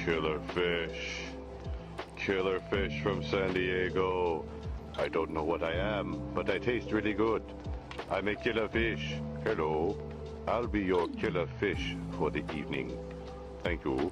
Killer fish. Killer fish from San Diego. I don't know what I am, but I taste really good. I'm a killer fish. Hello. I'll be your killer fish for the evening. Thank you.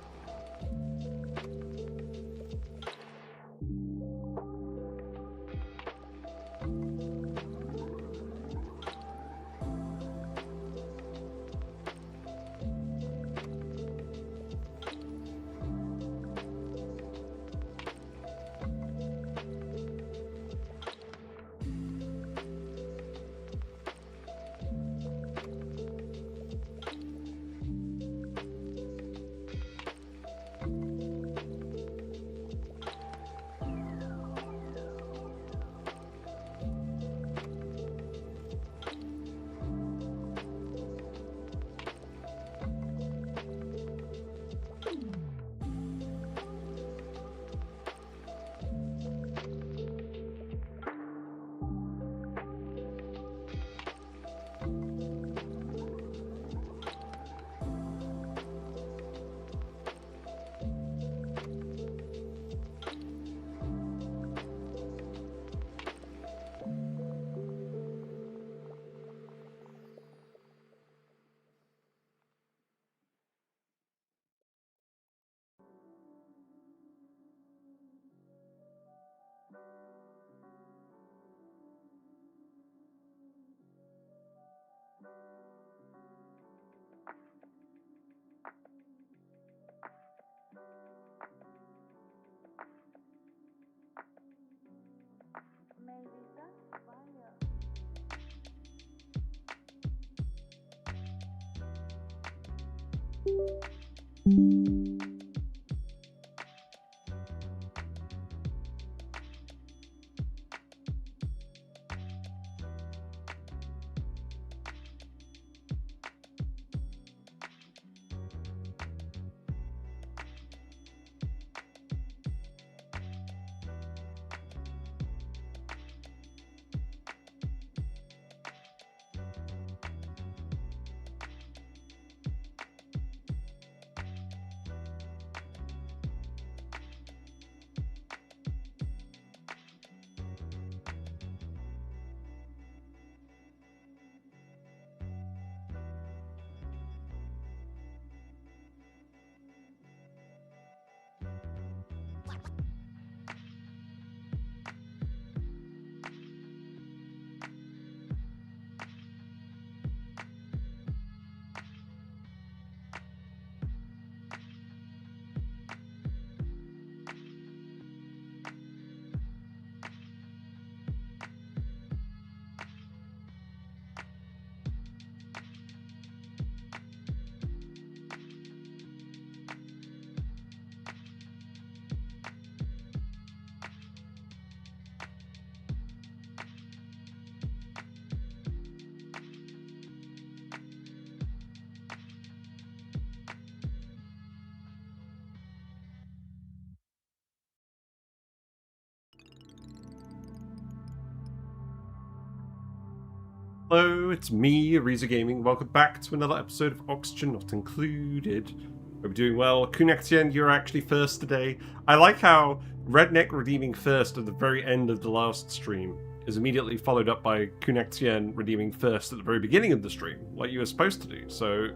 Hello, it's me, Ariza Gaming. Welcome back to another episode of Oxygen Not Included. Hope you're doing well. Kunektien, you're actually first today. I like how Redneck redeeming first at the very end of the last stream is immediately followed up by Kunektien redeeming first at the very beginning of the stream, like you were supposed to do. So,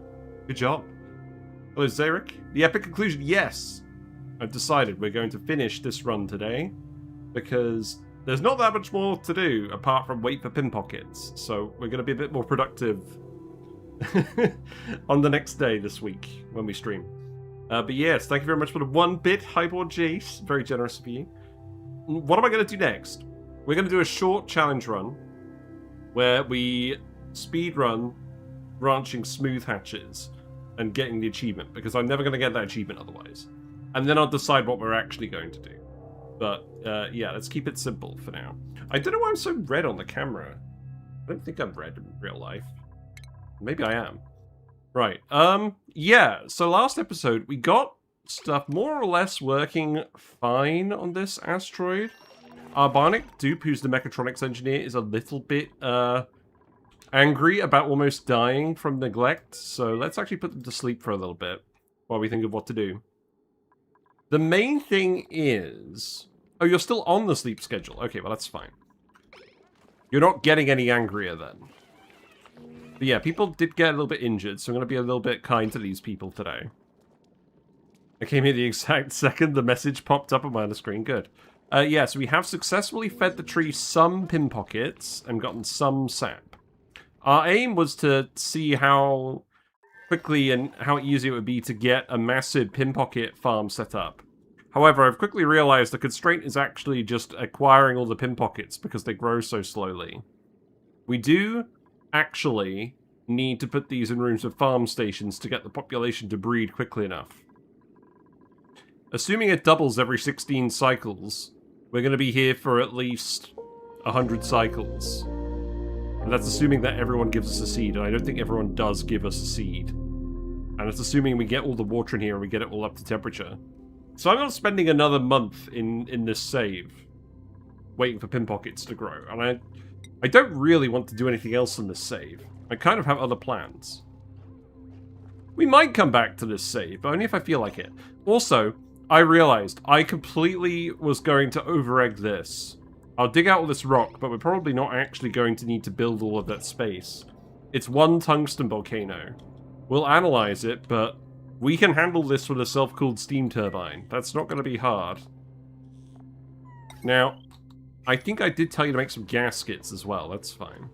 good job. Hello, Zarek. The epic conclusion, yes. I've decided we're going to finish this run today because there's not that much more to do apart from wait for pin pockets, so we're going to be a bit more productive on the next day this week when we stream. But yes, thank you very much for the 1-bit Highboard Jace. Very generous of you. What am I going to do next? We're going to do a short challenge run where we speed run branching smooth hatches and getting the achievement, because I'm never going to get that achievement otherwise. And then I'll decide what we're actually going to do. But, yeah, let's keep it simple for now. I don't know why I'm so red on the camera. I don't think I'm red in real life. Maybe I am. Right, yeah, so last episode, we got stuff more or less working fine on this asteroid. Our Bionic Dupe, who's the mechatronics engineer, is a little bit, angry about almost dying from neglect. So let's actually put them to sleep for a little bit while we think of what to do. The main thing is... Oh, you're still on the sleep schedule. Okay, well, that's fine. You're not getting any angrier then. But yeah, people did get a little bit injured, so I'm going to be a little bit kind to these people today. I came here the exact second the message popped up on my other screen. Good. Yeah, so we have successfully fed the tree some pin pockets and gotten some sap. Our aim was to see how quickly and how easy it would be to get a massive pin pocket farm set up. However, I've quickly realized the constraint is actually just acquiring all the pin pockets because they grow so slowly. We do actually need to put these in rooms with farm stations to get the population to breed quickly enough. Assuming it doubles every 16 cycles, we're going to be here for at least 100 cycles. And that's assuming that everyone gives us a seed, and I don't think everyone does give us a seed. And it's assuming we get all the water in here and we get it all up to temperature. So I'm not spending another month in this save, waiting for pin pockets to grow. And I don't really want to do anything else in this save. I kind of have other plans. We might come back to this save, but only if I feel like it. Also, I realized I completely was going to over-egg this. I'll dig out all this rock, but we're probably not actually going to need to build all of that space. It's one tungsten volcano. We'll analyze it, but we can handle this with a self-cooled steam turbine. That's not going to be hard. Now, I think I did tell you to make some gaskets as well. That's fine.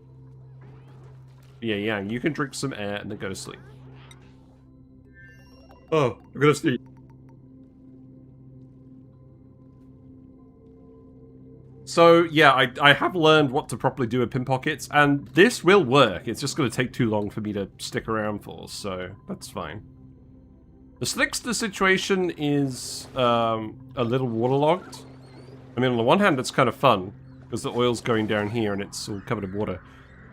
Yeah, you can drink some air and then go to sleep. Oh, I'm going to sleep. So, yeah, I have learned what to properly do with pin pockets, and this will work. It's just going to take too long for me to stick around for, so that's fine. The Slickster situation is a little waterlogged. I mean, on the one hand, it's kind of fun, because the oil's going down here and it's all covered in water.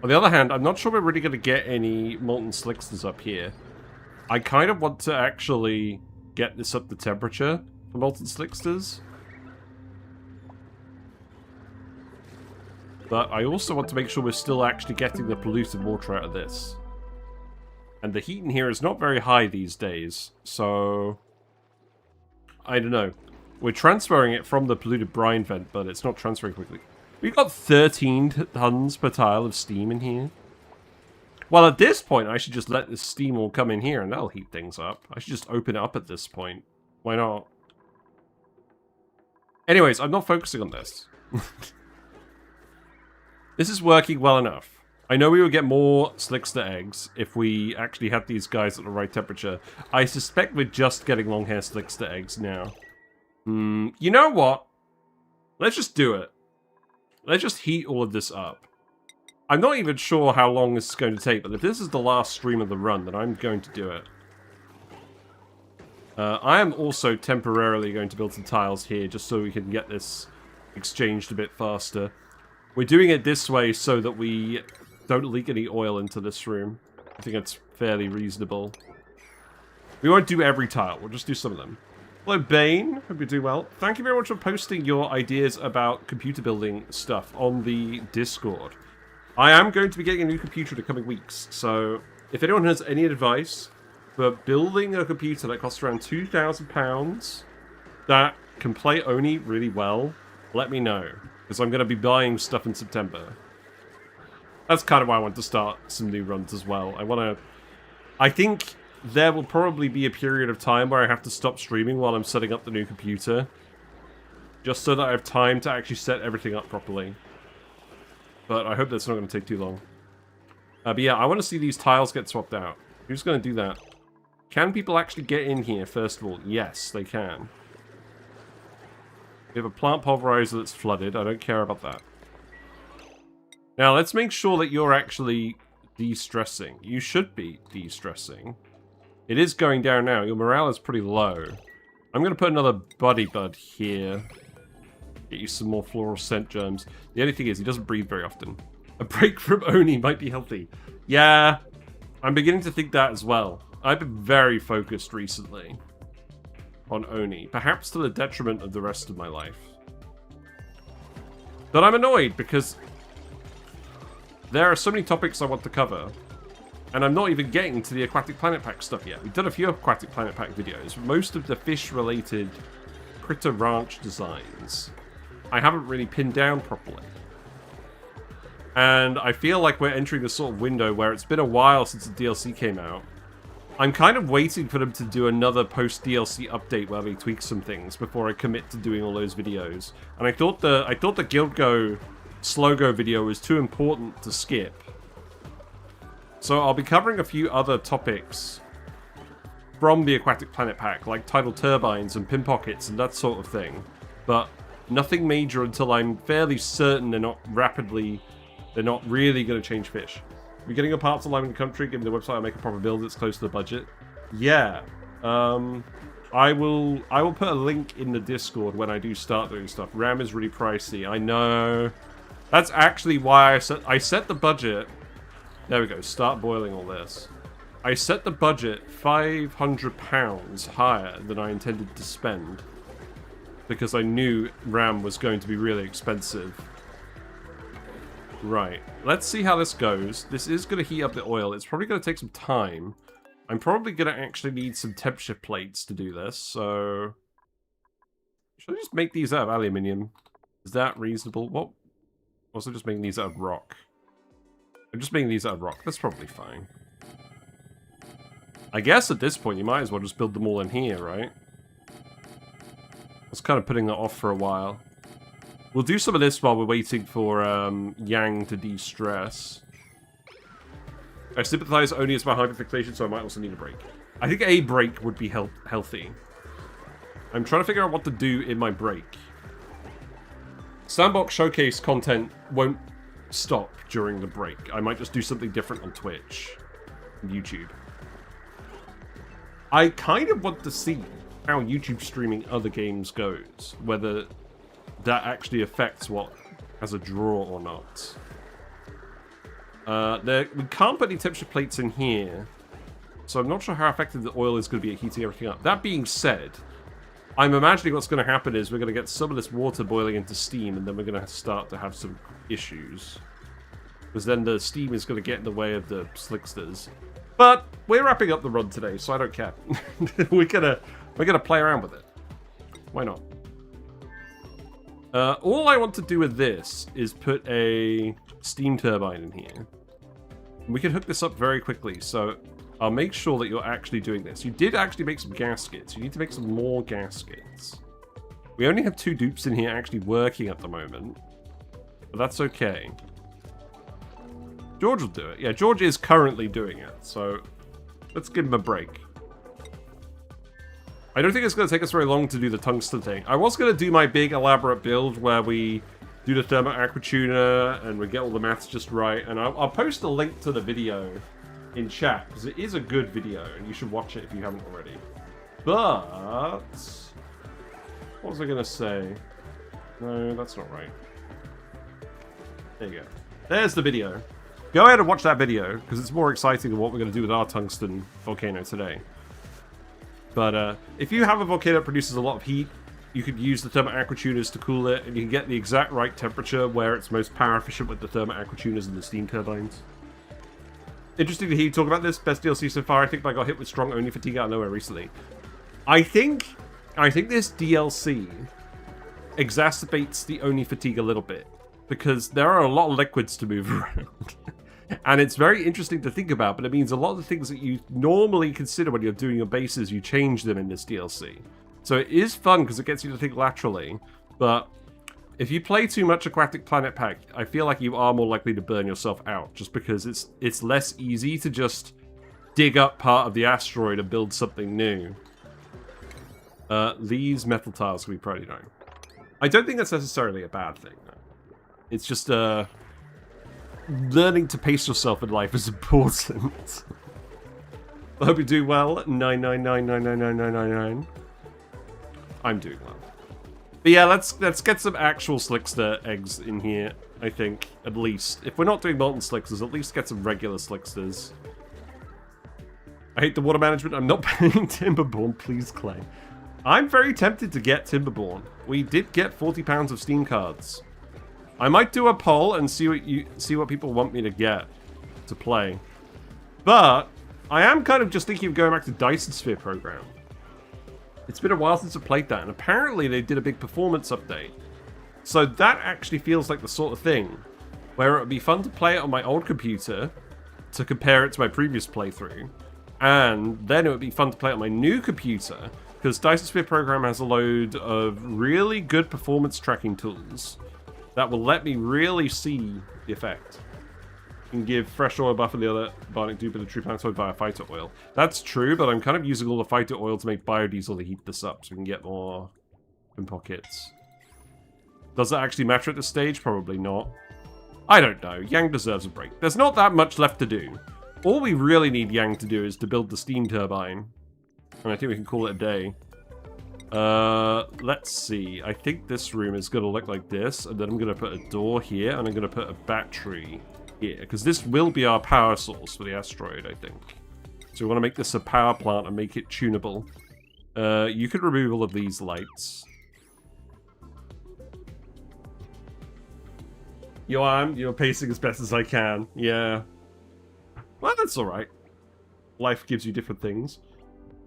On the other hand, I'm not sure we're really going to get any molten Slicksters up here. I kind of want to actually get this up to temperature for molten Slicksters. But I also want to make sure we're still actually getting the polluted water out of this. And the heat in here is not very high these days, so... I don't know. We're transferring it from the polluted brine vent, but it's not transferring quickly. We've got 13 tons per tile of steam in here. Well, at this point, I should just let this steam all come in here, and that'll heat things up. I should just open it up at this point. Why not? Anyways, I'm not focusing on this. This is working well enough. I know we would get more Slickster eggs if we actually had these guys at the right temperature. I suspect we're just getting long hair Slickster eggs now. You know what? Let's just do it. Let's just heat all of this up. I'm not even sure how long this is going to take, but if this is the last stream of the run, then I'm going to do it. I am also temporarily going to build some tiles here, just so we can get this exchanged a bit faster. We're doing it this way so that we don't leak any oil into this room. I think that's fairly reasonable. We won't do every tile, we'll just do some of them. Hello, Bane. Hope you're doing well. Thank you very much for posting your ideas about computer building stuff on the Discord. I am going to be getting a new computer in the coming weeks, so if anyone has any advice for building a computer that costs around £2,000 that can play Oni really well, let me know. Because I'm going to be buying stuff in September. That's kind of why I want to start some new runs as well. I think there will probably be a period of time where I have to stop streaming while I'm setting up the new computer. Just so that I have time to actually set everything up properly. But I hope that's not going to take too long. But yeah, I want to see these tiles get swapped out. Who's going to do that? Can people actually get in here, first of all? Yes, they can. We have a plant pulverizer that's flooded. I don't care about that. Now, let's make sure that you're actually de-stressing. You should be de-stressing. It is going down now. Your morale is pretty low. I'm going to put another buddy bud here. Get you some more floral scent germs. The only thing is, he doesn't breathe very often. A break from Oni might be healthy. Yeah, I'm beginning to think that as well. I've been very focused recently on Oni, perhaps to the detriment of the rest of my life. But I'm annoyed because there are so many topics I want to cover, and I'm not even getting to the Aquatic Planet Pack stuff yet. We've done a few Aquatic Planet Pack videos. Most of the fish-related Critter Ranch designs I haven't really pinned down properly. And I feel like we're entering a sort of window where it's been a while since the DLC came out. I'm kind of waiting for them to do another post-DLC update where they tweak some things before I commit to doing all those videos. And I thought the Guild Go Slogo video was too important to skip. So I'll be covering a few other topics from the Aquatic Planet Pack, like tidal turbines and pin pockets and that sort of thing. But nothing major until I'm fairly certain they're not really going to change fish. We're getting your parts alive in the country. Give me the website. I'll make a proper build that's close to the budget. Yeah. I will put a link in the Discord when I do start doing stuff. RAM is really pricey. I know. That's actually why I set the budget. There we go. Start boiling all this. I set the budget £500 higher than I intended to spend because I knew RAM was going to be really expensive. Right, let's see how this goes. This is going to heat up the oil. It's probably going to take some time. I'm probably going to actually need some temperature plates to do this, so... Should I just make these out of aluminium? Is that reasonable? What? Also just making these out of rock. I'm just making these out of rock. That's probably fine. I guess at this point you might as well just build them all in here, right? I was kind of putting that off for a while. We'll do some of this while we're waiting for Yang to de-stress. I sympathize only as my hyperfixation, so I might also need a break. I think a break would be healthy. I'm trying to figure out what to do in my break. Sandbox Showcase content won't stop during the break. I might just do something different on Twitch and YouTube. I kind of want to see how YouTube streaming other games goes. Whether that actually affects what has a draw or not. We can't put any temperature plates in here, so I'm not sure how effective the oil is going to be at heating everything up. That being said, I'm imagining what's going to happen is we're going to get some of this water boiling into steam, and then we're going to start to have some issues. Because then the steam is going to get in the way of the slicksters. But we're wrapping up the run today, so I don't care. we're gonna play around with it. Why not? All I want to do with this is put a steam turbine in here. We can hook this up very quickly, so I'll make sure that you're actually doing this. You did actually make some gaskets. You need to make some more gaskets. We only have 2 dupes in here actually working at the moment, but that's okay. George will do it. Yeah, George is currently doing it, so let's give him a break. I don't think it's going to take us very long to do the tungsten thing. I was going to do my big elaborate build where we do the thermal aqua tuner and we get all the maths just right. And I'll post a link to the video in chat because it is a good video and you should watch it if you haven't already. But what was I going to say? No, that's not right. There you go. There's the video. Go ahead and watch that video because it's more exciting than what we're going to do with our tungsten volcano today. But if you have a volcano that produces a lot of heat, you could use the thermal aqua tuners to cool it, and you can get the exact right temperature where it's most power efficient with the thermal aqua tuners and the steam turbines. Interesting to hear you talk about this. Best DLC so far. I think I got hit with strong Oni fatigue out of nowhere recently. I think this DLC exacerbates the Oni fatigue a little bit because there are a lot of liquids to move around. And it's very interesting to think about, but it means a lot of the things that you normally consider when you're doing your bases, you change them in this DLC. So it is fun because it gets you to think laterally, but if you play too much Aquatic Planet Pack, I feel like you are more likely to burn yourself out, just because it's less easy to just dig up part of the asteroid and build something new. These metal tiles can be pretty known. I don't think that's necessarily a bad thing, though. It's just, learning to pace yourself in life is important. I hope you do well. 999999999. I'm doing well. But yeah, let's get some actual slickster eggs in here, I think, at least. If we're not doing molten slicksters, at least get some regular slicksters. I hate the water management. I'm not paying Timberborn, please, Clay. I'm very tempted to get Timberborn. We did get 40 pounds of Steam cards. I might do a poll and see what people want me to get to play. But I am kind of just thinking of going back to Dyson Sphere program. It's been a while since I played that, and apparently they did a big performance update. So that actually feels like the sort of thing where it would be fun to play it on my old computer to compare it to my previous playthrough, and then it would be fun to play it on my new computer because Dyson Sphere Program has a load of really good performance tracking tools that will let me really see the effect. You can give fresh oil buff and the other Bionic dupe and the true planetoid via fighter oil. That's true, but I'm kind of using all the fighter oil to make biodiesel to heat this up so we can get more in pockets. Does that actually matter at this stage? Probably not. I don't know. Yang deserves a break. There's not that much left to do. All we really need Yang to do is to build the steam turbine. And I think we can call it a day. Let's see. I think this room is going to look like this. And then I'm going to put a door here. And I'm going to put a battery here. Because this will be our power source for the asteroid, I think. So we want to make this a power plant and make it tunable. You could remove all of these lights. You're pacing as best as I can. Yeah. Well, that's alright. Life gives you different things.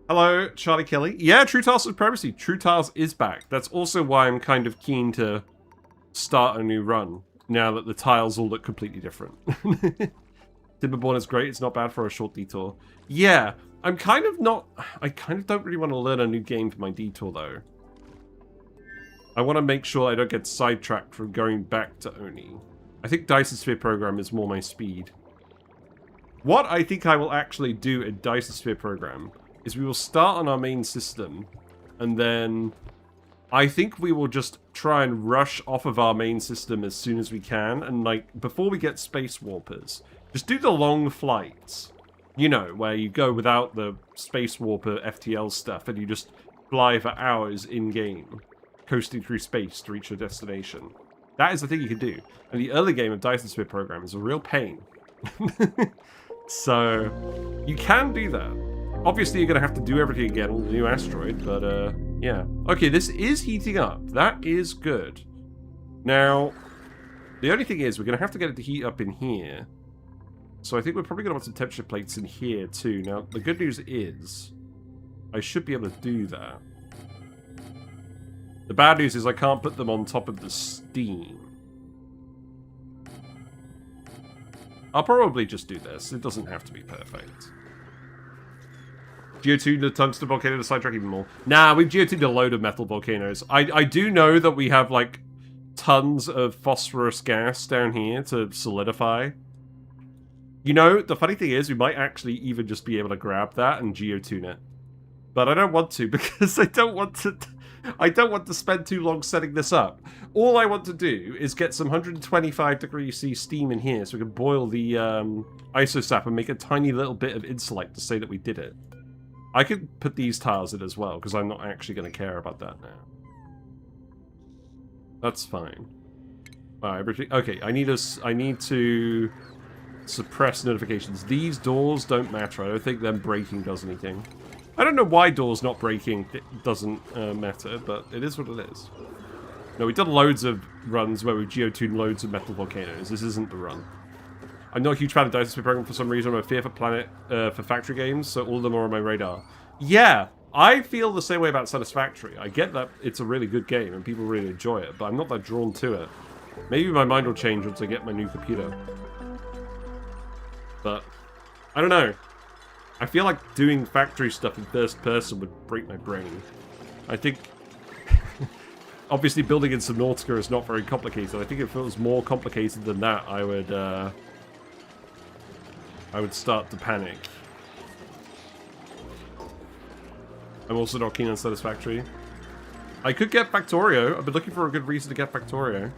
Hello, Charlie Kelly. Yeah, True Tiles Supremacy. True Tiles is back. That's also why I'm kind of keen to start a new run, now that the tiles all look completely different. Timberborn is great. It's not bad for a short detour. Yeah, I kind of don't really want to learn a new game for my detour, though. I want to make sure I don't get sidetracked from going back to Oni. I think Dyson Sphere Program is more my speed. What I think I will actually do in Dyson Sphere Program is we will start on our main system, and then I think we will just try and rush off of our main system as soon as we can, and like, before we get Space Warpers, just do the long flights. You know, where you go without the Space Warper FTL stuff, and you just fly for hours in-game, coasting through space to reach your destination. That is the thing you can do. And the early game of Dyson Sphere Program is a real pain. So, you can do that. Obviously, you're going to have to do everything again on the new asteroid, but, yeah. Okay, this is heating up. That is good. Now, the only thing is, we're going to have to get it to heat up in here. So I think we're probably going to want some temperature plates in here, too. Now, the good news is, I should be able to do that. The bad news is I can't put them on top of the steam. I'll probably just do this. It doesn't have to be perfect. Geotuned the Tungsten Volcano to sidetrack even more. Nah, we've geotuned a load of metal volcanoes. I do know that we have, like, tons of phosphorus gas down here to solidify. You know, the funny thing is, we might actually even just be able to grab that and geotune it. But I don't want to, because I don't want to spend too long setting this up. All I want to do is get some 125 degrees C steam in here so we can boil the isosap and make a tiny little bit of Insulite to say that we did it. I could put these tiles in as well, because I'm not actually going to care about that now. That's fine. Alright, everything. Okay, I need to suppress notifications. These doors don't matter. I don't think them breaking does anything. I don't know why doors not breaking doesn't matter, but it is what it is. No, we've done loads of runs where we've geotuned loads of metal volcanoes. This isn't the run. I'm not a huge fan of Dyson Sphere Program for some reason. I'm a fear for Planet for factory games, so all of them are on my radar. Yeah, I feel the same way about Satisfactory. I get that it's a really good game and people really enjoy it, but I'm not that drawn to it. Maybe my mind will change once I get my new computer. But, I don't know. I feel like doing factory stuff in first person would break my brain. I think... obviously building in Subnautica is not very complicated. I think if it was more complicated than that, I would start to panic. I'm also not keen on Satisfactory. I could get Factorio. I've been looking for a good reason to get Factorio.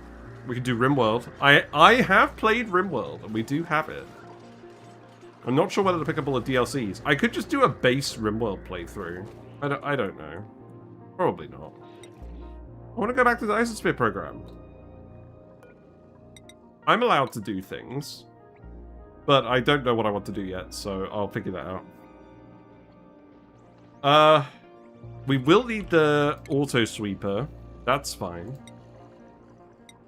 We could do RimWorld. I have played RimWorld, and we do have it. I'm not sure whether to pick up all the DLCs. I could just do a base RimWorld playthrough. I don't know. Probably not. I want to go back to the Dyson Sphere Program. I'm allowed to do things, but I don't know what I want to do yet, so I'll figure that out. We will need the auto sweeper. That's fine.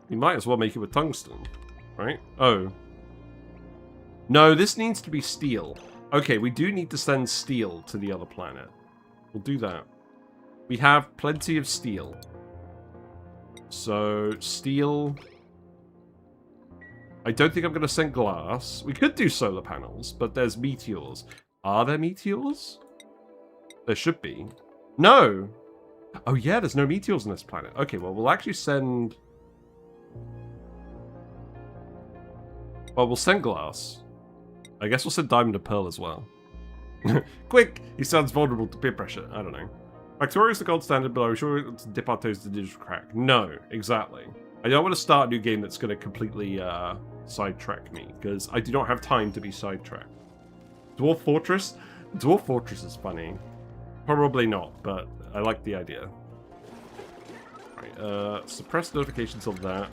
We might as well make it with tungsten, right? Oh. No, this needs to be steel. Okay, we do need to send steel to the other planet. We'll do that. We have plenty of steel. So, steel... I don't think I'm going to send glass. We could do solar panels, but there's meteors. Are there meteors? There should be. No! Oh yeah, there's no meteors on this planet. Okay, well, we'll actually send... Well, we'll send glass. I guess we'll send diamond and pearl as well. Quick! He sounds vulnerable to peer pressure. I don't know. Factorio is the gold standard, but I'm sure we'll dip our toes to digital crack. No, exactly. I don't want to start a new game that's going to completely sidetrack me, because I do not have time to be sidetracked. Dwarf Fortress? Dwarf Fortress is funny. Probably not, but I like the idea. Right, suppress notifications of that.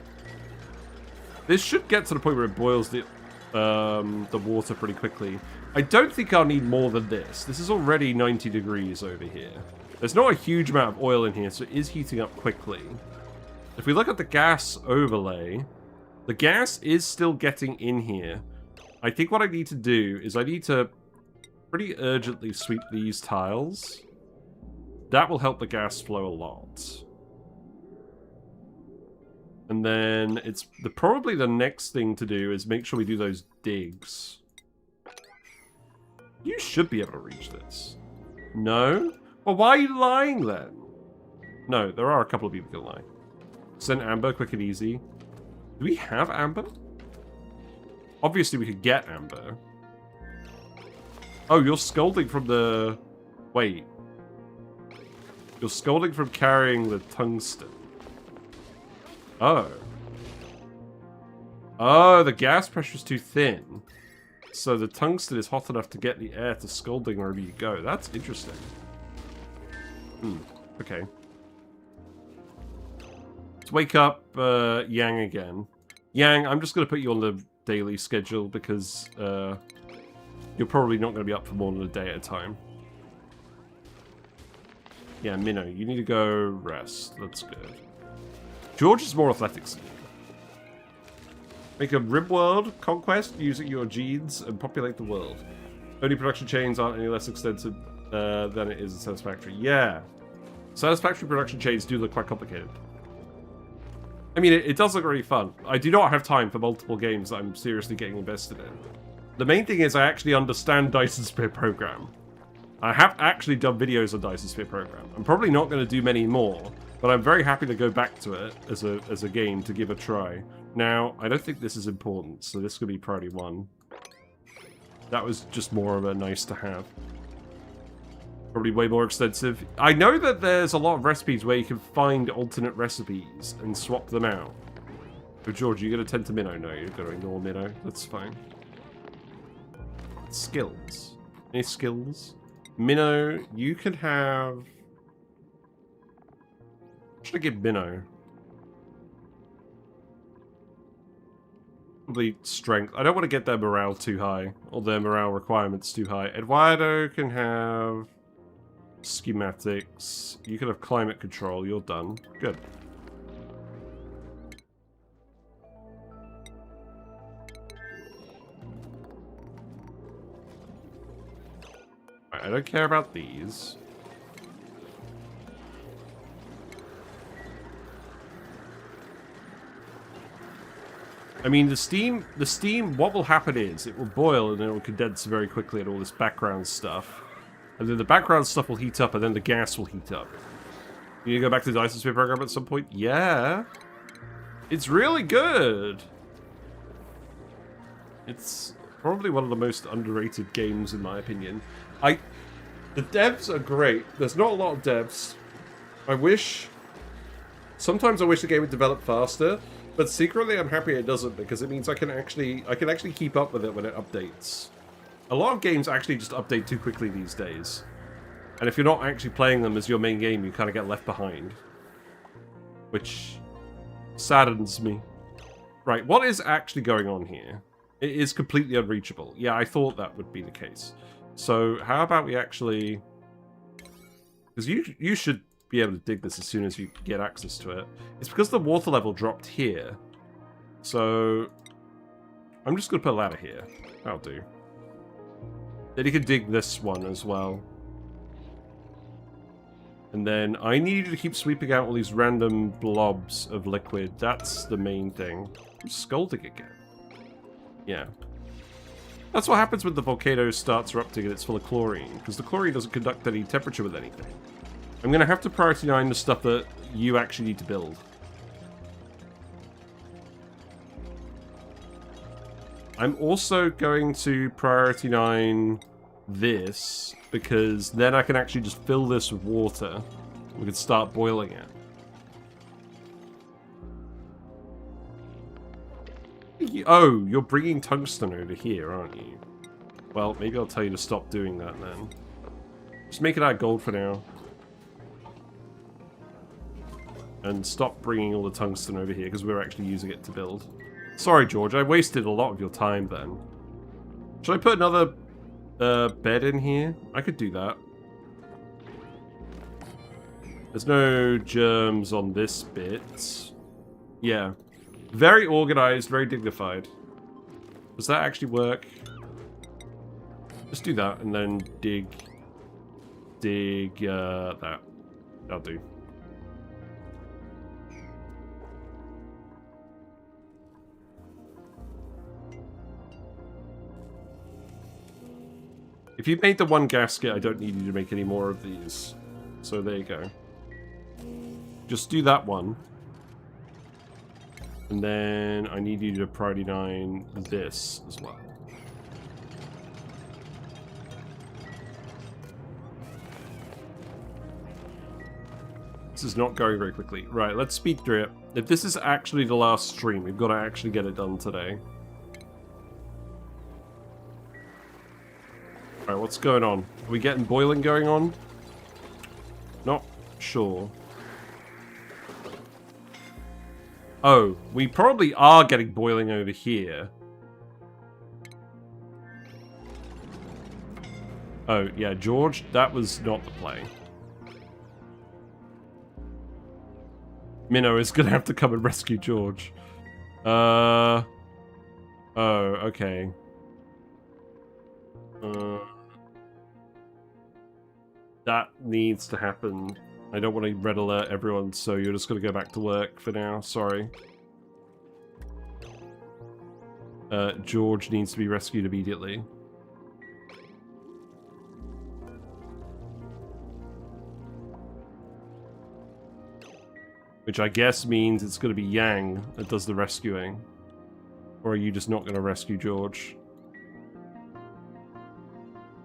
This should get to the point where it boils the water pretty quickly. I don't think I'll need more than this. This is already 90 degrees over here. There's not a huge amount of oil in here, so it is heating up quickly. If we look at the gas overlay, the gas is still getting in here. I think what I need to do is I need to pretty urgently sweep these tiles. That will help the gas flow a lot. And then it's probably the next thing to do is make sure we do those digs. You should be able to reach this. No? Well, why are you lying then? No, there are a couple of people who can lie. Send amber, quick and easy. Do we have amber? Obviously we could get amber. Oh, you're scolding from the... Wait. You're scolding from carrying the tungsten. Oh. Oh, the gas pressure's too thin. So the tungsten is hot enough to get the air to scalding wherever you go. That's interesting. Okay. Let's wake up Yang again. Yang, I'm just going to put you on the daily schedule because you're probably not going to be up for more than a day at a time. Yeah, Minnow, you need to go rest. That's good. George is more athletics than you. Make a rib world conquest using your genes and populate the world. Only production chains aren't any less extensive than it is in Satisfactory. Yeah. Satisfactory production chains do look quite complicated. I mean, it does look really fun. I do not have time for multiple games that I'm seriously getting invested in. The main thing is I actually understand Dyson Sphere Program. I have actually done videos on Dyson Sphere Program. I'm probably not going to do many more, but I'm very happy to go back to it as a game to give a try. Now, I don't think this is important, so this could be priority 1. That was just more of a nice to have. Probably way more extensive. I know that there's a lot of recipes where you can find alternate recipes and swap them out. Oh, George, you're going to tend to Minnow? No, you're going to ignore Minnow. That's fine. Skills. Any skills? Minnow, you can have... What should I give Minnow? Probably strength. I don't want to get their morale too high, or their morale requirements too high. Eduardo can have schematics. You can have climate control. You're done. Good. Right, I don't care about these. I mean, the steam, what will happen is it will boil and then it will condense very quickly and all this background stuff. And then the background stuff will heat up and then the gas will heat up. You need to go back to the Dyson Sphere Program at some point? Yeah. It's really good. It's probably one of the most underrated games in my opinion. The devs are great. There's not a lot of devs. Sometimes I wish the game would develop faster. But secretly, I'm happy it doesn't because it means I can actually keep up with it when it updates. A lot of games actually just update too quickly these days, and if you're not actually playing them as your main game, you kind of get left behind, which saddens me. Right, what is actually going on here? It is completely unreachable. Yeah, I thought that would be the case. So how about we actually, because you should be able to dig this as soon as you get access to it. It's because the water level dropped here. So I'm just going to put a ladder here. That'll do. Then you can dig this one as well. And then I need you to keep sweeping out all these random blobs of liquid. That's the main thing. I'm scolding again. Yeah. That's what happens when the volcano starts erupting and it's full of chlorine, because the chlorine doesn't conduct any temperature with anything. I'm going to have to priority 9 the stuff that you actually need to build. I'm also going to priority 9 this, because then I can actually just fill this with water. We can start boiling it. Oh, you're bringing tungsten over here, aren't you? Well, maybe I'll tell you to stop doing that then. Just make it out of gold for now. And stop bringing all the tungsten over here, because we're actually using it to build. Sorry, George, I wasted a lot of your time then. Should I put another bed in here? I could do that. There's no germs on this bit. Yeah. Very organized, very dignified. Does that actually work? Just do that and then dig that. That'll do. If you've made the one gasket, I don't need you to make any more of these. So there you go. Just do that one. And then I need you to priority 9 this as well. This is not going very quickly. Right, let's speed through it. If this is actually the last stream, we've got to actually get it done today. Alright, what's going on? Are we getting boiling going on? Not sure. Oh, we probably are getting boiling over here. Oh, yeah, George, that was not the play. Minnow is gonna have to come and rescue George. Oh, okay. That needs to happen. I don't want to red alert everyone, so you're just going to go back to work for now. Sorry. George needs to be rescued immediately. Which I guess means it's going to be Yang that does the rescuing. Or are you just not going to rescue George?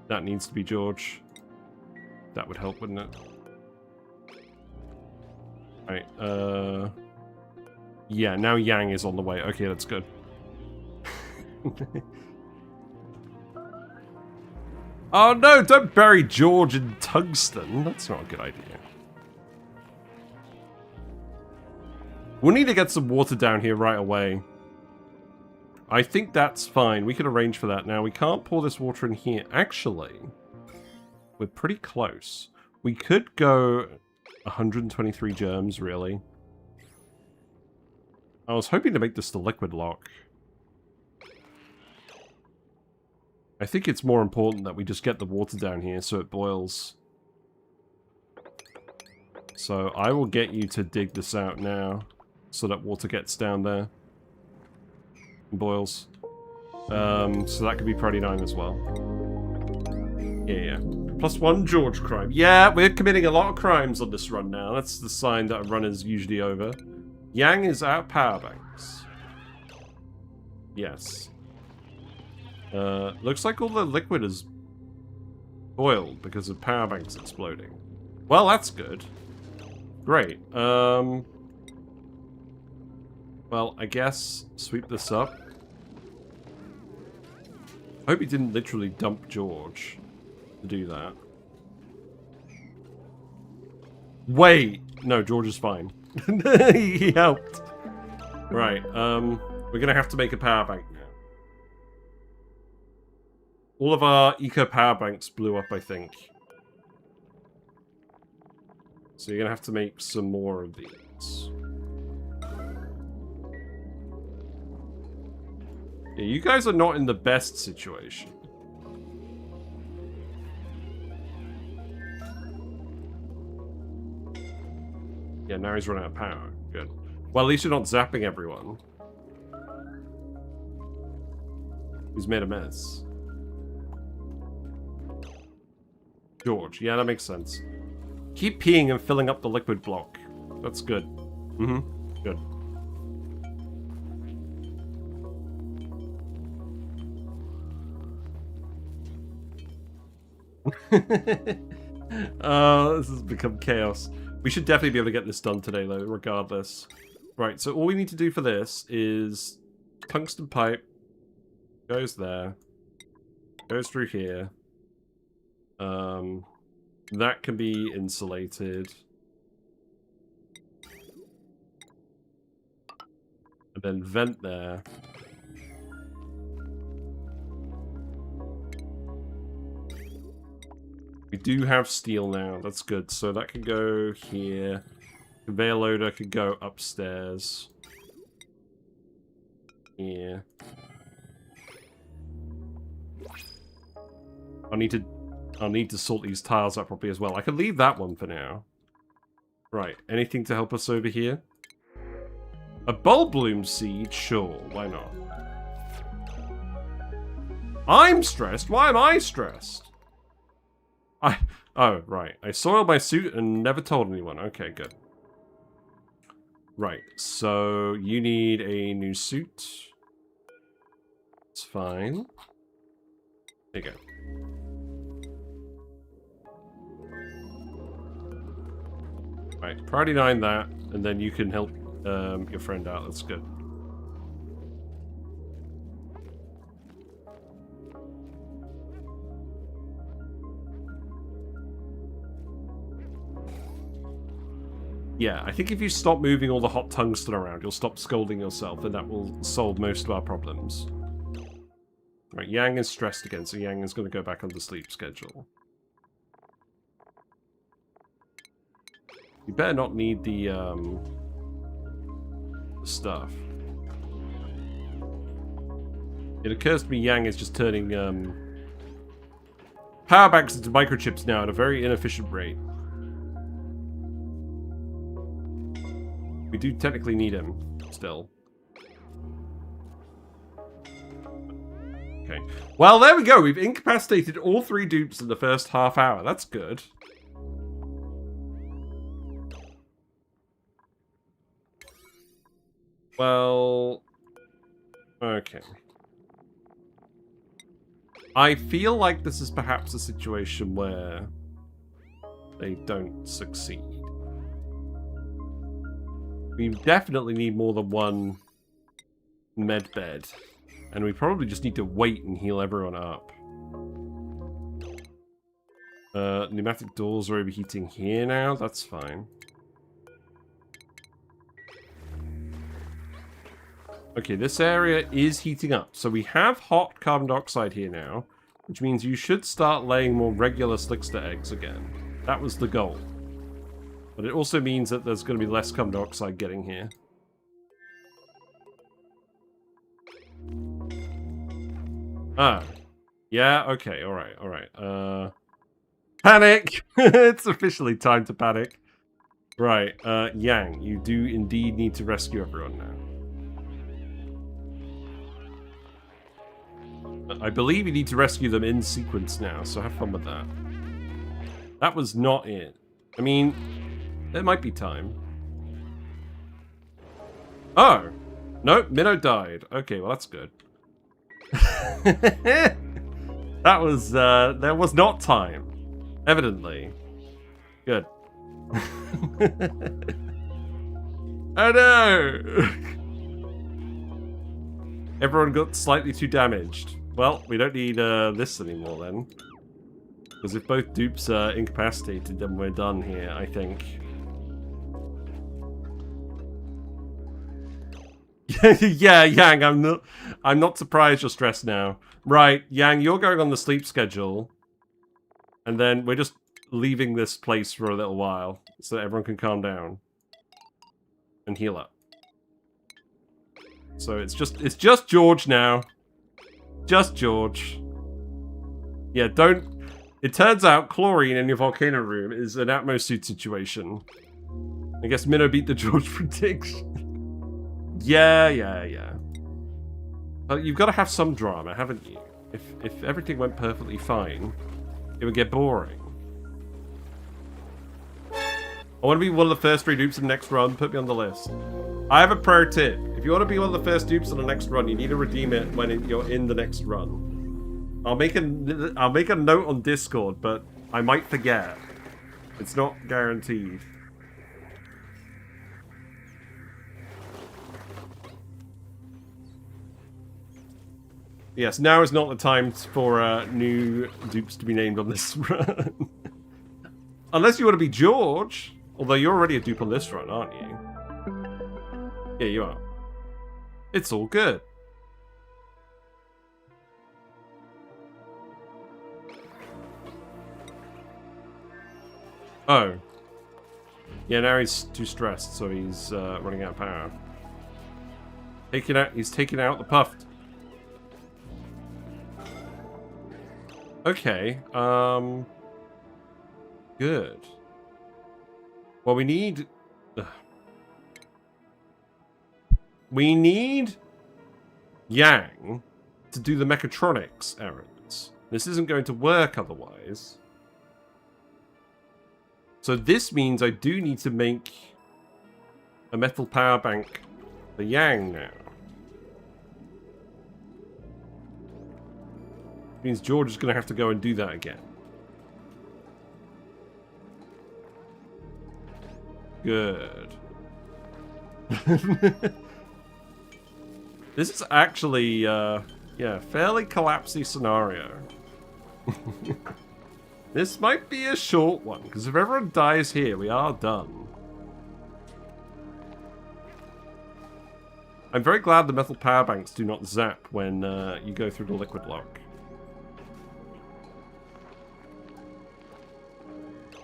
That needs to be George. That would help, wouldn't it? Right, yeah, now Yang is on the way. Okay, that's good. Oh no, don't bury George in tungsten. That's not a good idea. We'll need to get some water down here right away. I think that's fine. We can arrange for that now. We can't pour this water in here. Actually, we're pretty close. We could go 123 germs, really. I was hoping to make this the liquid lock. I think it's more important that we just get the water down here so it boils. So I will get you to dig this out now so that water gets down there and boils. So that could be priority 9 as well. Yeah. +1 George crime. Yeah, we're committing a lot of crimes on this run now. That's the sign that a run is usually over. Yang is out power banks. Yes. Looks like all the liquid is boiled because of power banks exploding. Well, that's good. Great. Well, I guess sweep this up. I hope he didn't literally dump George to do that. Wait! No, George is fine. He helped. Right, we're gonna have to make a power bank now. All of our eco power banks blew up, I think. So you're gonna have to make some more of these. Yeah, you guys are not in the best situation. Yeah, now he's run out of power. Good. Well, at least you're not zapping everyone. He's made a mess. George. Yeah, that makes sense. Keep peeing and filling up the liquid block. That's good. Mm-hmm. Good. This has become chaos. We should definitely be able to get this done today, though, regardless. Right, so all we need to do for this is tungsten pipe goes there, goes through here. That can be insulated. And then vent there. We do have steel now, that's good. So that can go here. Conveyor loader could go upstairs. Here. I'll need to sort these tiles out properly as well. I can leave that one for now. Right, anything to help us over here? A bulb bloom seed? Sure, why not? I'm stressed? Why am I stressed? Oh, right. I soiled my suit and never told anyone. Okay, good. Right, so you need a new suit. It's fine. There you go. Right, priority 9 that, and then you can help your friend out. That's good. Yeah, I think if you stop moving all the hot tungsten around, you'll stop scolding yourself, and that will solve most of our problems. Right, Yang is stressed again, so Yang is going to go back on the sleep schedule. You better not need the stuff. It occurs to me Yang is just turning power banks into microchips now at a very inefficient rate. We do technically need him still. Okay. Well, there we go. We've incapacitated all 3 dupes in the first half hour. That's good. Well, okay. I feel like this is perhaps a situation where they don't succeed. We definitely need more than one med bed. And we probably just need to wait and heal everyone up. Pneumatic doors are overheating here now. That's fine. Okay, this area is heating up. So we have hot carbon dioxide here now, which means you should start laying more regular Slickster eggs again. That was the goal. But it also means that there's going to be less carbon dioxide getting here. Ah. Yeah, okay, alright, alright. Panic! It's officially time to panic. Right, Yang, you do indeed need to rescue everyone now. I believe you need to rescue them in sequence now, so have fun with that. That was not it. I mean, there might be time. Oh! No, Minnow died. Okay, well that's good. That was, there was not time. Evidently. Good. Oh no! Everyone got slightly too damaged. Well, we don't need this anymore then. Because if both dupes are incapacitated, then we're done here, I think. Yeah, Yang, I'm not surprised you're stressed now. Right, Yang, you're going on the sleep schedule. And then we're just leaving this place for a little while so that everyone can calm down and heal up. So it's just George now. Just George. Yeah, don't... It turns out chlorine in your volcano room is an atmosuit situation. I guess Minnow beat the George prediction. Yeah. You've got to have some drama, haven't you? If everything went perfectly fine, it would get boring. I want to be one of the first 3 dupes in the next run. Put me on the list. I have a pro tip. If you want to be one of the first dupes in the next run, you need to redeem it when you're in the next run. I'll make a note on Discord, but I might forget. It's not guaranteed. Yes, now is not the time for new dupes to be named on this run. Unless you want to be George. Although you're already a dupe on this run, aren't you? Yeah, you are. It's all good. Oh. Yeah, now he's too stressed, so he's running out of power. He's taking out the puffed. Okay, good. Well, we need Yang to do the mechatronics errands. This isn't going to work otherwise. So this means I do need to make a metal power bank for Yang now. Means George is going to have to go and do that again. Good. This is actually, yeah, fairly collapsy scenario. This might be a short one, because if everyone dies here, we are done. I'm very glad the metal power banks do not zap when you go through the liquid lock.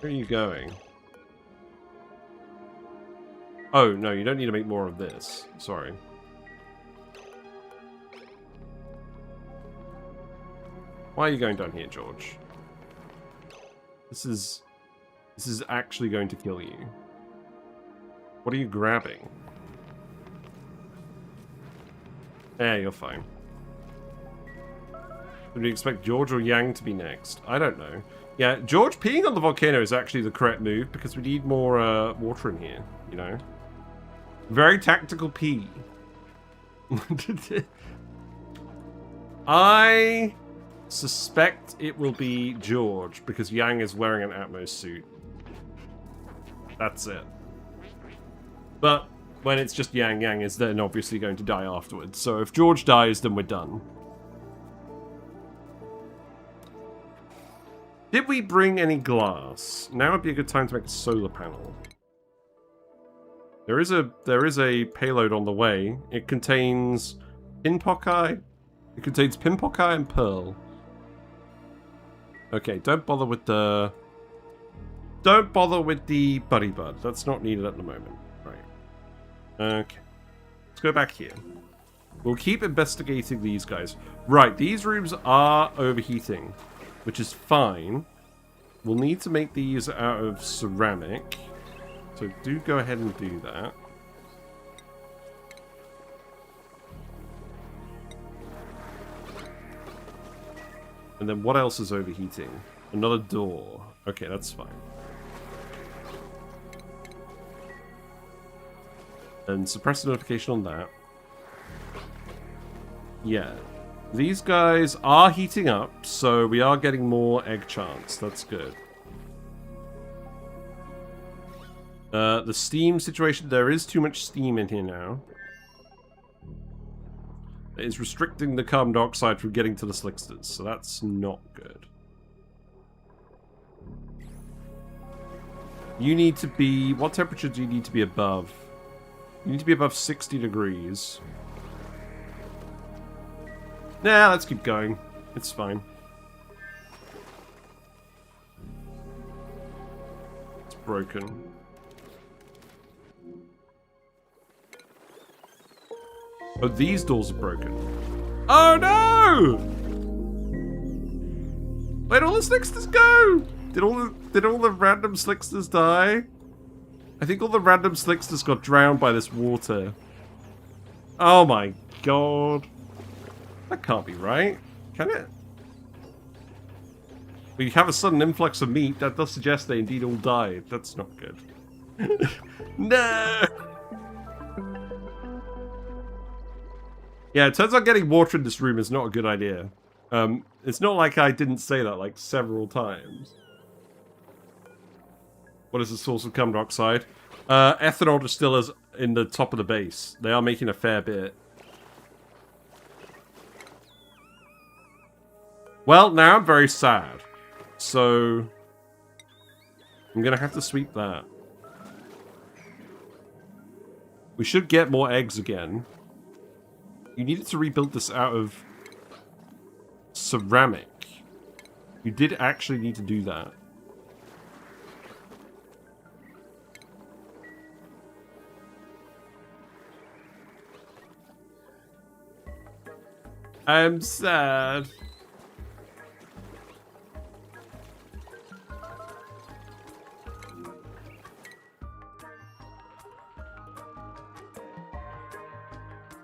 Where are you going? Oh, no, you don't need to make more of this. Sorry. Why are you going down here, George? This is actually going to kill you. What are you grabbing? Yeah, you're fine. Would we expect George or Yang to be next? I don't know. Yeah, George peeing on the volcano is actually the correct move because we need more water in here, you know? Very tactical pee. I suspect it will be George because Yang is wearing an Atmos suit. That's it. But when it's just Yang, Yang is then obviously going to die afterwards. So if George dies, then we're done. Did we bring any glass? Now would be a good time to make a solar panel. There is a payload on the way. It contains pinpockeye. It contains pinpockeye and pearl. Okay, don't bother with the buddy bud. That's not needed at the moment. Right. Okay. Let's go back here. We'll keep investigating these guys. Right, these rooms are overheating, which is fine. We'll need to make these out of ceramic. So do go ahead and do that. And then what else is overheating? Another door. Okay, that's fine. And suppress the notification on that. Yeah. These guys are heating up, so we are getting more egg chance. That's good. The steam situation, there is too much steam in here now. It is restricting the carbon dioxide from getting to the slicksters, so that's not good. You need to be... What temperature do you need to be above? You need to be above 60 degrees. Nah, let's keep going. It's fine. It's broken. Oh, these doors are broken. Oh no! Where'd all the slicksters go? Did all the random slicksters die? I think all the random slicksters got drowned by this water. Oh my god. That can't be right. Can it? We have a sudden influx of meat. That does suggest they indeed all died. That's not good. No! Yeah, it turns out getting water in this room is not a good idea. It's not like I didn't say that like several times. What is the source of carbon dioxide? Ethanol distillers in the top of the base. They are making a fair bit. Well, now I'm very sad. So I'm going to have to sweep that. We should get more eggs again. You needed to rebuild this out of ceramic. You did actually need to do that. I'm sad.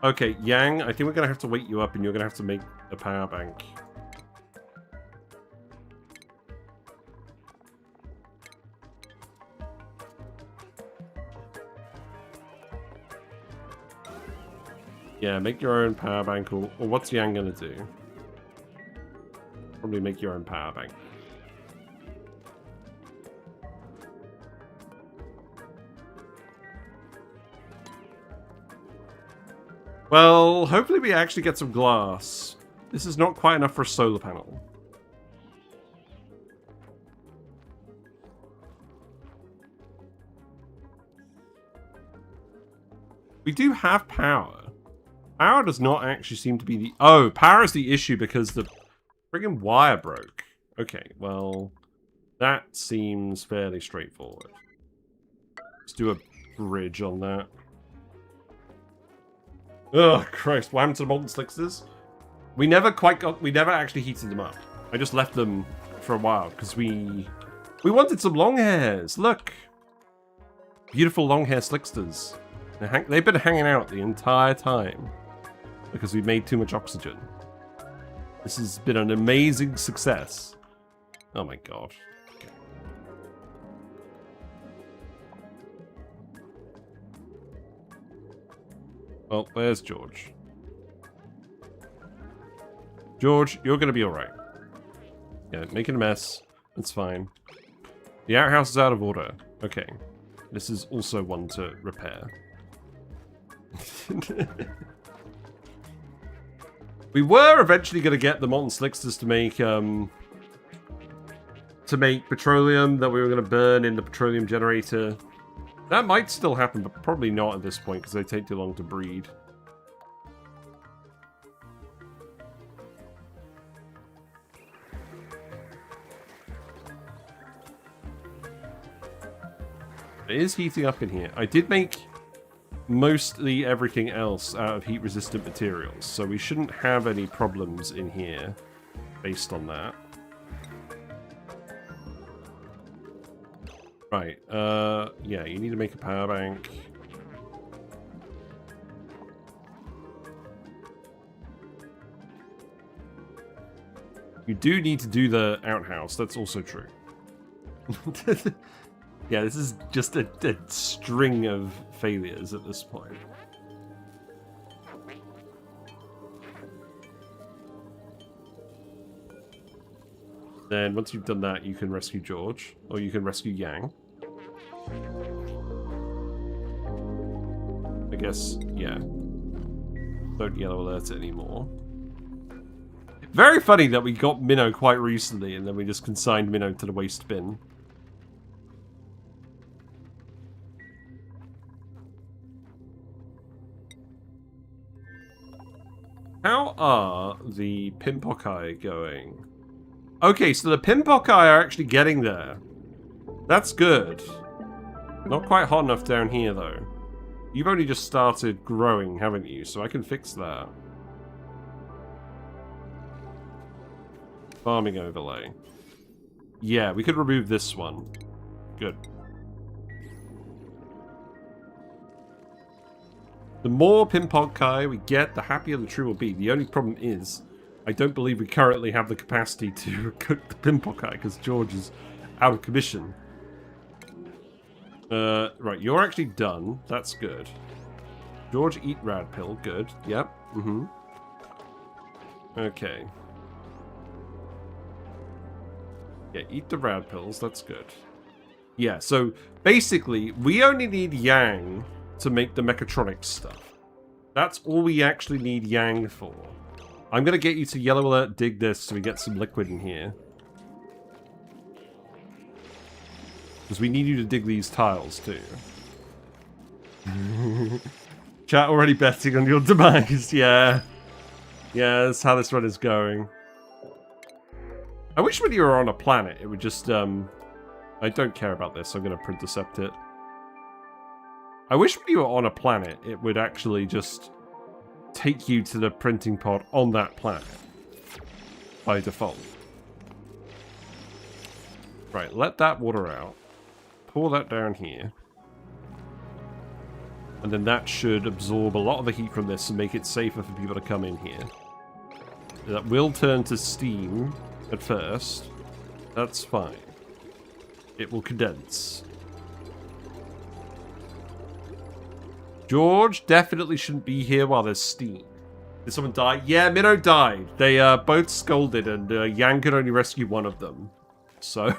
Okay, Yang, I think we're going to have to wake you up and you're going to have to make a power bank. Yeah, make your own power bank, or what's Yang going to do? Probably make your own power bank. Well, hopefully we actually get some glass. This is not quite enough for a solar panel. We do have power. Power does not actually seem to be the... Oh, power is the issue because the friggin' wire broke. Okay, well, that seems fairly straightforward. Let's do a bridge on that. Oh, Christ. What happened to the molten slicksters? We never actually heated them up. I just left them for a while because we wanted some long hairs. Look. Beautiful long hair slicksters. They've been hanging out the entire time because we made too much oxygen. This has been an amazing success. Oh my god. Okay. Well, there's George. George, you're going to be alright. Yeah, making a mess. That's fine. The outhouse is out of order. Okay. This is also one to repair. We were eventually going to get the molten slicksters to make petroleum that we were going to burn in the petroleum generator. That might still happen, but probably not at this point because they take too long to breed. It is heating up in here. I did make mostly everything else out of heat-resistant materials, so we shouldn't have any problems in here based on that. Right, yeah, you need to make a power bank. You do need to do the outhouse, that's also true. Yeah, this is just a string of failures at this point. Then once you've done that, you can rescue George, or you can rescue Yang. I guess, yeah. Don't yellow alert it anymore. Very funny that we got Minnow quite recently, and then we just consigned Minnow to the waste bin. How are the Pimpokai going? Okay, so the Pimpokai are actually getting there. That's good. Not quite hot enough down here, though. You've only just started growing, haven't you? So I can fix that. Farming overlay. Yeah, we could remove this one. Good. The more Pimpodkai we get, the happier the tree will be. The only problem is, I don't believe we currently have the capacity to cook the Pimpodkai because George is out of commission. Right, you're actually done. That's good. George, eat rad pill. Good. Yep. Okay. Yeah, eat the rad pills. That's good. Yeah, so basically, we only need Yang to make the mechatronics stuff. That's all we actually need Yang for. I'm going to get you to yellow alert dig this so we get some liquid in here. Because we need you to dig these tiles too. Chat already betting on your demise. Yeah. Yeah, that's how this run is going. I wish when you were on a planet, it would just, I don't care about this, I'm going to print intercept it. I wish when you were on a planet, it would actually just take you to the printing pod on that planet. By default. Right, let that water out. Pour that down here. And then that should absorb a lot of the heat from this and make it safer for people to come in here. That will turn to steam at first. That's fine. It will condense. George definitely shouldn't be here while there's steam. Did someone die? Yeah, Minnow died. They both scolded and Yang could only rescue one of them. So,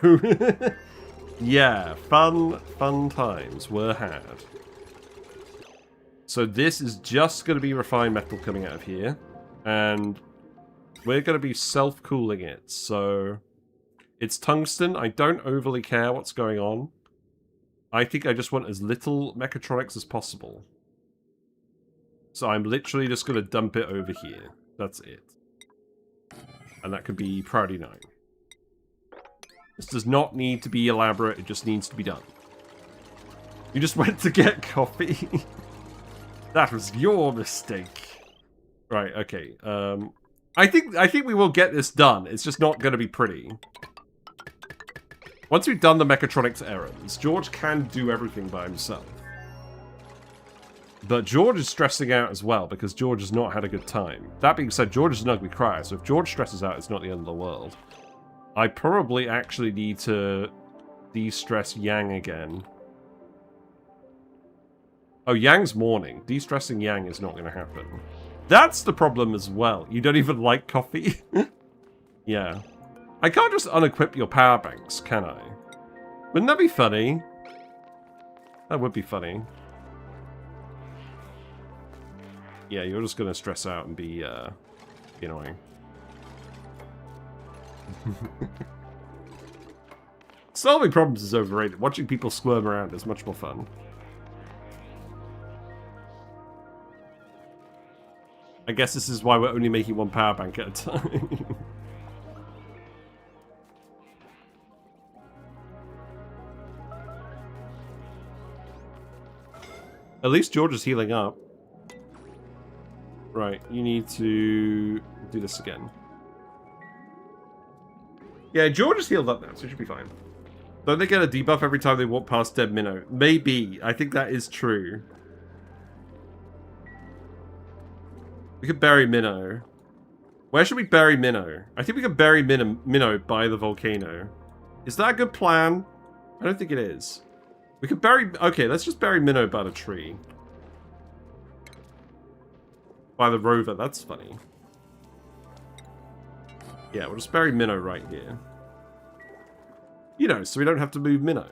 yeah, fun times were had. So this is just going to be refined metal coming out of here. And we're going to be self-cooling it. So it's tungsten. I don't overly care what's going on. I think I just want as little mechatronics as possible. So I'm literally just going to dump it over here. That's it. And that could be priority 9. This does not need to be elaborate. It just needs to be done. You just went to get coffee. That was your mistake. Right, okay. I think we will get this done. It's just not going to be pretty. Once we've done the mechatronics errands, George can do everything by himself. But George is stressing out as well, because George has not had a good time. That being said, George is an ugly crier, so if George stresses out, it's not the end of the world. I probably actually need to de-stress Yang again. Oh, Yang's mourning. De-stressing Yang is not going to happen. That's the problem as well. You don't even like coffee? Yeah. I can't just unequip your power banks, can I? Wouldn't that be funny? That would be funny. Yeah, you're just going to stress out and be annoying. Solving problems is overrated. Watching people squirm around is much more fun. I guess this is why we're only making one power bank at a time. At least George is healing up. Right, you need to do this again. Yeah, George is healed up now, so it should be fine. Don't they get a debuff every time they walk past dead Minnow? Maybe. I think that is true. We could bury Minnow. Where should we bury Minnow? I think we could bury Minnow by the volcano. Is that a good plan? I don't think it is. We could bury... Okay, let's just bury Minnow by the tree. By the rover, that's funny. Yeah, we'll just bury Minnow right here. You know, so we don't have to move Minnow.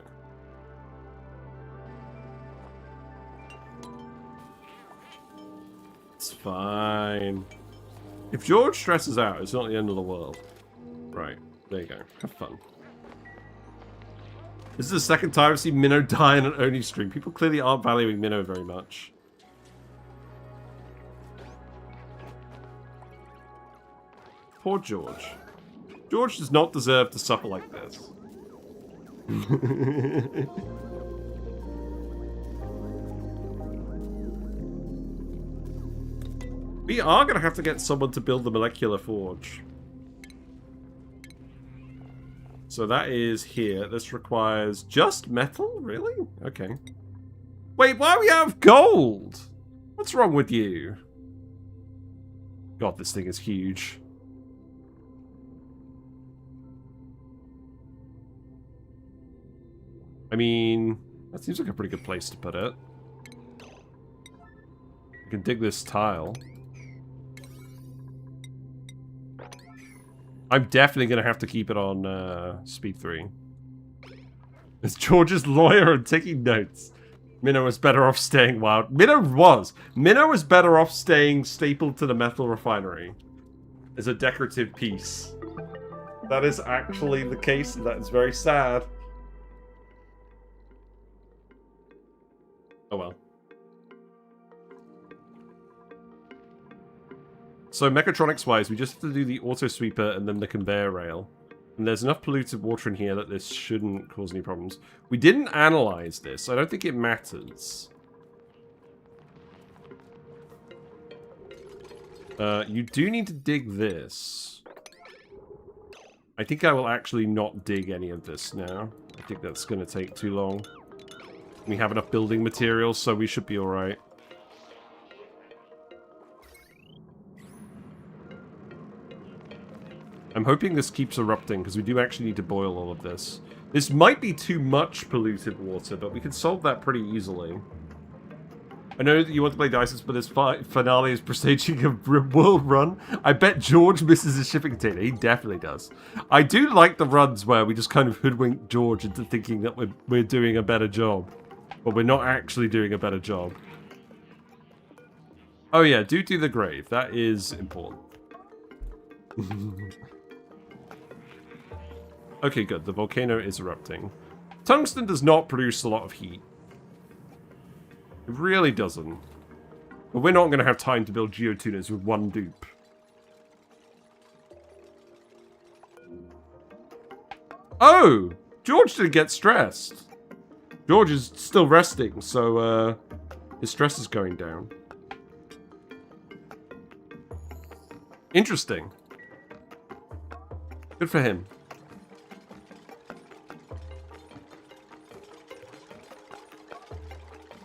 It's fine. If George stresses out, it's not the end of the world. Right, there you go. Have fun. This is the second time I've seen Minnow die in an Oni stream. People clearly aren't valuing Minnow very much. Poor George. George does not deserve to suffer like this. We are going to have to get someone to build the molecular forge. So that is here. This requires just metal? Really? Okay. Wait, why are we out of gold? What's wrong with you? God, this thing is huge. I mean, that seems like a pretty good place to put it. You can dig this tile. I'm definitely going to have to keep it on speed 3. It's George's lawyer and taking notes. Minnow was better off staying wild. Minnow was better off staying stapled to the metal refinery as a decorative piece. That is actually the case, and that is very sad. Oh well. So mechatronics-wise, we just have to do the auto sweeper and then the conveyor rail. And there's enough polluted water in here that this shouldn't cause any problems. We didn't analyze this. I don't think it matters. You do need to dig this. I think I will actually not dig any of this now. I think that's going to take too long. We have enough building materials, so we should be alright. I'm hoping this keeps erupting, because we do actually need to boil all of this. This might be too much polluted water, but we can solve that pretty easily. I know that you want to play Dice, but this finale is presaging a world run. I bet George misses his shipping container. He definitely does. I do like the runs where we just kind of hoodwink George into thinking that we're doing a better job. But we're not actually doing a better job. Oh yeah, do the grave. That is important. Okay, good. The volcano is erupting. Tungsten does not produce a lot of heat. It really doesn't. But we're not going to have time to build geotuners with one dupe. Oh! George didn't get stressed. George is still resting, so his stress is going down. Interesting. Good for him.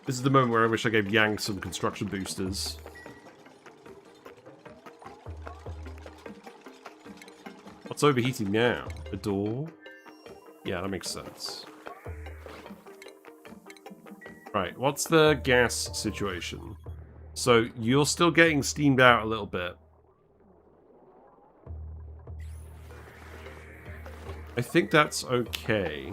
This is the moment where I wish I gave Yang some construction boosters. What's overheating now? A door? Yeah, that makes sense. Right, what's the gas situation? So, you're still getting steamed out a little bit. I think that's okay.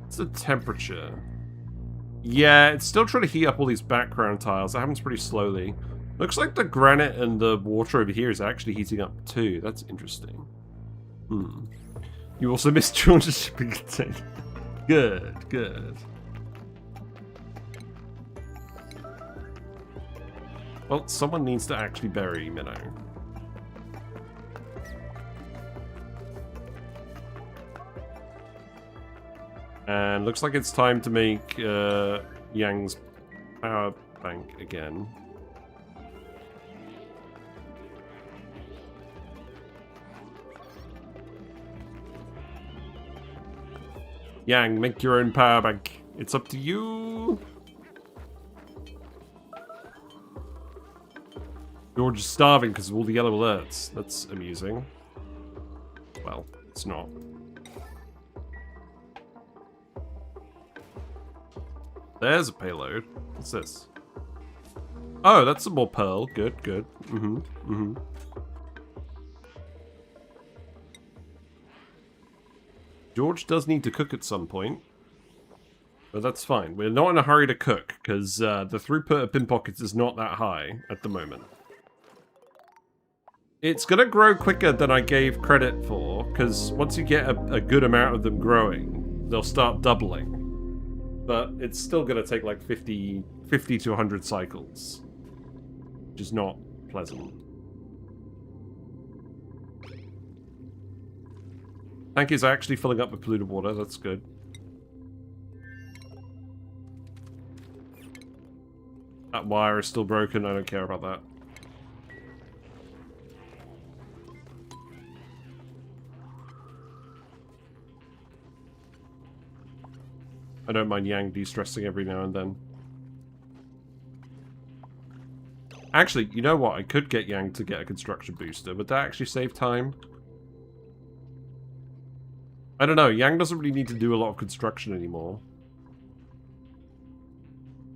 What's the temperature? Yeah, it's still trying to heat up all these background tiles. That happens pretty slowly. Looks like the granite and the water over here is actually heating up too. That's interesting. You also missed George's shipping container. Good, good. Well, someone needs to actually bury Minnow. And looks like it's time to make Yang's power bank again. Yang, make your own power bank. It's up to you. George is starving because of all the yellow alerts. That's amusing. Well, it's not. There's a payload. What's this? Oh, that's some more pearl. Good, good. George does need to cook at some point. But that's fine. We're not in a hurry to cook, because the throughput of pin pockets is not that high at the moment. It's going to grow quicker than I gave credit for, because once you get a good amount of them growing, they'll start doubling. But it's still going to take like 50 to 100 cycles, which is not pleasant. Tank is actually filling up with polluted water, that's good. That wire is still broken, I don't care about that. I don't mind Yang de-stressing every now and then. Actually, you know what? I could get Yang to get a construction booster. Would that actually save time? I don't know. Yang doesn't really need to do a lot of construction anymore.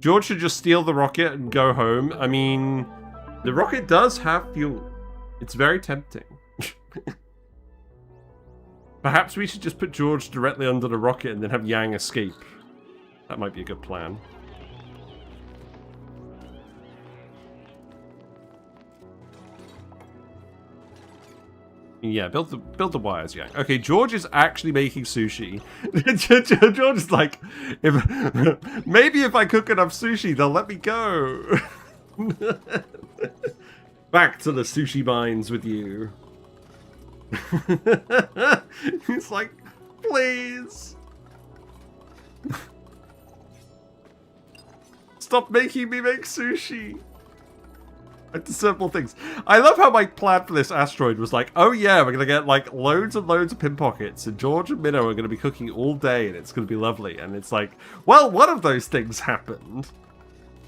George should just steal the rocket and go home. I mean, the rocket does have fuel. It's very tempting. Perhaps we should just put George directly under the rocket and then have Yang escape. That might be a good plan. Yeah, build the wires, Yang. Okay, George is actually making sushi. George is like, maybe if I cook enough sushi, they'll let me go. Back to the sushi mines with you. He's like, please. Stop making me make sushi. I deserve more things. I love how my plan for this asteroid was like, oh yeah, we're going to get like loads and loads of pin pockets, and George and Minnow are going to be cooking all day, and it's going to be lovely. And it's like, well, one of those things happened.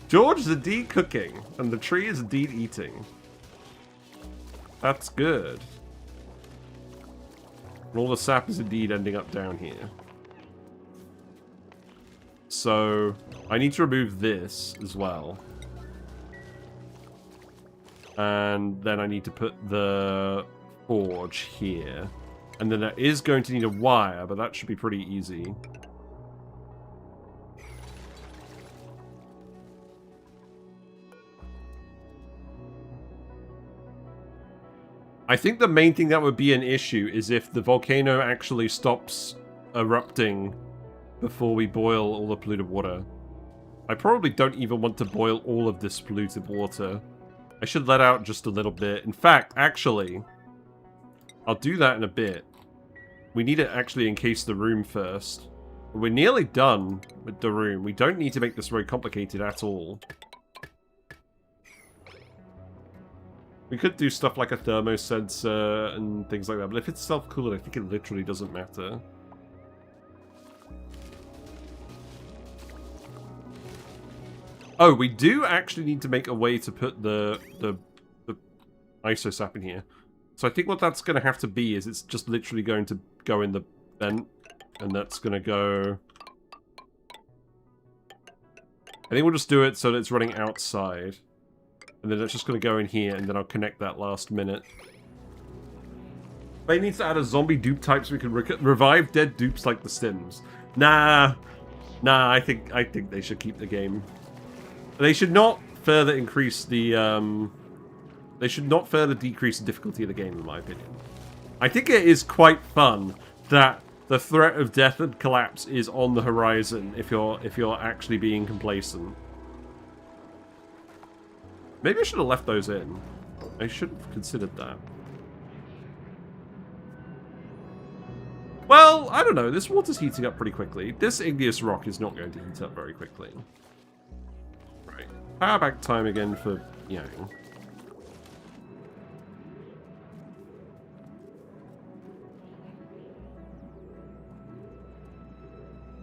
George is indeed cooking, and the tree is indeed eating. That's good. And all the sap is indeed ending up down here. So, I need to remove this as well. And then I need to put the forge here. And then that is going to need a wire, but that should be pretty easy. I think the main thing that would be an issue is if the volcano actually stops erupting before we boil all the polluted water. I probably don't even want to boil all of this polluted water. I should let out just a little bit. In fact, actually, I'll do that in a bit. We need to actually encase the room first. We're nearly done with the room. We don't need to make this very complicated at all. We could do stuff like a thermosensor and things like that, but if it's self-cooling, I think it literally doesn't matter. Oh, we do actually need to make a way to put the isosap in here. So I think what that's going to have to be is it's just literally going to go in the vent, and that's going to go... I think we'll just do it so that it's running outside. And then it's just going to go in here, and then I'll connect that last minute. They need to add a zombie dupe type so we can revive dead dupes like the Sims. Nah, I think they should keep the game. They should not further increase the, they should not further decrease the difficulty of the game, in my opinion. I think it is quite fun that the threat of death and collapse is on the horizon if you're actually being complacent. Maybe I should have left those in. I should have considered that. Well, I don't know. This water's heating up pretty quickly. This igneous rock is not going to heat up very quickly. Right. Power back time again for Yang.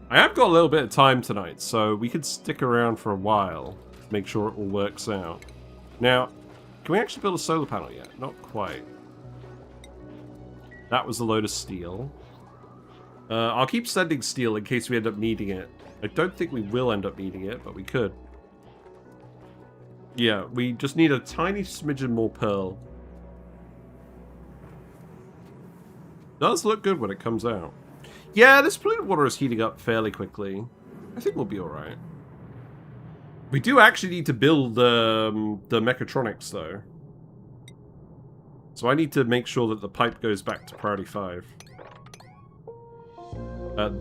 I have got a little bit of time tonight, so we could stick around for a while to make sure it all works out. Now, can we actually build a solar panel yet? Not quite. That was a load of steel. I'll keep sending steel in case we end up needing it. I don't think we will end up needing it, but we could. Yeah, we just need a tiny smidgen more pearl. Does look good when it comes out. Yeah, this polluted water is heating up fairly quickly. I think we'll be alright. We do actually need to build the mechatronics, though. So I need to make sure that the pipe goes back to priority 5.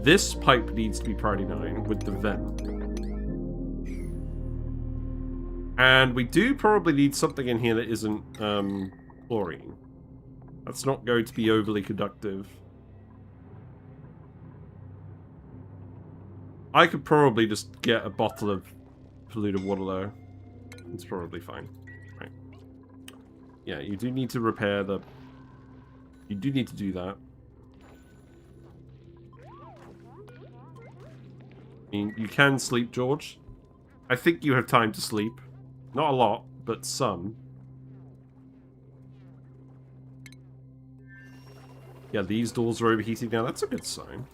This pipe needs to be priority 9 with the vent. And we do probably need something in here that isn't chlorine. That's not going to be overly conductive. I could probably just get a bottle of polluted water, though. It's probably fine. Right. Yeah, you do need to repair the... You do need to do that. mean, you can sleep, George. I think you have time to sleep. Not a lot, but some. Yeah, these doors are overheating now. That's a good sign.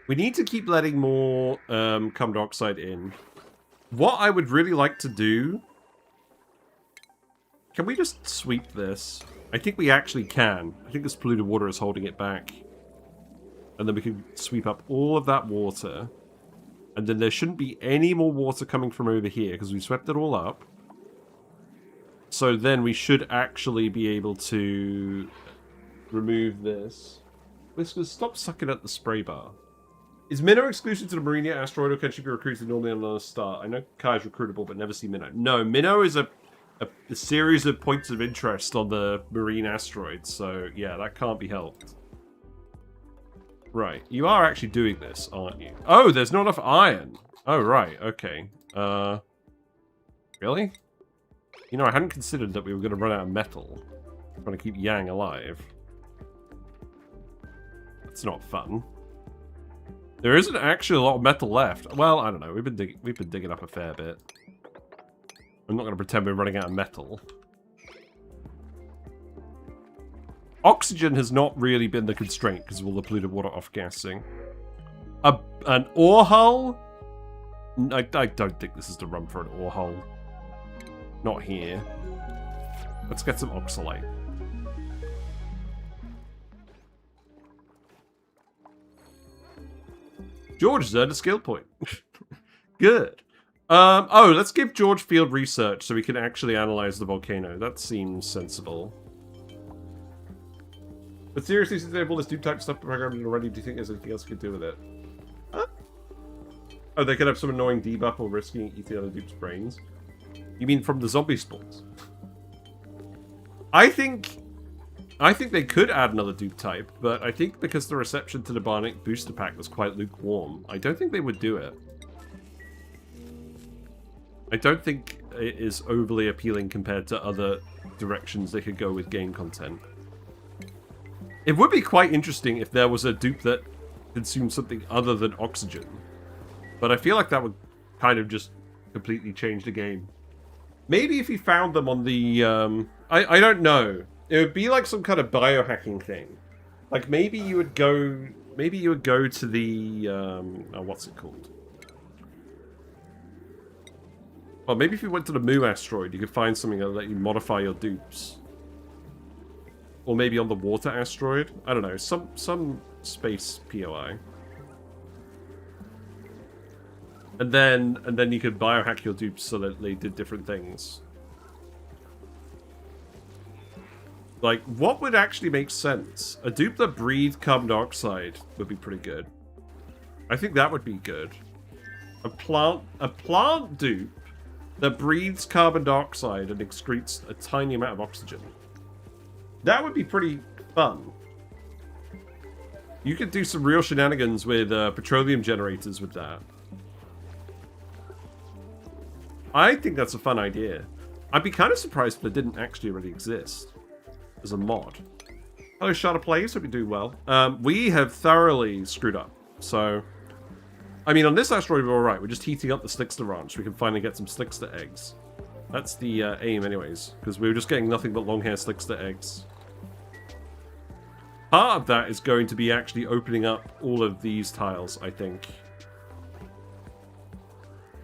We need to keep letting more carbon dioxide in. What I would really like to do... Can we just sweep this? I think we actually can. I think this polluted water is holding it back. And then we can sweep up all of that water. And then there shouldn't be any more water coming from over here, because we swept it all up. So then we should actually be able to remove this. Whiskers, stop sucking at the spray bar. Is Minnow exclusive to the Marina asteroid, or can she be recruited normally on another star? I know Kai is recruitable, but never see Minnow. No, Minnow is a series of points of interest on the marine asteroids, so yeah, that can't be helped. Right, you are actually doing this, aren't you? Oh, there's not enough iron. Oh, right, okay. Really? You know, I hadn't considered that we were going to run out of metal. I'm trying to keep Yang alive. That's not fun. There isn't actually a lot of metal left. Well, I don't know. We've been digging up a fair bit. I'm not going to pretend we're running out of metal. Oxygen has not really been the constraint because of all the polluted water off-gassing. An ore hull? I don't think this is the run for an ore hull. Not here. Let's get some Oxalite. George has earned a skill point. Good. Oh, let's give George field research so we can actually analyze the volcano. That seems sensible. But seriously, since they have all this dupe type stuff programmed already, do you think there's anything else we could do with it? Huh? Oh, they could have some annoying debuff or risking eating the other dupe's brains. You mean from the zombie spawns? I think they could add another dupe type, but I think because the reception to the Bionic booster pack was quite lukewarm, I don't think they would do it. I don't think it is overly appealing compared to other directions they could go with game content. It would be quite interesting if there was a dupe that consumed something other than oxygen. But I feel like that would kind of just completely change the game. Maybe if you found them on the... I don't know. It would be like some kind of biohacking thing. Like maybe you would go to the... what's it called? Well, maybe if you went to the Mu asteroid, you could find something that would let you modify your dupes. Or maybe on the water asteroid. I don't know. Some space POI. And then you could biohack your dupes so that they did different things. Like, what would actually make sense? A dupe that breathed carbon dioxide would be pretty good. I think that would be good. A plant dupe that breathes carbon dioxide and excretes a tiny amount of oxygen. That would be pretty fun. You could do some real shenanigans with petroleum generators with that. I think that's a fun idea. I'd be kind of surprised if it didn't actually already exist as a mod. Hello, Shard of Plays. Hope you're doing well. We have thoroughly screwed up. So, I mean, on this asteroid, we're alright. We're just heating up the Slickster Ranch so we can finally get some Slickster eggs. That's the aim anyways, because we were just getting nothing but long-hair Slickster eggs. Part of that is going to be actually opening up all of these tiles, I think.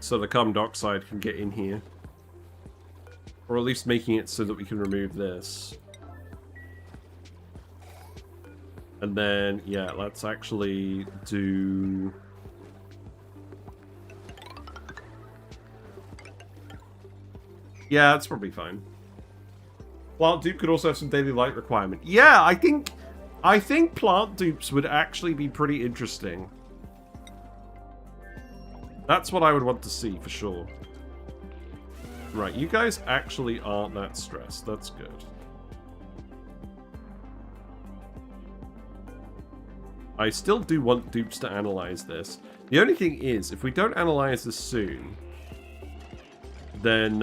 So the carbon dioxide can get in here. Or at least making it so that we can remove this. And then, yeah, let's actually do... Yeah, that's probably fine. Plant dupe could also have some daily light requirement. Yeah, I think plant dupes would actually be pretty interesting. That's what I would want to see, for sure. Right, you guys actually aren't that stressed. That's good. I still do want dupes to analyze this. The only thing is, if we don't analyze this soon, then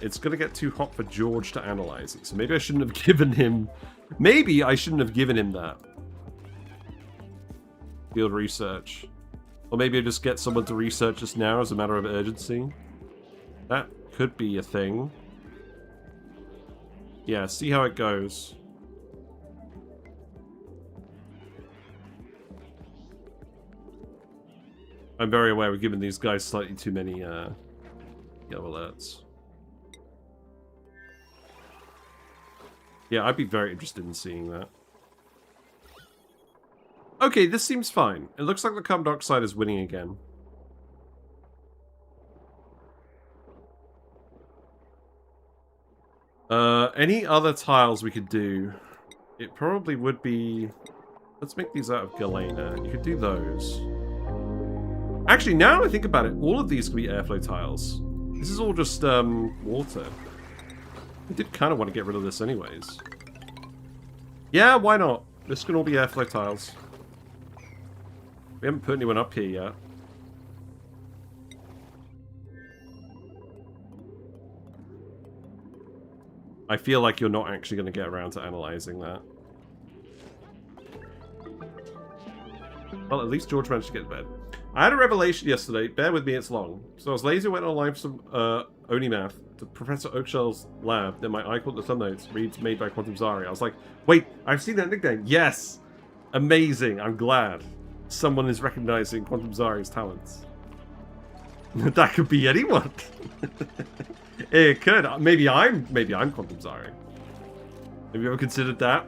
it's going to get too hot for George to analyze it. So maybe I shouldn't have given him... Maybe I shouldn't have given him that. Field research. Or maybe I just get someone to research this now as a matter of urgency. That could be a thing. Yeah, see how it goes. I'm very aware we're giving these guys slightly too many yellow alerts. Yeah, I'd be very interested in seeing that. Okay, this seems fine. It looks like the carbon dioxide is winning again. Any other tiles we could do? It probably would be... Let's make these out of galena. You could do those. Actually, now I think about it, all of these could be airflow tiles. This is all just water. I did kind of want to get rid of this anyways. Yeah, why not? This can all be airflow tiles. We haven't put anyone up here yet. I feel like you're not actually going to get around to analysing that. Well, at least George managed to get to bed. I had a revelation yesterday. Bear with me, it's long. So I was lazy, went online for some Oni math to Professor Oakshell's lab. Then my icon, the thumbnotes, reads made by Quantum Zari. I was like, wait, I've seen that nickname. Yes! Amazing, I'm glad. Someone is recognizing Quantum Zari's talents. That could be anyone. It could. Maybe I'm Quantum Zari. Have you ever considered that?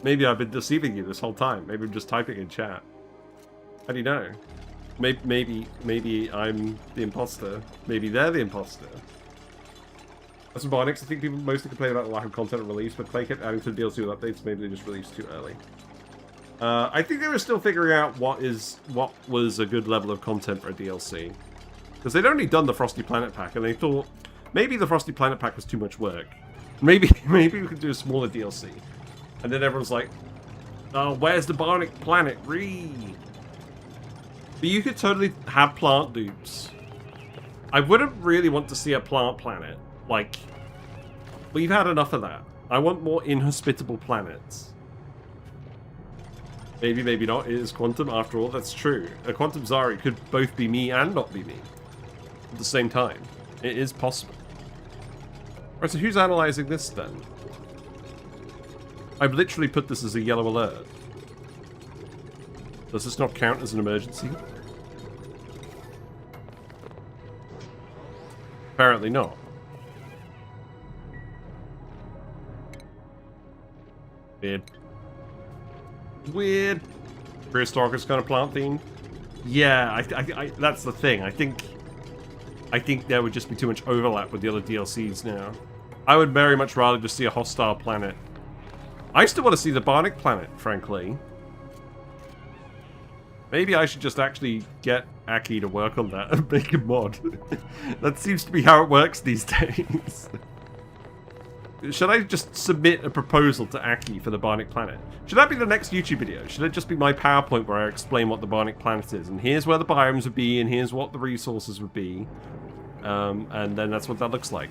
Maybe I've been deceiving you this whole time. Maybe I'm just typing in chat. How do you know? Maybe I'm the imposter. Maybe they're the imposter. As for Bionic, I think people mostly complain about the lack of content release, but Clay kept adding to the DLC with updates. Maybe they just released too early. I think they were still figuring out what was a good level of content for a DLC. Because they'd only done the Frosty Planet Pack, and they thought maybe the Frosty Planet Pack was too much work. Maybe we could do a smaller DLC. And then everyone's like, oh, where's the Bionic Planet? But you could totally have plant dupes. I wouldn't really want to see a plant planet. Like, we've had enough of that. I want more inhospitable planets. Maybe, maybe not. It is Quantum, after all. That's true. A Quantum Zari could both be me and not be me. At the same time. It is possible. Alright, so who's analysing this then? I've literally put this as a yellow alert. Does this not count as an emergency? Apparently not. Weird. Weird. Prehistoric is kind of plant themed. Yeah, I that's the thing. I think there would just be too much overlap with the other DLCs now. I would very much rather just see a hostile planet. I still want to see the Bionic planet, frankly. Maybe I should just actually get Aki to work on that and make a mod. That seems to be how it works these days. Should I just submit a proposal to Aki for the Bionic planet? Should that be the next YouTube video? Should it just be my PowerPoint where I explain what the Bionic planet is? And here's where the biomes would be, and here's what the resources would be. And then that's what that looks like.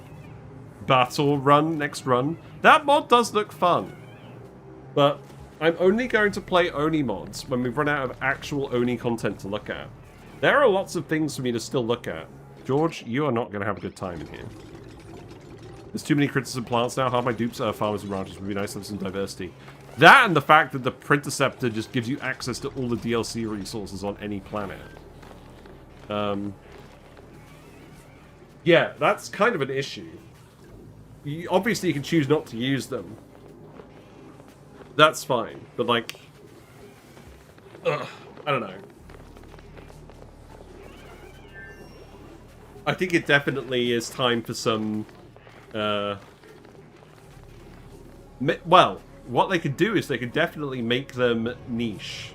Battle run, next run. That mod does look fun. But I'm only going to play Oni mods when we've run out of actual Oni content to look at. There are lots of things for me to still look at. George, you are not going to have a good time in here. There's too many critters and plants now. Half my dupes are farmers and ranchers. Would be nice to have some diversity. That and the fact that the Printerceptor just gives you access to all the DLC resources on any planet. Yeah, that's kind of an issue. Obviously, you can choose not to use them. That's fine, but like... I don't know. I think it definitely is time for some... well, what they could do is they could definitely make them niche.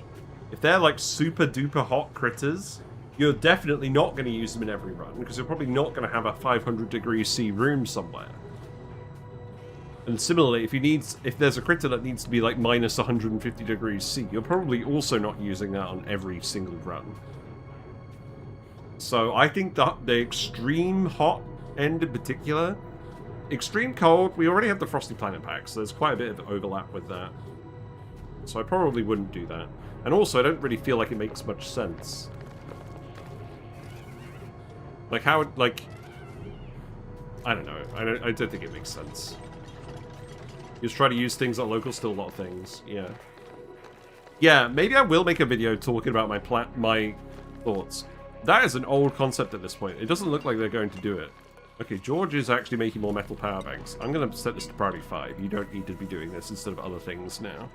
If they're like super duper hot critters, you're definitely not going to use them in every run, because you're probably not going to have a 500 degrees C room somewhere. And similarly, if there's a critter that needs to be like minus 150 degrees C, you're probably also not using that on every single run. So I think that the extreme hot end in particular. Extreme cold, we already have the Frosty Planet Pack, so there's quite a bit of overlap with that. So I probably wouldn't do that. And also, I don't really feel like it makes much sense. Like, how, like... I don't know. I don't think it makes sense. You just try to use things that are local, still a lot of things. Yeah. Yeah, maybe I will make a video talking about my thoughts. That is an old concept at this point. It doesn't look like they're going to do it. Okay, George is actually making more metal power banks. I'm going to set this to priority 5. You don't need to be doing this instead of other things now.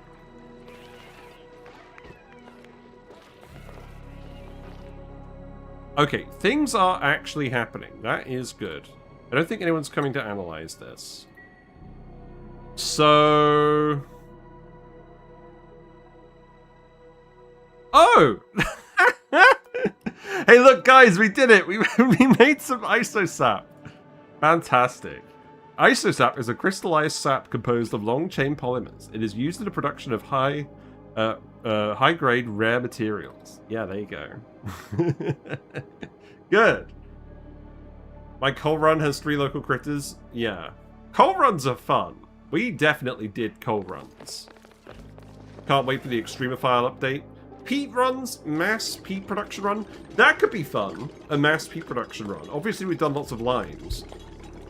Okay, things are actually happening. That is good. I don't think anyone's coming to analyze this. So... Oh! Hey, look, guys, we did it! We made some isosap. Fantastic. Isosap is a crystallized sap composed of long-chain polymers. It is used in the production of high-grade rare materials. Yeah, there you go. Good. My coal run has 3 local critters. Yeah. Coal runs are fun. We definitely did coal runs. Can't wait for the Extremophile update. Peat runs, mass peat production run. That could be fun. A mass peat production run. Obviously, we've done lots of limes.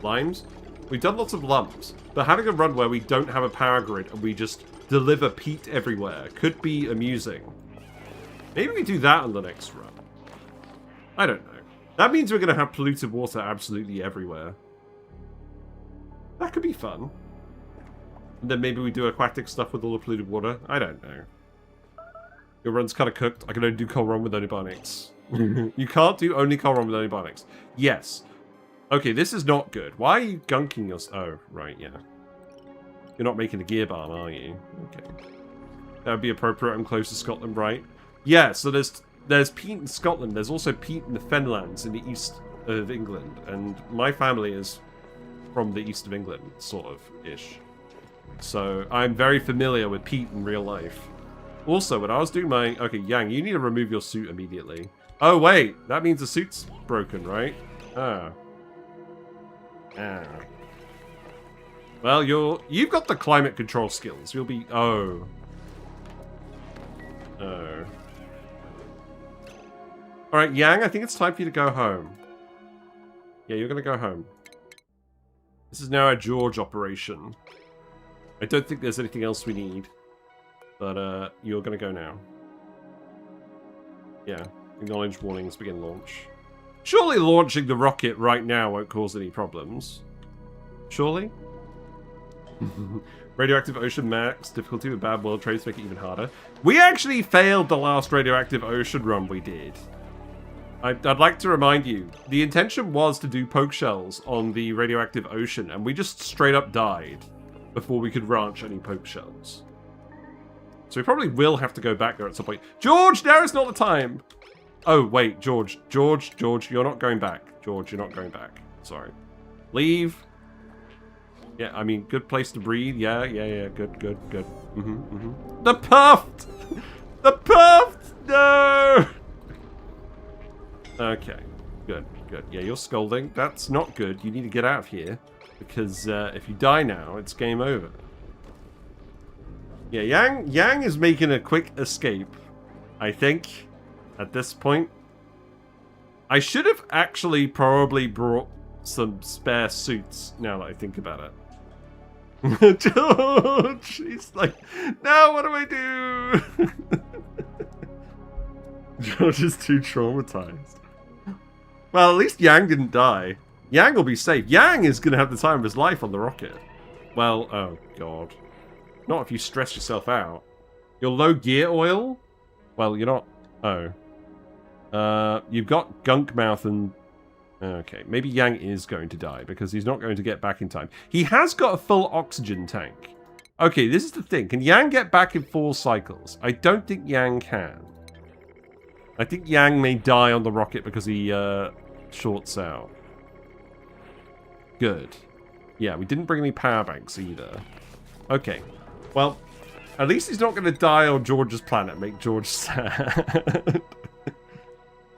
Limes? We've done lots of lumps. But having a run where we don't have a power grid and we just deliver peat everywhere could be amusing. Maybe we do that on the next run. I don't know. That means we're going to have polluted water absolutely everywhere. That could be fun. And then maybe we do aquatic stuff with all the polluted water. I don't know. Your run's kind of cooked. I can only do coal run with only Bionics. You can't do only coal run with only Bionics. Yes. Okay, this is not good. Why are you gunking your... Oh, right, yeah. You're not making a gear barn, are you? Okay. That would be appropriate. I'm close to Scotland, right? Yeah, so there's peat in Scotland. There's also peat in the Fenlands in the east of England. And my family is from the east of England, sort of-ish. So I'm very familiar with peat in real life. Also, when I was doing my... Okay, Yang, you need to remove your suit immediately. Oh, wait. That means the suit's broken, right? Ah. Ah. Well, you've got the climate control skills. You'll be... Oh. Oh. Alright, Yang, I think it's time for you to go home. Yeah, you're going to go home. This is now a George operation. I don't think there's anything else we need. But, you're going to go now. Yeah. Acknowledge warnings, begin launch. Surely launching the rocket right now won't cause any problems. Surely? Radioactive Ocean max. Difficulty with bad world trades make it even harder. We actually failed the last Radioactive Ocean run we did. I'd like to remind you, the intention was to do poke shells on the Radioactive Ocean, and we just straight up died before we could ranch any poke shells. So we probably will have to go back there at some point. George, now is not the time! Oh, wait, George, you're not going back. George, you're not going back. Sorry. Leave. Yeah, I mean, good place to breathe. Yeah, good. The puffed! The puffed! No! Okay, good. Yeah, you're scolding. That's not good. You need to get out of here. Because if you die now, it's game over. Yeah, Yang is making a quick escape, I think, at this point. I should have actually probably brought some spare suits, now that I think about it. George! He's like, no, what do I do? George is too traumatized. Well, at least Yang didn't die. Yang will be safe. Yang is going to have the time of his life on the rocket. Well, oh, God. Not if you stress yourself out. You're low gear oil? Well, you're not... Oh. You've got gunk mouth and... Okay, maybe Yang is going to die because he's not going to get back in time. He has got a full oxygen tank. Okay, this is the thing. Can Yang get back in 4 cycles? I don't think Yang can. I think Yang may die on the rocket because he shorts out. Good. Yeah, we didn't bring any power banks either. Okay. Well, at least he's not going to die on George's planet, make George sad.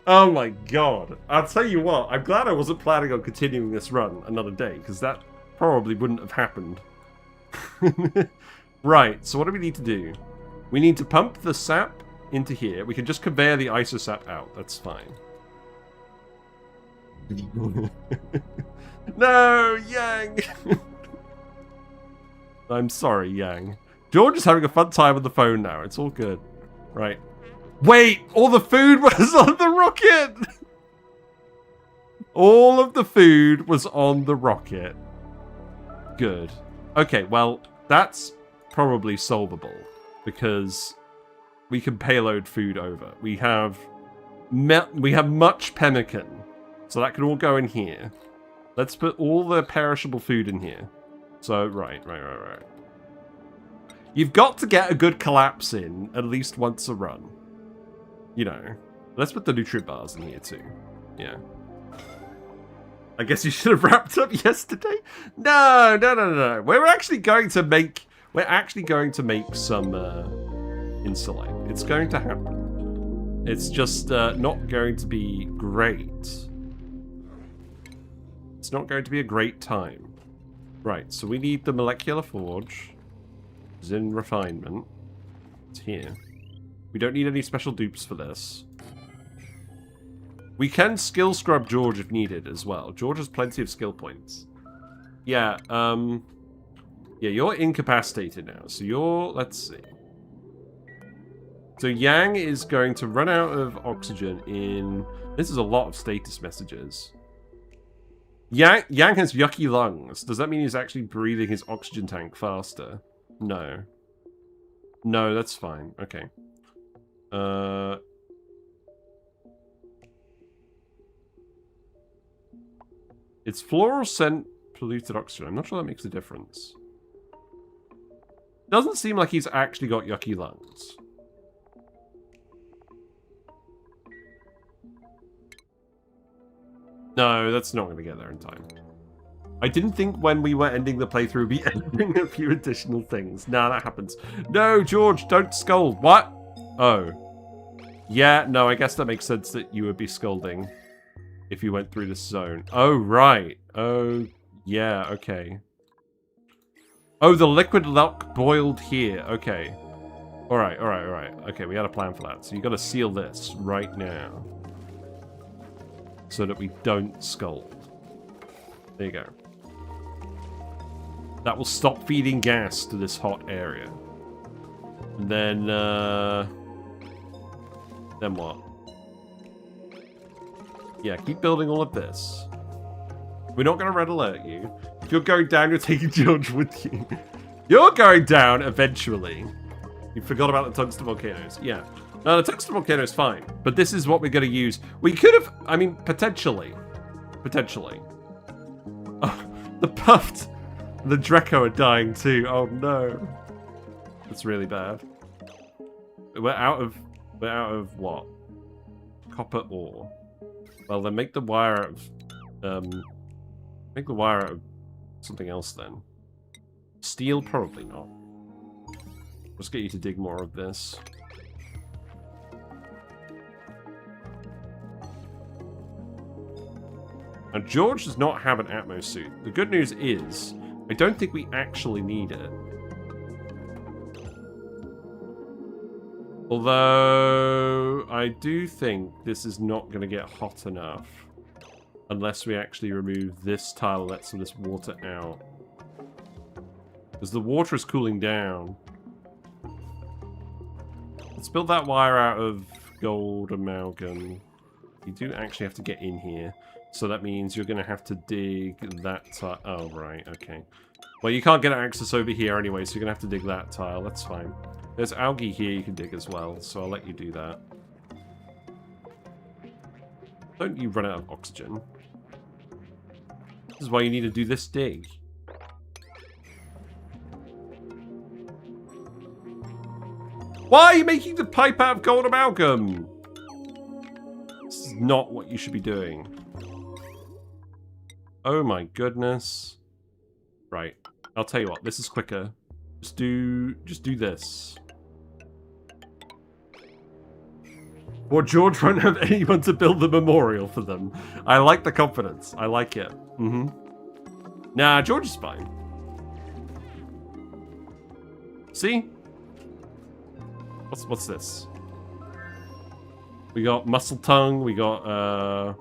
Oh my god. I'll tell you what, I'm glad I wasn't planning on continuing this run another day, because that probably wouldn't have happened. Right, so what do we need to do? We need to pump the sap into here. We can just conveyor the isosap out. That's fine. No, Yang! I'm sorry, Yang. George is having a fun time on the phone now. It's all good. Right. Wait! All the food was on the rocket! All of the food was on the rocket. Good. Okay, well, that's probably solvable. Because we can payload food over. We have much pemmican. So that can all go in here. Let's put all the perishable food in here. So, right. You've got to get a good collapse in at least once a run. You know. Let's put the nutrient bars in here too. Yeah. I guess you should have wrapped up yesterday? No. We're actually going to make some Insulite. It's going to happen. It's just not going to be great. It's not going to be a great time. Right, so we need the molecular forge. It's in refinement. It's here. We don't need any special dupes for this. We can skill scrub George if needed as well. George has plenty of skill points. Yeah, yeah, you're incapacitated now. So let's see. So Yang is going to run out of oxygen in... This is a lot of status messages. Yang has yucky lungs. Does that mean he's actually breathing his oxygen tank faster? No. No, that's fine. Okay. It's fluorescent polluted oxygen. I'm not sure that makes a difference. Doesn't seem like he's actually got yucky lungs. No, that's not going to get there in time. I didn't think when we were ending the playthrough we'd be ending a few additional things. Nah, that happens. No, George, don't scold. What? Oh. Yeah, no, I guess that makes sense that you would be scolding if you went through this zone. Oh, right. Oh, yeah, okay. Oh, the liquid lock boiled here. Okay. Alright. Okay, we had a plan for that. So you got to seal this right now. So that we don't scold. There you go. That will stop feeding gas to this hot area. And then what? Yeah, keep building all of this. We're not going to red alert you. If you're going down, you're taking George with you. You're going down eventually. You forgot about the Tungsten Volcanoes. Yeah. No, the Tungsten Volcano is fine. But this is what we're going to use. We could have... I mean, potentially. Potentially. Oh, the Puffed... The Dreco are dying too. Oh no. That's really bad. We're out of what? Copper ore. Well, then make the wire out of... make the wire out of something else then. Steel? Probably not. Let's get you to dig more of this. Now, George does not have an Atmos suit. The good news is, I don't think we actually need it. Although, I do think this is not going to get hot enough. Unless we actually remove this tile, let some of this water out. Because the water is cooling down. Let's build that wire out of gold amalgam. You do actually have to get in here. So that means you're going to have to dig that tile. Oh, right, okay. Well, you can't get access over here anyway, so you're going to have to dig that tile. That's fine. There's algae here you can dig as well, so I'll let you do that. Don't you run out of oxygen. This is why you need to do this dig. Why are you making the pipe out of gold amalgam? This is not what you should be doing. Oh my goodness. Right. I'll tell you what, this is quicker. Just do this. Or George won't have anyone to build the memorial for them. I like the confidence. I like it. Mm-hmm. Nah, George is fine. See? What's this? We got muscle tongue. We got,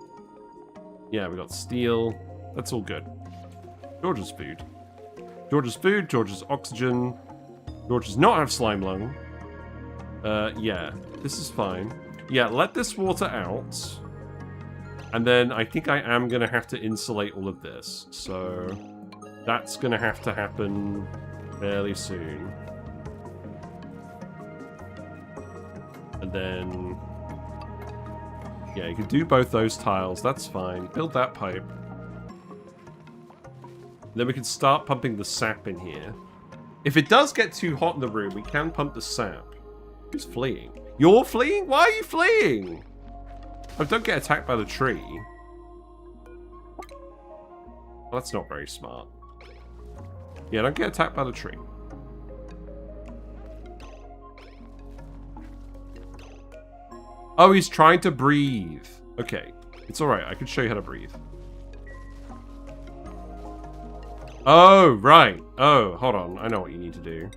yeah, we got steel. That's all good. George's food. George's food. George's oxygen. George does not have slime lung. Yeah. This is fine. Yeah, let this water out. And then I think I am going to have to insulate all of this. So that's going to have to happen fairly soon. And then... yeah, you can do both those tiles. That's fine. Build that pipe. Then we can start pumping the sap in here. If it does get too hot in the room, we can pump the sap. Who's fleeing? You're fleeing? Why are you fleeing? Oh, don't get attacked by the tree. Well, that's not very smart. Yeah, don't get attacked by the tree. Oh, he's trying to breathe. Okay, it's alright. I can show you how to breathe. Oh, right. Oh, hold on. I know what you need to do.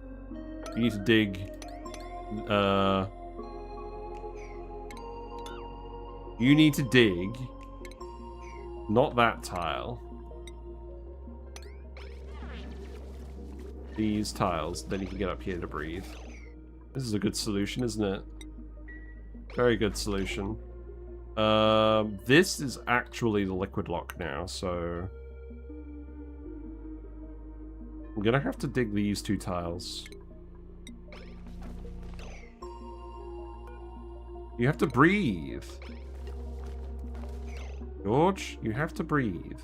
You need to dig... you need to dig... not that tile. These tiles. Then you can get up here to breathe. This is a good solution, isn't it? Very good solution. This is actually the liquid lock now, so... I'm gonna have to dig these two tiles. You have to breathe. George, you have to breathe.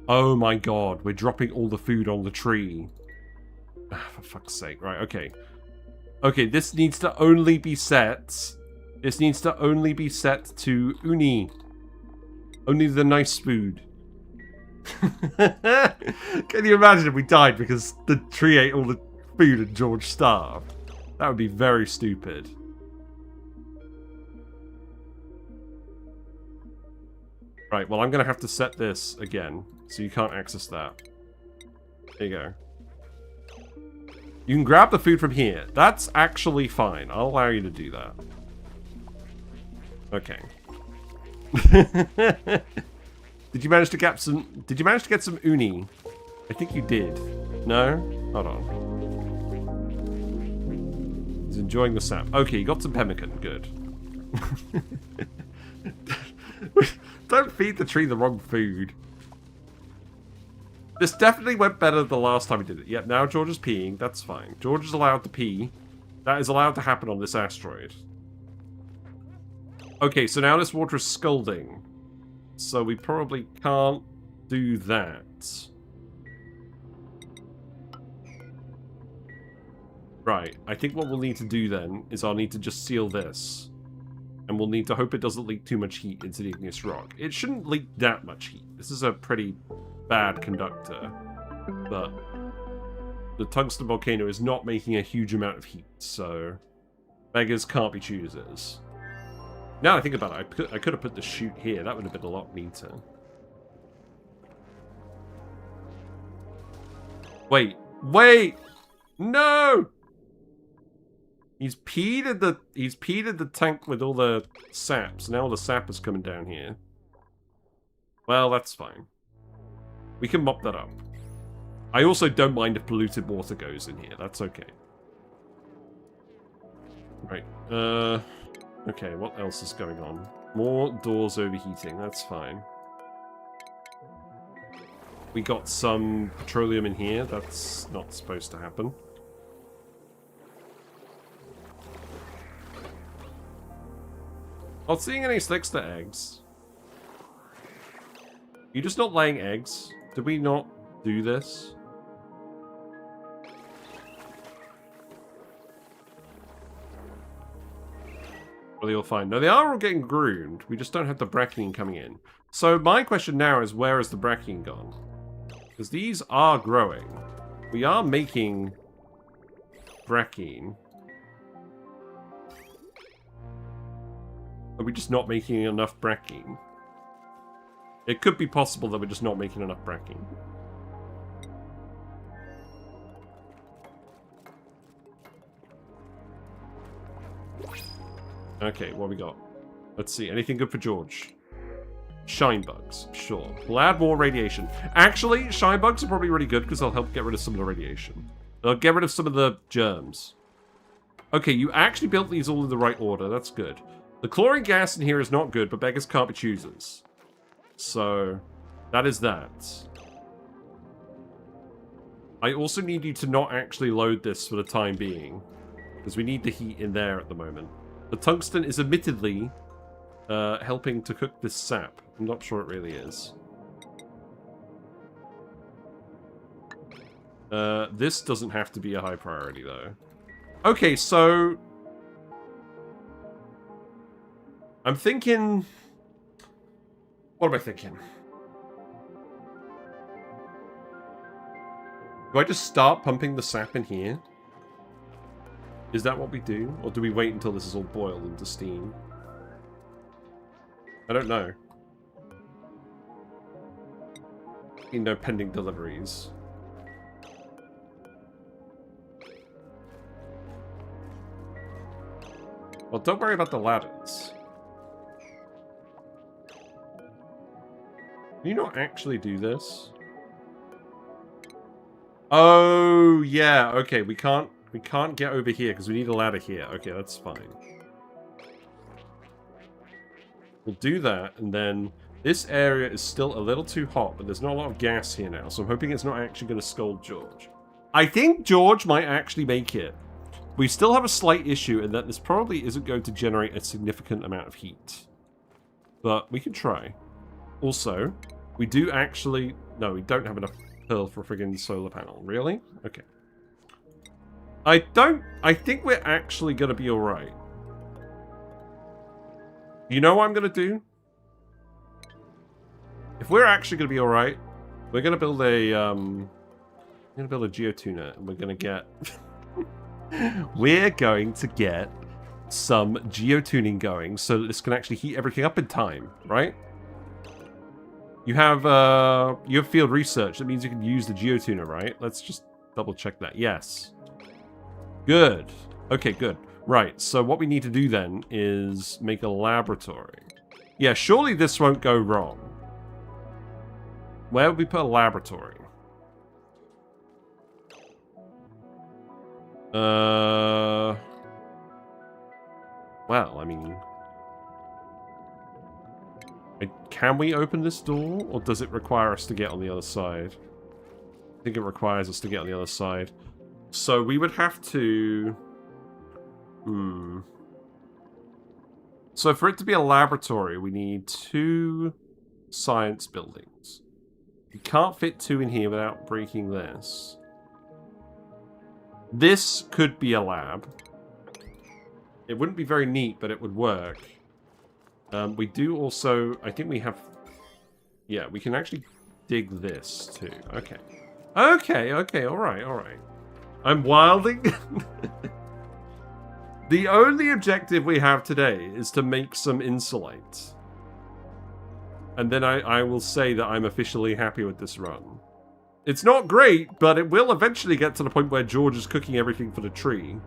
Oh my god, we're dropping all the food on the tree. For fuck's sake. Right, okay. Okay, this needs to only be set. This needs to only be set to uni. Only the nice food. Can you imagine if we died because the tree ate all the food and George starved? That would be very stupid. Right, well, I'm going to have to set this again, so you can't access that. There you go. You can grab the food from here. That's actually fine. I'll allow you to do that. Okay. Did you manage to get some... Did you manage to get some uni? I think you did. No? Hold on. He's enjoying the sap. Okay, you got some pemmican. Good. Don't feed the tree the wrong food. This definitely went better the last time we did it. Yep, now George is peeing. That's fine. George is allowed to pee. That is allowed to happen on this asteroid. Okay, so now this water is scalding. So we probably can't do that. Right, I think what we'll need to do then is I'll need to just seal this. And we'll need to hope it doesn't leak too much heat into the igneous rock. It shouldn't leak that much heat. This is a pretty bad conductor. But the Tungsten Volcano is not making a huge amount of heat, so beggars can't be choosers. Now I think about it, I could have put the chute here. That would have been a lot neater. Wait! No! He's peed at the tank with all the sap, so now all the sap is coming down here. Well, that's fine. We can mop that up. I also don't mind if polluted water goes in here. That's okay. Right. Okay, what else is going on? More doors overheating. That's fine. We got some petroleum in here. That's not supposed to happen. Not seeing any sticks to eggs. You're just not laying eggs. Did we not do this? Well, you'll find. No, they are all getting groomed. We just don't have the brackine coming in. So my question now is, where has the brackine gone? Because these are growing. We are making brackine. Are we just not making enough bracking? It could be possible that we're just not making enough bracking. Okay, what we got? Let's see. Anything good for George? Shine bugs. Sure. We'll add more radiation. Actually, shine bugs are probably really good because they'll help get rid of some of the radiation. They'll get rid of some of the germs. Okay, you actually built these all in the right order. That's good. The chlorine gas in here is not good, but beggars can't be choosers. So, that is that. I also need you to not actually load this for the time being, because we need the heat in there at the moment. The tungsten is admittedly helping to cook this sap. I'm not sure it really is. This doesn't have to be a high priority, though. Okay, so... I'm thinking... What am I thinking? Do I just start pumping the sap in here? Is that what we do? Or do we wait until this is all boiled into steam? I don't know. No pending deliveries. Well, don't worry about the ladders. Can you not actually do this? Oh, yeah. Okay, we can't get over here because we need a ladder here. Okay, that's fine. We'll do that, and then this area is still a little too hot, but there's not a lot of gas here now, so I'm hoping it's not actually going to scald George. I think George might actually make it. We still have a slight issue in that this probably isn't going to generate a significant amount of heat. But we can try. Also, we do actually... No, we don't have enough pearl for a friggin' solar panel. Really? Okay. I think we're actually going to be alright. You know what I'm going to do? If we're actually going to be alright, we're going to build a... geotuner, and we're going to get... we're going to get some geotuning going so that this can actually heat everything up in time, right? You have field research. That means you can use the geotuner, right? Let's just double check that. Yes. Good. Okay, good. Right, so what we need to do then is make a laboratory. Yeah, surely this won't go wrong. Where would we put a laboratory? Well, I mean... Can we open this door? Or does it require us to get on the other side? I think it requires us to get on the other side. So we would have to... So for it to be a laboratory, we need 2 science buildings. You can't fit 2 in here without breaking this. This could be a lab. It wouldn't be very neat, but it would work. We do also... I think we have... Yeah, we can actually dig this, too. Okay. Okay, alright. I'm wilding. The only objective we have today is to make some Insulite. And then I will say that I'm officially happy with this run. It's not great, but it will eventually get to the point where George is cooking everything for the tree.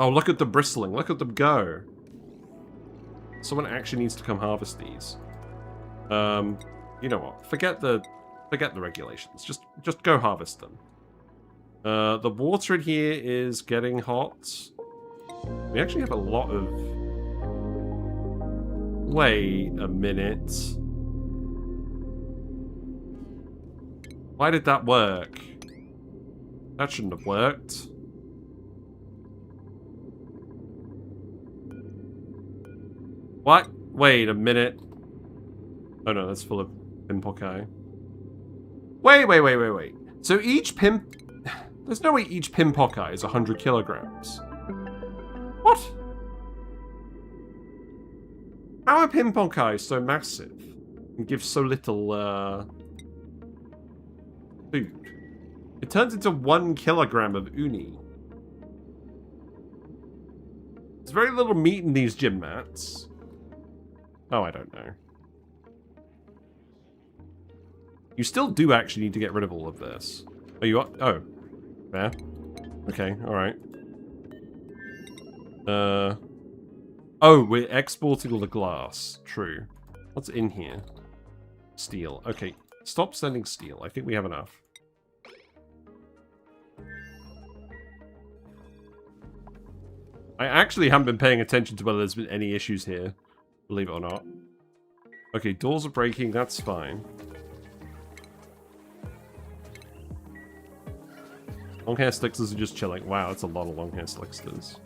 Oh, look at them bristling. Look at them go. Someone actually needs to come harvest these. You know what? Forget the regulations. Just go harvest them. The water in here is getting hot. We actually have a lot of... Wait a minute. Why did that work? That shouldn't have worked. What? Wait a minute. Oh no, that's full of pinpokai. Wait. So each pimp... There's no way each pinpokai is 100 kilograms. What? How are pinpokai so massive and give so little food? It turns into 1 kilogram of uni. There's very little meat in these gym mats. Oh, I don't know. You still do actually need to get rid of all of this. Oh, you are? Oh. There. Okay, alright. Oh, we're exporting all the glass. True. What's in here? Steel. Okay, stop sending steel. I think we have enough. I actually haven't been paying attention to whether there's been any issues here. Believe it or not. Okay, doors are breaking. That's fine. Long hair slicksters are just chilling. Wow, that's a lot of long hair slicksters.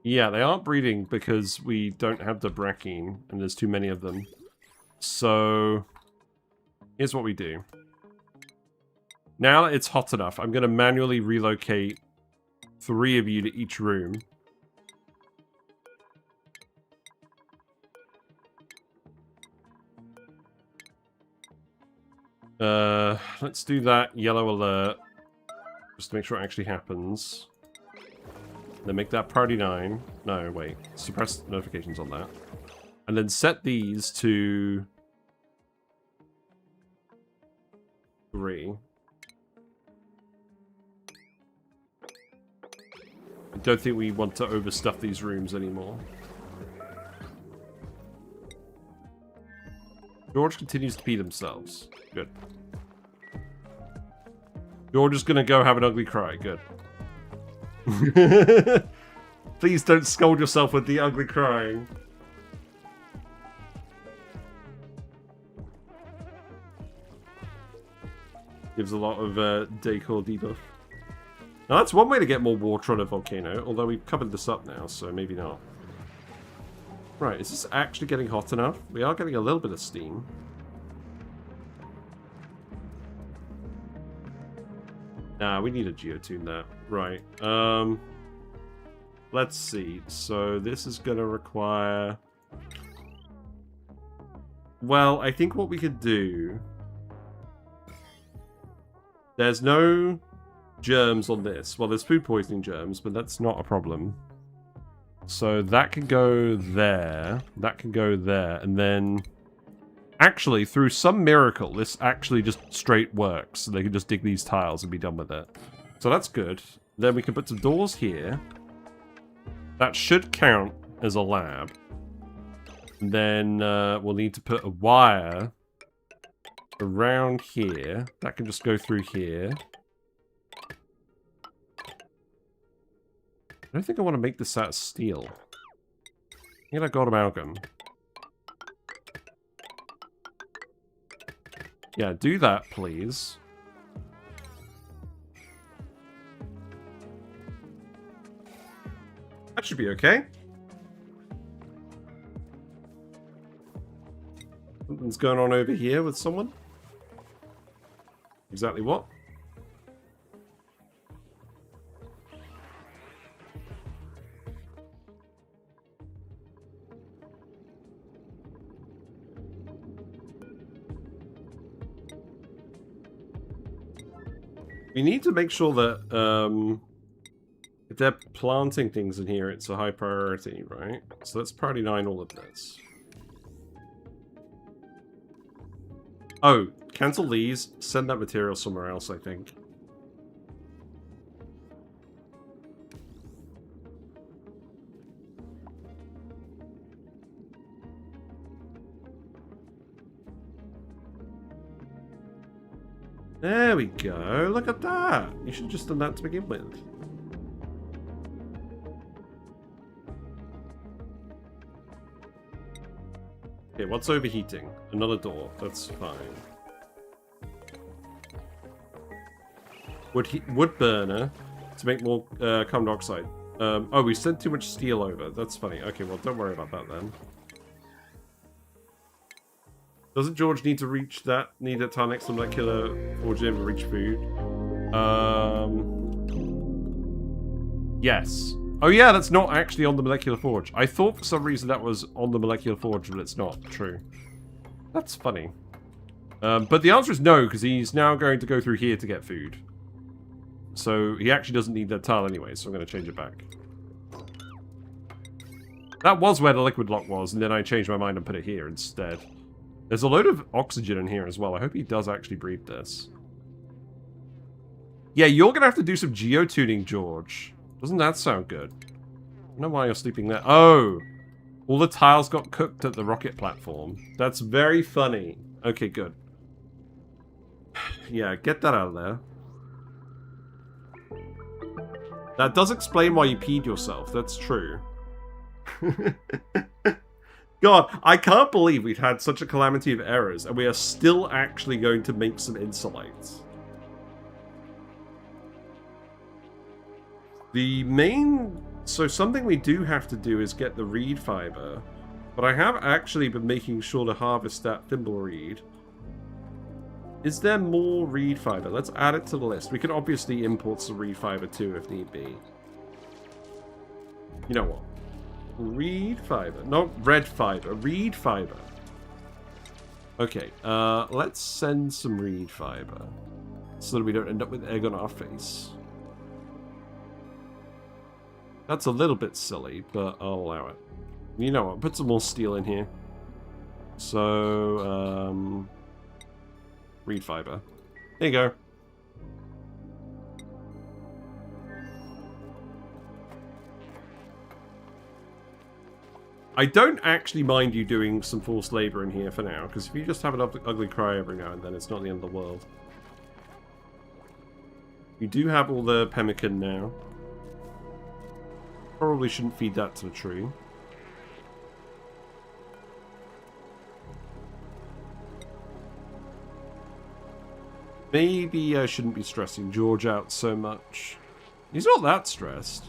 Yeah, they aren't breeding because we don't have the brackine, and there's too many of them. So, here's what we do. Now that it's hot enough, I'm going to manually relocate 3 of you to each room. Let's do that yellow alert. Just to make sure it actually happens. Then make that party 9. No, wait. Suppress notifications on that. And then set these to 3. I don't think we want to overstuff these rooms anymore. George continues to pee themselves. Good. George is gonna go have an ugly cry. Good. Please don't scold yourself with the ugly crying. Gives a lot of decor debuff. Now that's one way to get more water on a volcano, although we've covered this up now, so maybe not. Right, is this actually getting hot enough? We are getting a little bit of steam. Nah, we need to geotune that. Right. Let's see. So this is going to require... Well, I think what we could do... There's no germs on this. Well, there's food poisoning germs, but that's not a problem. So that can go there. That can go there. And then... Actually, through some miracle, this actually just straight works. So they can just dig these tiles and be done with it. So that's good. Then we can put some doors here. That should count as a lab. And then we'll need to put a wire around here. That can just go through here. I don't think I want to make this out of steel. I think I got amalgam. Yeah, do that, please. That should be okay. Something's going on over here with someone. Exactly what? We need to make sure that if they're planting things in here, it's a high priority, right? So let's priority 9 all of this. Oh, cancel these. Send that material somewhere else, I think. There we go. Look at that. You should have just done that to begin with. Okay, what's overheating? Another door. That's fine. Wood burner to make more carbon dioxide. Oh, we sent too much steel over. That's funny. Okay, well, don't worry about that then. Doesn't George need to reach that? Need that tile next to molecular forge to reach food? Yes. Oh yeah, that's not actually on the molecular forge. I thought for some reason that was on the molecular forge, but it's not true. That's funny. But the answer is no, because he's now going to go through here to get food. So he actually doesn't need that tile anyway, so I'm going to change it back. That was where the liquid lock was, and then I changed my mind and put it here instead. There's a load of oxygen in here as well. I hope he does actually breathe this. Yeah, you're going to have to do some geotuning, George. Doesn't that sound good? I don't know why you're sleeping there. Oh! All the tiles got cooked at the rocket platform. That's very funny. Okay, good. Yeah, get that out of there. That does explain why you peed yourself. That's true. God, I can't believe we've had such a calamity of errors and we are still actually going to make some Insulites. The main... So something we do have to do is get the reed fiber. But I have actually been making sure to harvest that thimble reed. Is there more reed fiber? Let's add it to the list. We can obviously import some reed fiber too if need be. You know what? Reed fiber. No, red fiber. Reed fiber. Okay, let's send some reed fiber. So that we don't end up with egg on our face. That's a little bit silly, but I'll allow it. You know what? Put some more steel in here. So, reed fiber. There you go. I don't actually mind you doing some forced labor in here for now, because if you just have an ugly cry every now and then, it's not the end of the world. You do have all the pemmican now. Probably shouldn't feed that to the tree. Maybe I shouldn't be stressing George out so much. He's not that stressed.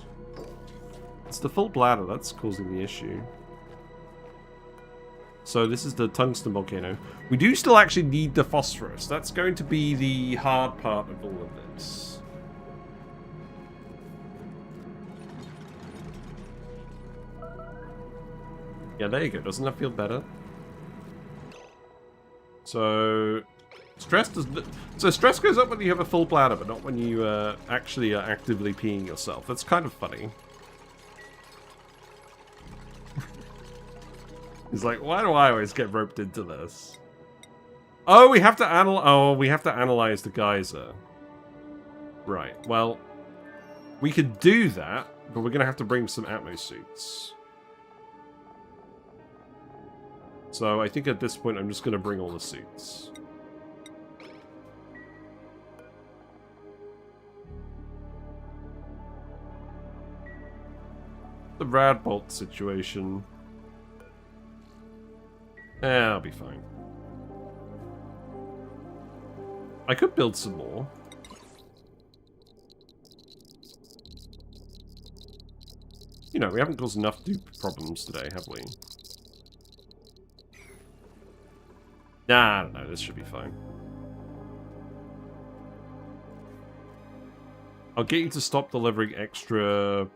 It's the full bladder that's causing the issue. So this is the Tungsten Volcano. We do still actually need the phosphorus. That's going to be the hard part of all of this. Yeah, there you go. Doesn't that feel better? So... Stress does... So stress goes up when you have a full bladder, but not when you actually are actively peeing yourself. That's kind of funny. He's like, why do I always get roped into this? Oh, we have to analyze the geyser. Right. Well, we could do that, but we're going to have to bring some Atmos suits. So I think at this point I'm just going to bring all the suits. The rad bolt situation. I'll be fine. I could build some more. You know, we haven't caused enough dupe problems today, have we? Nah, I don't know, this should be fine. I'll get you to stop delivering extra...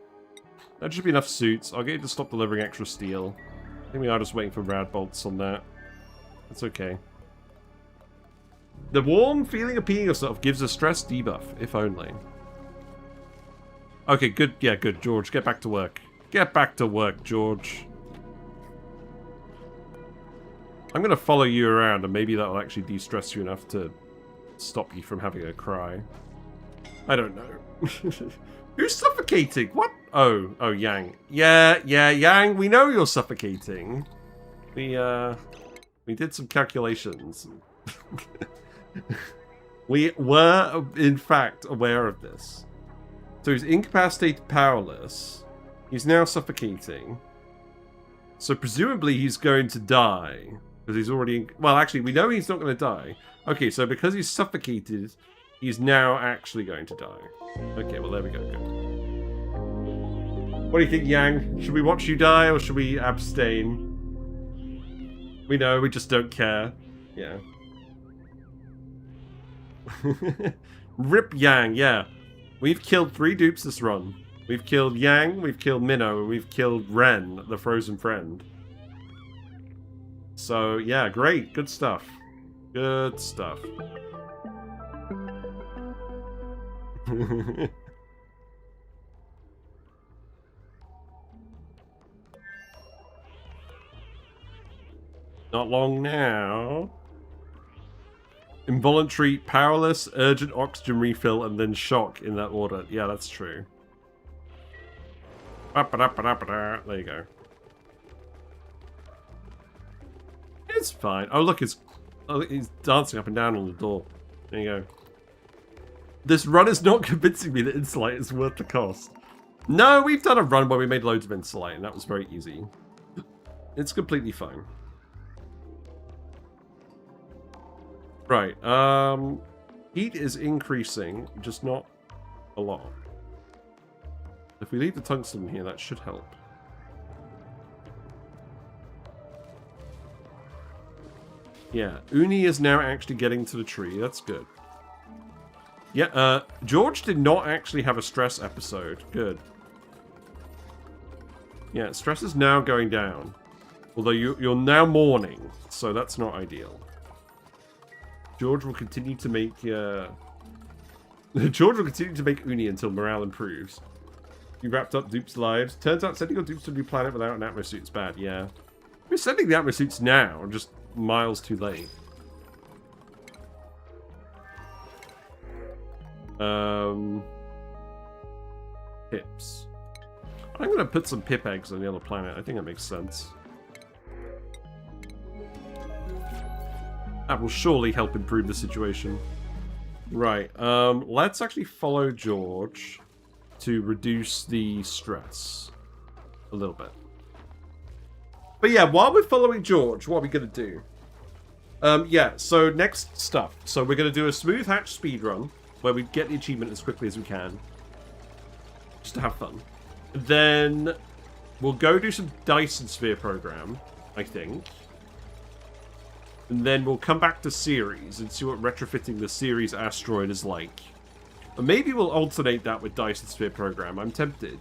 That should be enough suits. I'll get you to stop delivering extra steel. I think we are just waiting for rad bolts on that. That's okay. The warm feeling of peeing yourself gives a stress debuff, if only. Okay, good. Yeah, good. George, get back to work. Get back to work, George. I'm going to follow you around, and maybe that will actually de-stress you enough to stop you from having a cry. I don't know. Who's suffocating? What? Oh, Yang. Yeah, Yang, we know you're suffocating. We did some calculations. We were, in fact, aware of this. So he's incapacitated, powerless. He's now suffocating. So presumably he's going to die. Because he's already... Well, actually, we know he's not going to die. Okay, so because he's suffocated, he's now actually going to die. Okay, well, there we go. Good. What do you think, Yang? Should we watch you die, or should we abstain? We know, we just don't care. Yeah. Rip Yang, yeah. We've killed 3 dupes this run. We've killed Yang, we've killed Minnow, and we've killed Ren, the frozen friend. So, yeah, great. Good stuff. Good stuff. Not long now. Involuntary, powerless, urgent oxygen refill, and then shock in that order. Yeah, that's true. There you go. It's fine. Oh, look, he's dancing up and down on the door. There you go. This run is not convincing me that Insulite is worth the cost. No, we've done a run where we made loads of Insulite, and that was very easy. It's completely fine. Right, heat is increasing, just not a lot. If we leave the tungsten here, that should help. Yeah, Uni is now actually getting to the tree, that's good. Yeah, George did not actually have a stress episode, good. Yeah, stress is now going down. Although you're now mourning, so that's not ideal. George will continue to make George will continue to make Uni until morale improves. You wrapped up Dupes' lives. Turns out sending your Dupes to a new planet without an atmo suit's bad, yeah. We're sending the atmo suits now, just miles too late. Pips. I'm gonna put some pip eggs on the other planet. I think that makes sense. That will surely help improve the situation. Right, let's actually follow George to reduce the stress a little bit. But yeah, while we're following George, what are we going to do? Yeah, so next stuff. So we're going to do a smooth hatch speedrun, where we get the achievement as quickly as we can. Just to have fun. Then we'll go do some Dyson Sphere program, I think. And then we'll come back to Ceres and see what retrofitting the Ceres asteroid is like. And maybe we'll alternate that with Dyson Sphere program. I'm tempted.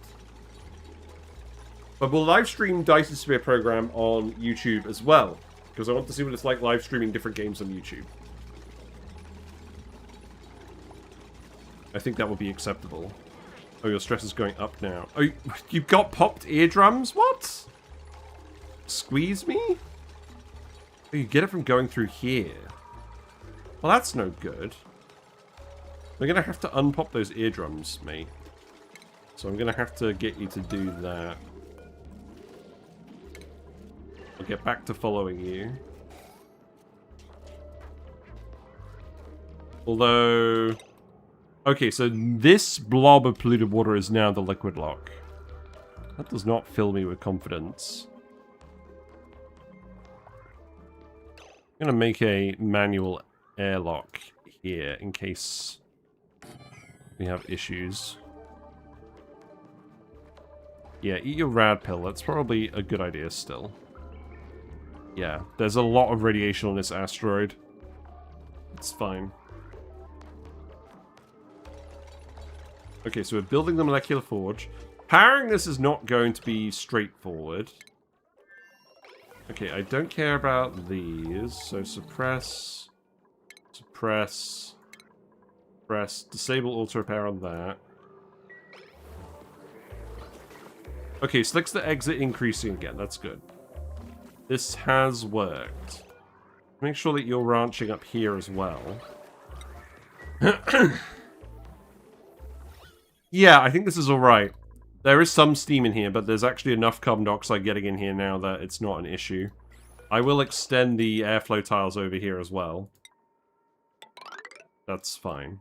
But we'll live stream Dyson Sphere program on YouTube as well. Because I want to see what it's like live streaming different games on YouTube. I think that would be acceptable. Oh, your stress is going up now. Oh, you've got popped eardrums? What? Squeeze me? Oh, you get it from going through here. Well, that's no good. We're going to have to unpop those eardrums, mate. So I'm going to have to get you to do that. I'll get back to following you. Although... Okay, so this blob of polluted water is now the liquid lock. That does not fill me with confidence. I'm going to make a manual airlock here in case we have issues. Yeah, eat your rad pill. That's probably a good idea still. Yeah, there's a lot of radiation on this asteroid. It's fine. Okay, so we're building the molecular forge. Powering this is not going to be straightforward. Okay, I don't care about these, so suppress, suppress, suppress, disable auto repair on that. Okay, Slick's the exit increasing again, that's good. This has worked. Make sure that you're ranching up here as well. Yeah, I think this is alright. There is some steam in here, but there's actually enough carbon dioxide getting in here now that it's not an issue. I will extend the airflow tiles over here as well. That's fine.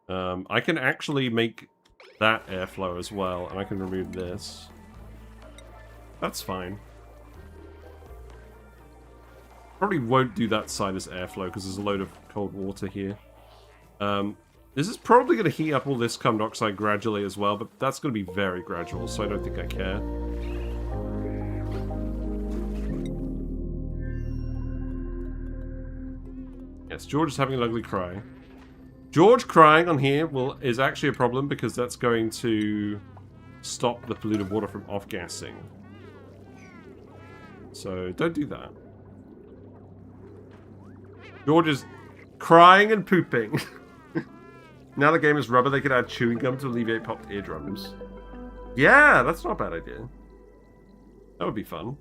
I can actually make that airflow as well, and I can remove this. That's fine. Probably won't do that side as airflow, because there's a load of cold water here. This is probably going to heat up all this carbon dioxide gradually as well, but that's going to be very gradual, so I don't think I care. Yes, George is having an ugly cry. George crying on here is actually a problem because that's going to stop the polluted water from off-gassing. So don't do that. George is crying and pooping. Now the game is rubber, they can add chewing gum to alleviate popped eardrums. Yeah, that's not a bad idea. That would be fun.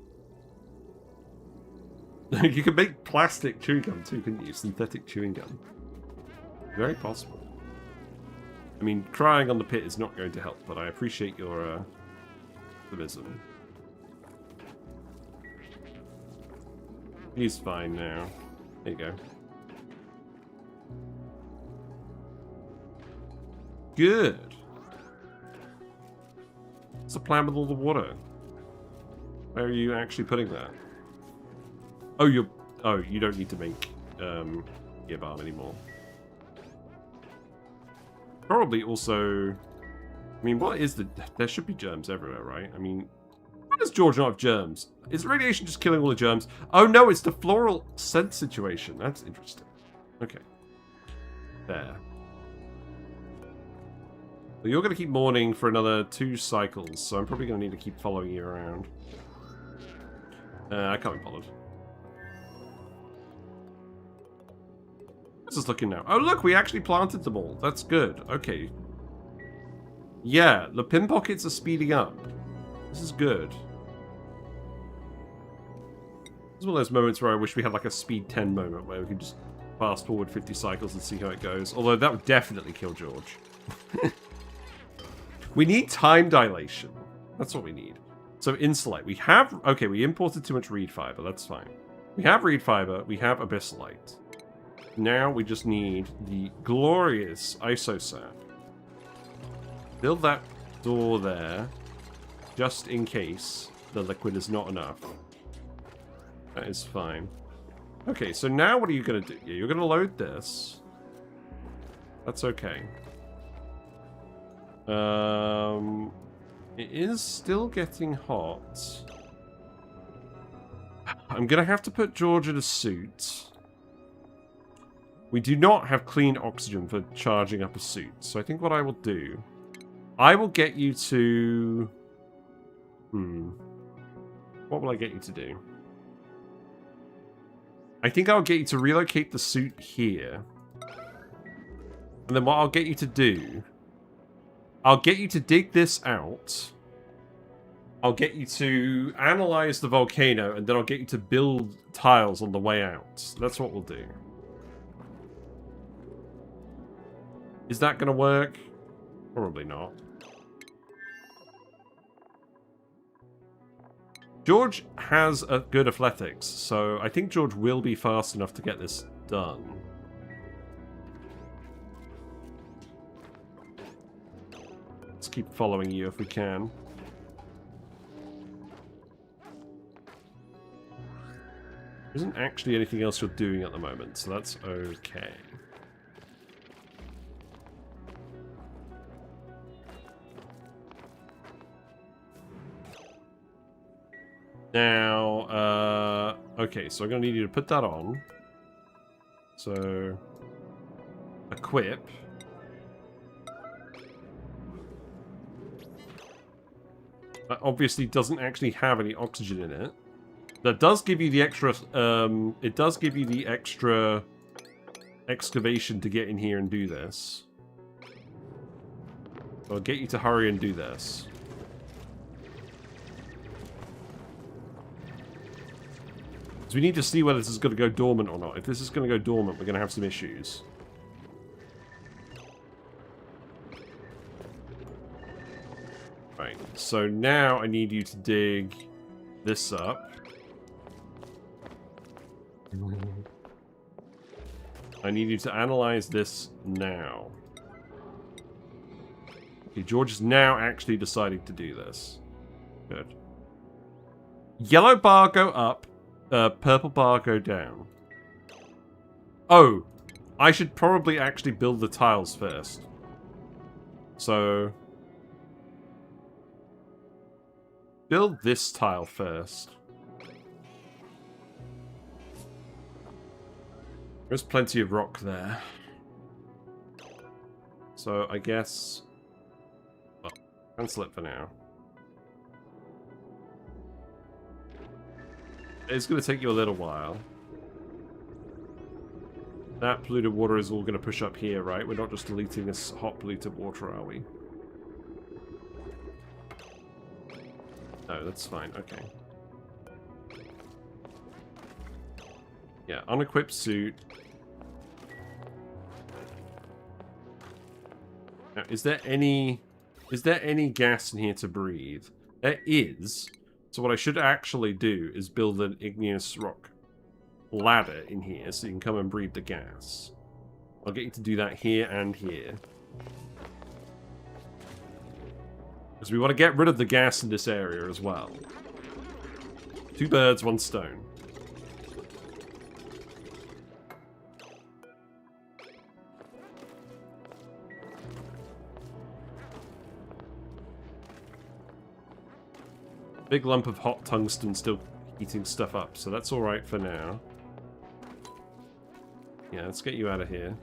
You could make plastic chewing gum too, couldn't you? Synthetic chewing gum. Very possible. I mean, crying on the pit is not going to help, but I appreciate your optimism. He's fine now. There you go. Good. What's the plan with all the water? Where are you actually putting that? Oh, you don't need to make gear balm anymore. Probably also... I mean, what is the... There should be germs everywhere, right? I mean, why does George not have germs? Is radiation just killing all the germs? Oh no, it's the floral scent situation. That's interesting. Okay. There. Well, you're going to keep mourning for another 2 cycles, so I'm probably going to need to keep following you around. I can't be bothered. How's this looking now? Oh look, we actually planted them all. That's good. Okay. Yeah, the pin pockets are speeding up. This is good. This is one of those moments where I wish we had like a speed 10 moment where we could just fast forward 50 cycles and see how it goes. Although that would definitely kill George. We need time dilation. That's what we need. So Insulite. We have... Okay, we imported too much reed fiber. That's fine. We have reed fiber. We have Abyssalite. Now we just need the glorious isosap. Build that door there, just in case the liquid is not enough. That is fine. Okay, so now what are you going to do? You're going to load this. That's okay. It is still getting hot. I'm going to have to put George in a suit. We do not have clean oxygen for charging up a suit. So I think what I will do... I will get you to... What will I get you to do? I think I'll get you to relocate the suit here. And then what I'll get you to do... I'll get you to dig this out. I'll get you to analyze the volcano, and then I'll get you to build tiles on the way out. That's what we'll do. Is that going to work? Probably not. George has a good athletics, so I think George will be fast enough to get this done. Let's keep following you if we can. There isn't actually anything else you're doing at the moment, so that's okay. Now, okay, so I'm going to need you to put that on. So, equip. That obviously doesn't actually have any oxygen in it. That does give you the extra, it does give you the extra excavation to get in here and do this. So I'll get you to hurry and do this. So we need to see whether this is going to go dormant or not. If this is going to go dormant, we're going to have some issues. Right, so now I need you to dig this up. I need you to analyze this now. Okay, George is now actually deciding to do this. Good. Yellow bar go up. Purple bar go down. Oh, I should probably actually build the tiles first. So, build this tile first. There's plenty of rock there. So I guess... Well, cancel it for now. It's going to take you a little while. That polluted water is all going to push up here, right? We're not just deleting this hot polluted water, are we? No, that's fine. Okay. Yeah, unequipped suit. Now, is there any gas in here to breathe? There is. So what I should actually do is build an igneous rock ladder in here so you can come and breathe the gas. I'll get you to do that here and here. Because we want to get rid of the gas in this area as well. 2 birds, 1 stone. Big lump of hot tungsten still heating stuff up, so that's alright for now. Yeah, let's get you out of here.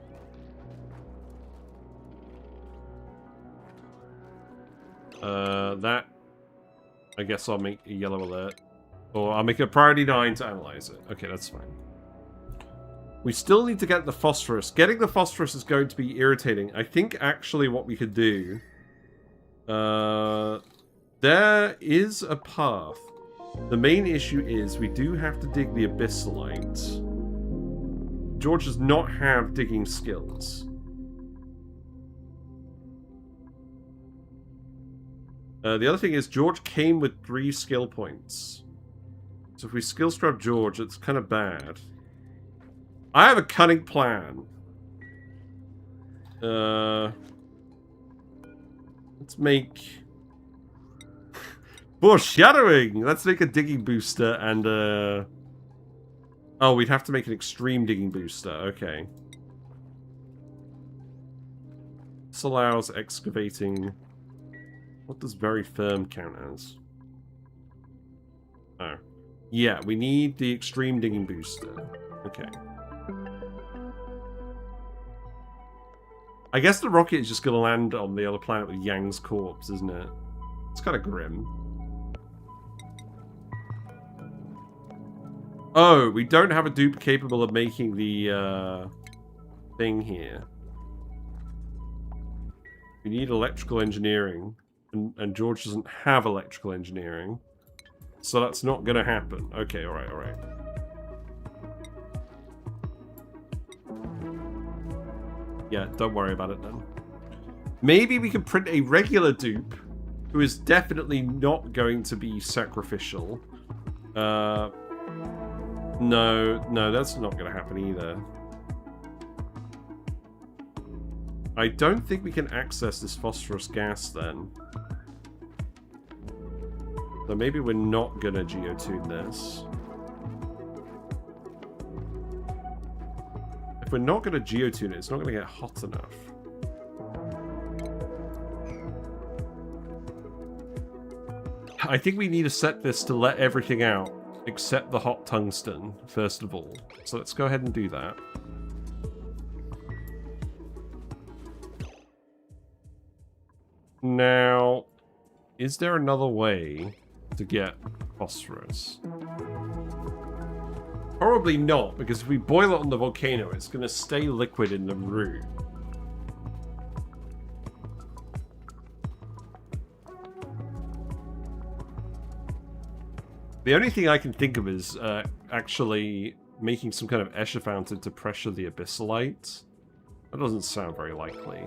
That... I guess I'll make a yellow alert. Or I'll make a priority 9 to analyze it. Okay, that's fine. We still need to get the phosphorus. Getting the phosphorus is going to be irritating. I think actually what we could do... there is a path. The main issue is we do have to dig the Abyssalite. George does not have digging skills. The other thing is George came with 3 skill points. So if we skill scrub George, it's kind of bad. I have a cunning plan. Let's make... foreshadowing! Let's make a digging booster and oh, we'd have to make an extreme digging booster. Okay. This allows excavating... What does very firm count as? Oh. Yeah, we need the extreme digging booster. Okay. I guess the rocket is just going to land on the other planet with Yang's corpse, isn't it? It's kind of grim. Oh, we don't have a dupe capable of making the thing here. We need electrical engineering. And George doesn't have electrical engineering. So that's not going to happen. Okay, alright, alright. Yeah, don't worry about it then. Maybe we can print a regular dupe who is definitely not going to be sacrificial. No, that's not going to happen either. I don't think we can access this phosphorus gas then. So maybe we're not going to geotune this. If we're not going to geotune it, it's not going to get hot enough. I think we need to set this to let everything out, except the hot tungsten, first of all. So let's go ahead and do that. Now, is there another way to get phosphorus? Probably not, because if we boil it on the volcano, it's going to stay liquid in the room. The only thing I can think of is actually making some kind of Escher fountain to pressure the Abyssalite. That doesn't sound very likely.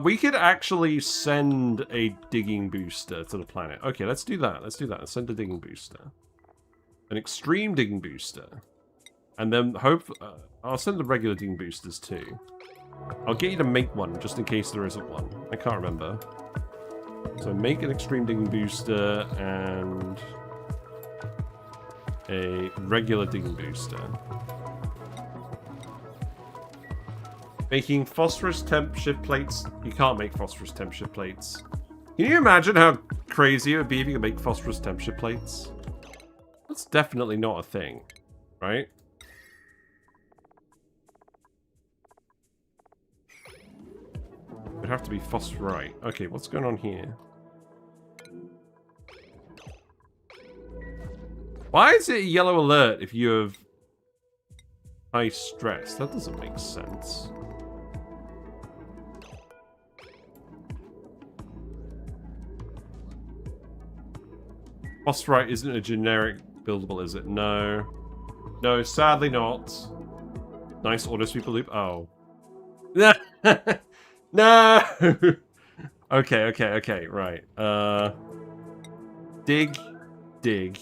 We could actually send a digging booster to the planet. Okay, let's do that. Let's do that. Let's send a digging booster. An extreme digging booster. And then I'll send the regular digging boosters too. I'll get you to make one, just in case there isn't one. I can't remember. So make an extreme digging booster and a regular digging booster. Making phosphorus temp shift plates. You can't make phosphorus temp shift plates. Can you imagine how crazy it would be if you could make phosphorus temp shift plates? That's definitely not a thing, right? We'd have to be phosphorite. Okay, what's going on here? Why is it a yellow alert if you have high stress? That doesn't make sense. Phosphorite isn't a generic buildable, is it? No. No, sadly not. Nice auto sweeper loop. Oh. No! Okay, right. Dig.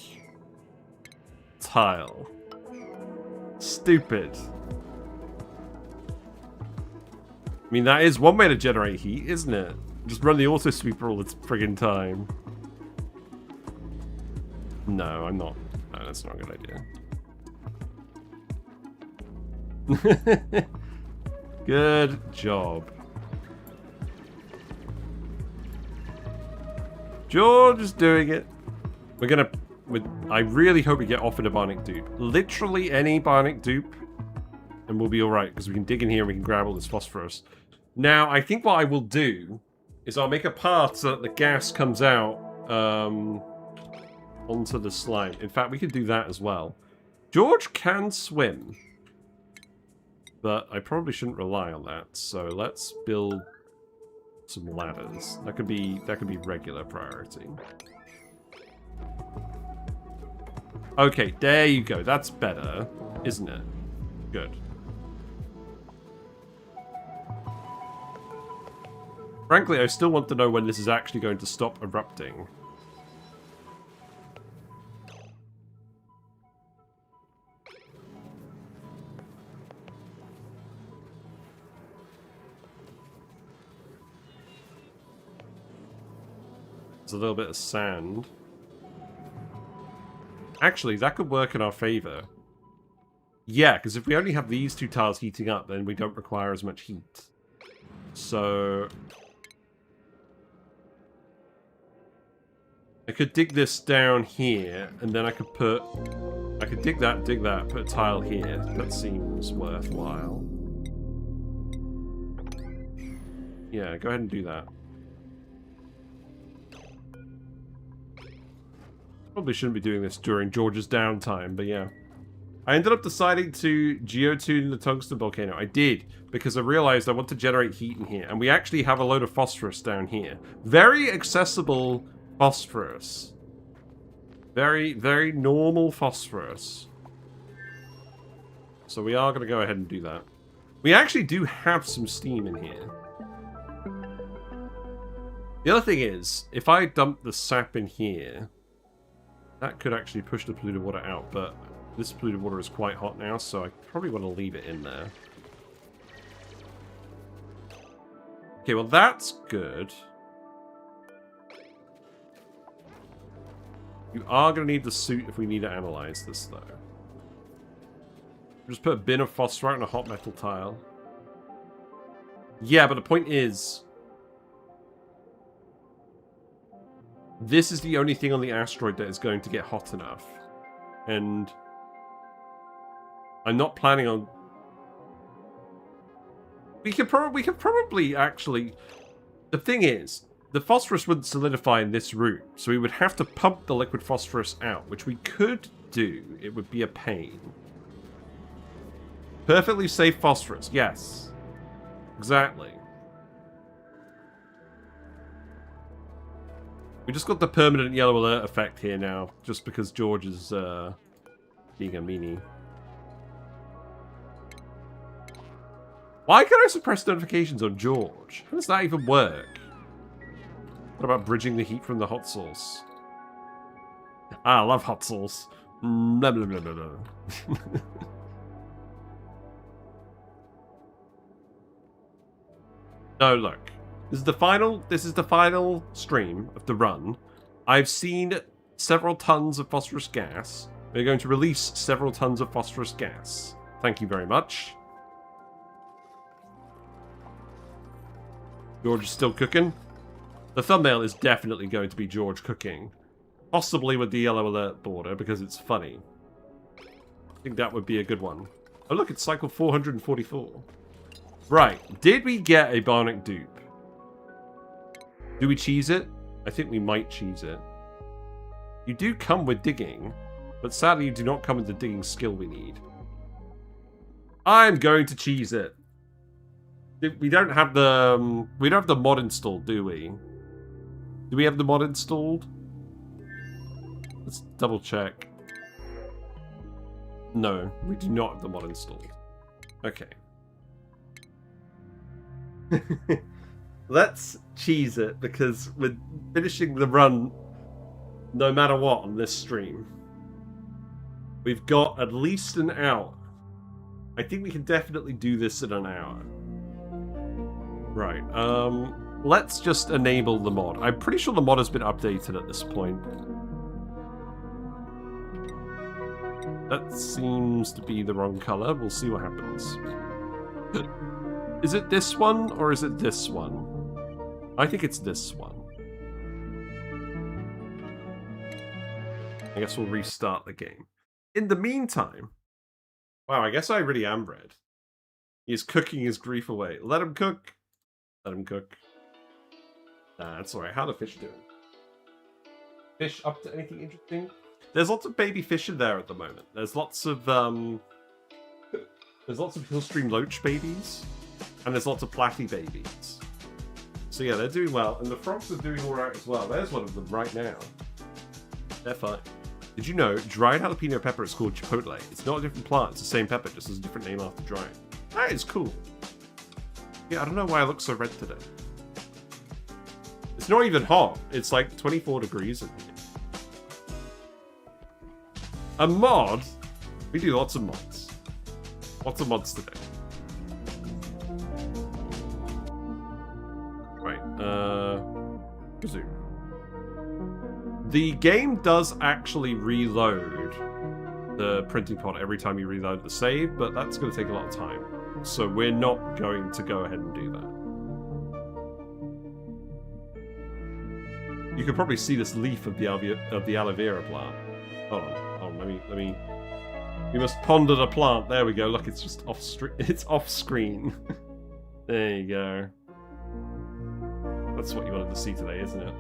Tile. Stupid. I mean, that is one way to generate heat, isn't it? Just run the auto sweeper all the friggin' time. No, I'm not. No, that's not a good idea. Good job. George is doing it. We're gonna... I really hope we get offered a Bionic dupe. Literally any Bionic dupe. And we'll be alright, because we can dig in here and we can grab all this phosphorus. Now, I think what I will do is I'll make a path so that the gas comes out onto the slime. In fact, we could do that as well. George can swim. But I probably shouldn't rely on that. So let's build some ladders. That could be regular priority. Okay, there you go. That's better, isn't it? Good. Frankly, I still want to know when this is actually going to stop erupting. There's a little bit of sand. Actually, that could work in our favor. Yeah, because if we only have these two tiles heating up, then we don't require as much heat. So... I could dig this down here, and then I could put... I could dig that, put a tile here. That seems worthwhile. Yeah, go ahead and do that. Probably shouldn't be doing this during George's downtime, but yeah. I ended up deciding to geotune the Tungsten Volcano. I did, because I realized I want to generate heat in here. And we actually have a load of phosphorus down here. Very accessible phosphorus. Very, very normal phosphorus. So we are going to go ahead and do that. We actually do have some steam in here. The other thing is, if I dump the sap in here... That could actually push the polluted water out, but this polluted water is quite hot now, so I probably want to leave it in there. Okay, well that's good. You are going to need the suit if we need to analyze this, though. Just put a bin of phosphorite and a hot metal tile. Yeah, but the point is... This is the only thing on the asteroid that is going to get hot enough. And... I'm not planning on... We could probably actually... The thing is, the phosphorus wouldn't solidify in this route, so we would have to pump the liquid phosphorus out, which we could do. It would be a pain. Perfectly safe phosphorus, yes. Exactly. We just got the permanent yellow alert effect here now, just because George is being a meanie. Why can't I suppress notifications on George? How does that even work? What about bridging the heat from the hot source? Ah, I love hot sauce. Blah, blah, blah, blah, blah. No, look. This is the final stream of the run. I've seen several tons of phosphorus gas. We're going to release several tons of phosphorus gas. Thank you very much. George is still cooking. The thumbnail is definitely going to be George cooking. Possibly with the yellow alert border, because it's funny. I think that would be a good one. Oh look, it's cycle 444. Right, did we get a Bionic dupe? Do we cheese it? I think we might cheese it. You do come with digging, but sadly you do not come with the digging skill we need. I'm going to cheese it. We don't have the mod installed, do we? Do we have the mod installed? Let's double check. No, we do not have the mod installed. Okay. Let's cheese it because we're finishing the run no matter what on this stream. We've got at least an hour. I think we can definitely do this in an hour. Right, let's just enable the mod. I'm pretty sure the mod has been updated at this point. That seems to be the wrong color. We'll see what happens. Is it this one or is it this one? I think it's this one. I guess we'll restart the game. In the meantime... Wow, I guess I really am red. He's cooking his grief away. Let him cook. Let him cook. Nah, that's alright. How are the fish doing? Fish up to anything interesting? There's lots of baby fish in there at the moment. There's lots of Hillstream Loach babies. And there's lots of Platy babies. So yeah, they're doing well. And the frogs are doing alright as well. There's one of them right now. They're fine. Did you know dried jalapeno pepper is called chipotle? It's not a different plant, it's the same pepper, just has a different name after drying. That is cool. Yeah, I don't know why I look so red today. It's not even hot. It's like 24 degrees in here. A mod? We do lots of mods. Lots of mods today. Right, resume. The game does actually reload the printing pod every time you reload the save, but that's going to take a lot of time. So we're not going to go ahead and do that. You can probably see this leaf of the aloe vera plant. Hold on, let me. We must ponder the plant. There we go. Look, it's just off. It's off screen. There you go. That's what you wanted to see today, isn't it?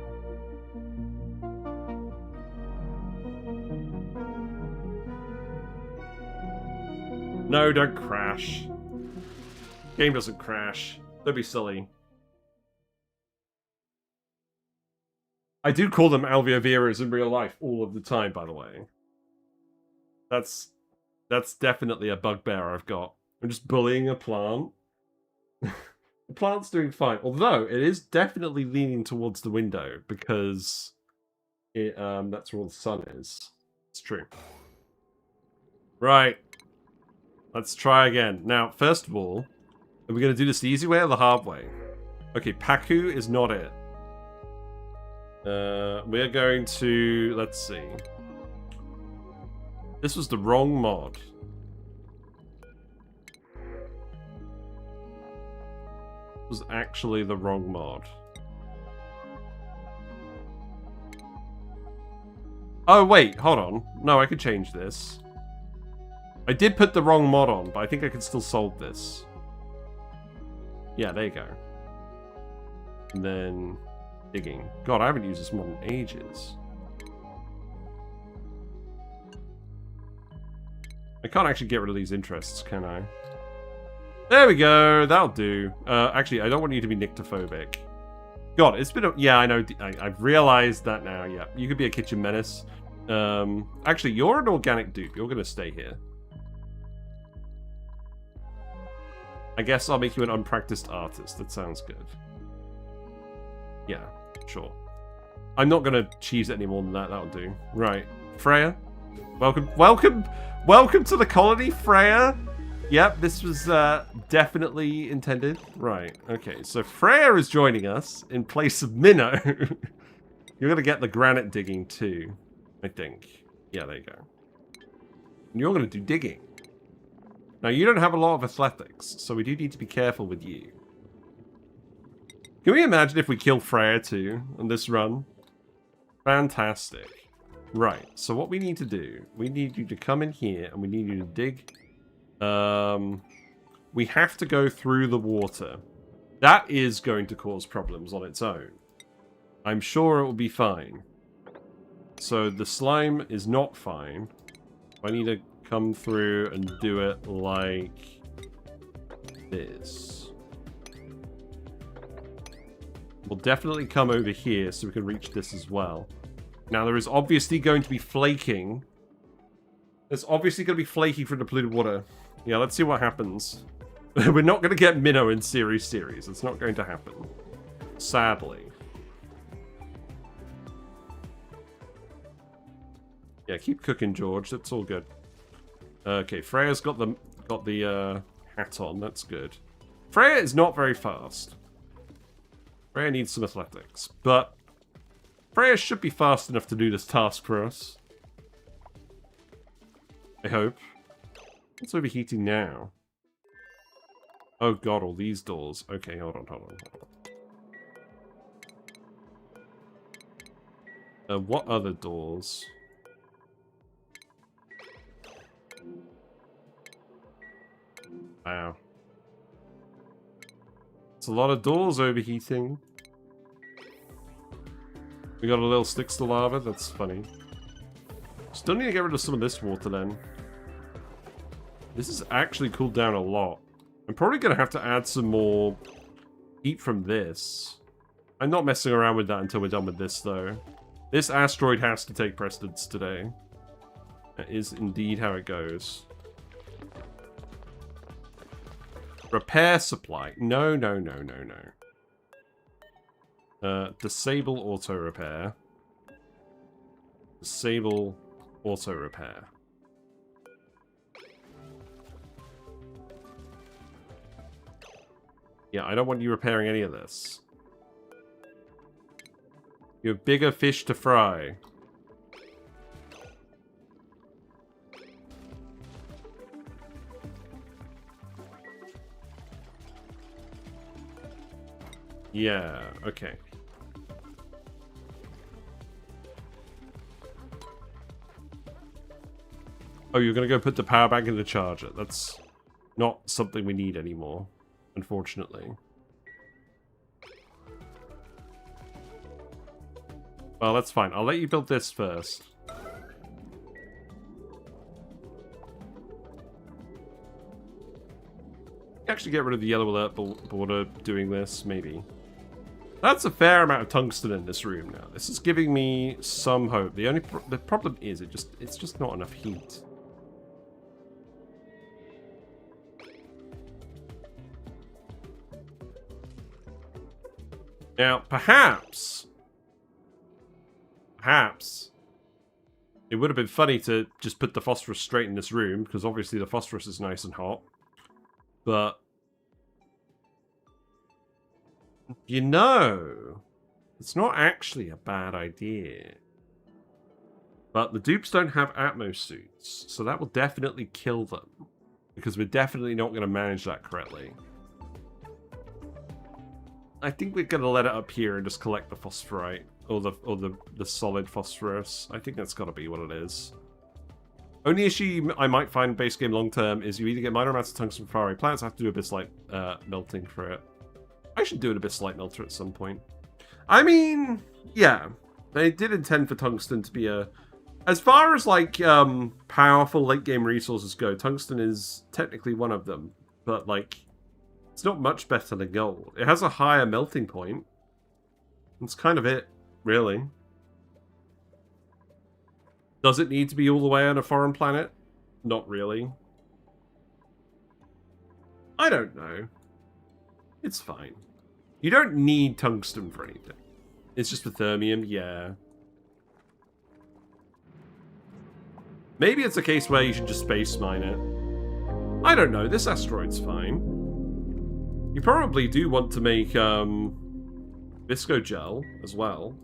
No, don't crash. Game doesn't crash. Don't be silly. I do call them aloe veras in real life all of the time, by the way. That's definitely a bugbear I've got. I'm just bullying a plant. The plant's doing fine, although it is definitely leaning towards the window because that's where all the sun is. It's true. Right. Let's try again. Now, first of all, are we going to do this the easy way or the hard way? Okay, Paku is not it. We're going to... Let's see. This was the wrong mod. This was actually the wrong mod. Oh, wait. Hold on. No, I could change this. I did put the wrong mod on, but I think I can still solve this. Yeah, there you go. And then... digging. God, I haven't used this mod in ages. I can't actually get rid of these interests, can I? There we go. That'll do. Actually, I don't want you to be nyctophobic. God, it's been a... Yeah, I know. I've realized that now. Yeah, you could be a kitchen menace. Actually, you're an organic dupe. You're going to stay here. I guess I'll make you an unpracticed artist. That sounds good. Yeah, sure. I'm not going to cheese it any more than that. That'll do. Right. Freya? Welcome to the colony, Freya! Yep, this was definitely intended. Right, okay. So Freya is joining us in place of Minnow. You're going to get the granite digging too, I think. Yeah, there you go. And you're going to do digging. Now, you don't have a lot of athletics, so we do need to be careful with you. Can we imagine if we kill Freya too on this run? Fantastic. Right, so what we need to do, we need you to come in here and we need you to dig. We have to go through the water. That is going to cause problems on its own. I'm sure it will be fine. So the slime is not fine. I need to come through and do it like this. We'll definitely come over here so we can reach this as well. Now there is obviously going to be flaking. There's obviously going to be flaking from the polluted water. Yeah, let's see what happens. We're not going to get minnow in series. It's not going to happen. Sadly. Yeah, keep cooking, George. That's all good. Okay, Freya's got the hat on. That's good. Freya is not very fast. Freya needs some athletics, but Freya should be fast enough to do this task for us. I hope. What's overheating now? Oh god, all these doors. Okay, hold on. What other doors? Wow. It's a lot of doors overheating. We got a little sticks to lava, that's funny. Still need to get rid of some of this water then. This has actually cooled down a lot. I'm probably going to have to add some more heat from this. I'm not messing around with that until we're done with this though. This asteroid has to take precedence today. That is indeed how it goes. Repair supply. No. Disable auto repair. Disable auto repair. Yeah, I don't want you repairing any of this. You have bigger fish to fry. Yeah, okay. Oh, you're gonna go put the power bank in the charger. That's not something we need anymore, unfortunately. Well, that's fine. I'll let you build this first. Actually get rid of the yellow alert border doing this, maybe. That's a fair amount of tungsten in this room now. This is giving me some hope. The problem is it's just not enough heat. Now, perhaps it would have been funny to just put the phosphorus straight in this room, because obviously the phosphorus is nice and hot. But, you know, it's not actually a bad idea. But the dupes don't have Atmos suits, so that will definitely kill them. Because we're definitely not going to manage that correctly. I think we're going to let it up here and just collect the phosphorite. Or the solid phosphorus. I think that's got to be what it is. Only issue I might find base game long term is you either get minor amounts of tungsten from faraway planets. I have to do a Abyssite melting for it. I should do an Abyssite melter at some point. I mean, yeah. They did intend for tungsten to be a... As far as, like, powerful late game resources go, tungsten is technically one of them. But, like, it's not much better than gold. It has a higher melting point. That's kind of it, really. Does it need to be all the way on a foreign planet? Not really. I don't know. It's fine. You don't need tungsten for anything. It's just for thermium, yeah. Maybe it's a case where you should just space mine it. I don't know, this asteroid's fine. You probably do want to make, Visco gel as well.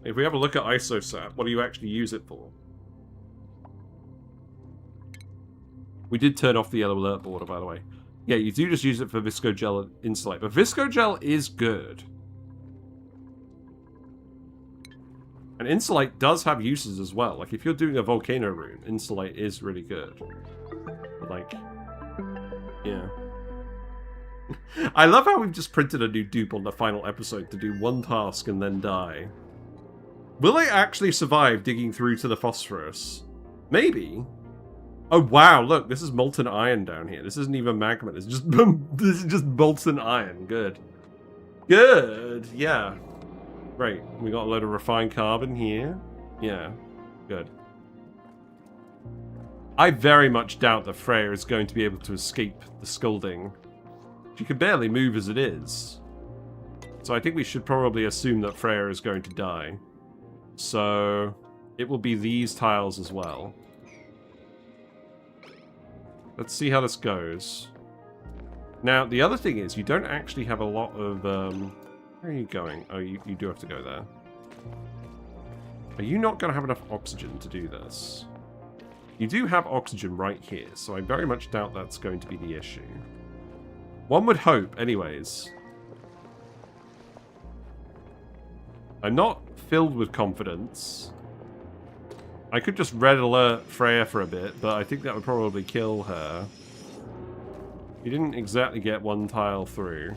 If we have a look at ISOSAT, what do you actually use it for? We did turn off the yellow alert border, by the way. Yeah, you do just use it for Visco gel and Insulite, but Visco gel is good. And Insulite does have uses as well. Like, if you're doing a volcano room, Insulite is really good. Like, yeah. I love how we've just printed a new dupe on the final episode to do one task and then die. Will they actually survive digging through to the phosphorus? Maybe. Oh wow, look, this is molten iron down here. This isn't even magma. This is just molten iron. Good. Good, yeah. Great. We got a load of refined carbon here. Yeah, good. I very much doubt that Freya is going to be able to escape the scalding. She can barely move as it is. So I think we should probably assume that Freya is going to die. So it will be these tiles as well. Let's see how this goes. Now, the other thing is, you don't actually have a lot of... where are you going? Oh, you do have to go there. Are you not going to have enough oxygen to do this? You do have oxygen right here, so I very much doubt that's going to be the issue. One would hope, anyways. I'm not filled with confidence. I could just red alert Freya for a bit, but I think that would probably kill her. You didn't exactly get one tile through.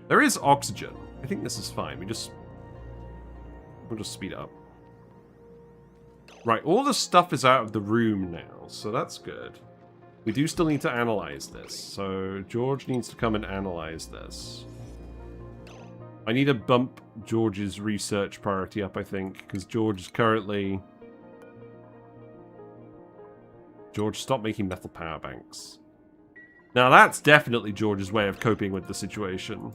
There is oxygen. I think this is fine. We'll just speed up. Right, all the stuff is out of the room now, so that's good. We do still need to analyze this, so George needs to come and analyze this. I need to bump George's research priority up, I think, because George is currently... George, stop making metal power banks. Now that's definitely George's way of coping with the situation.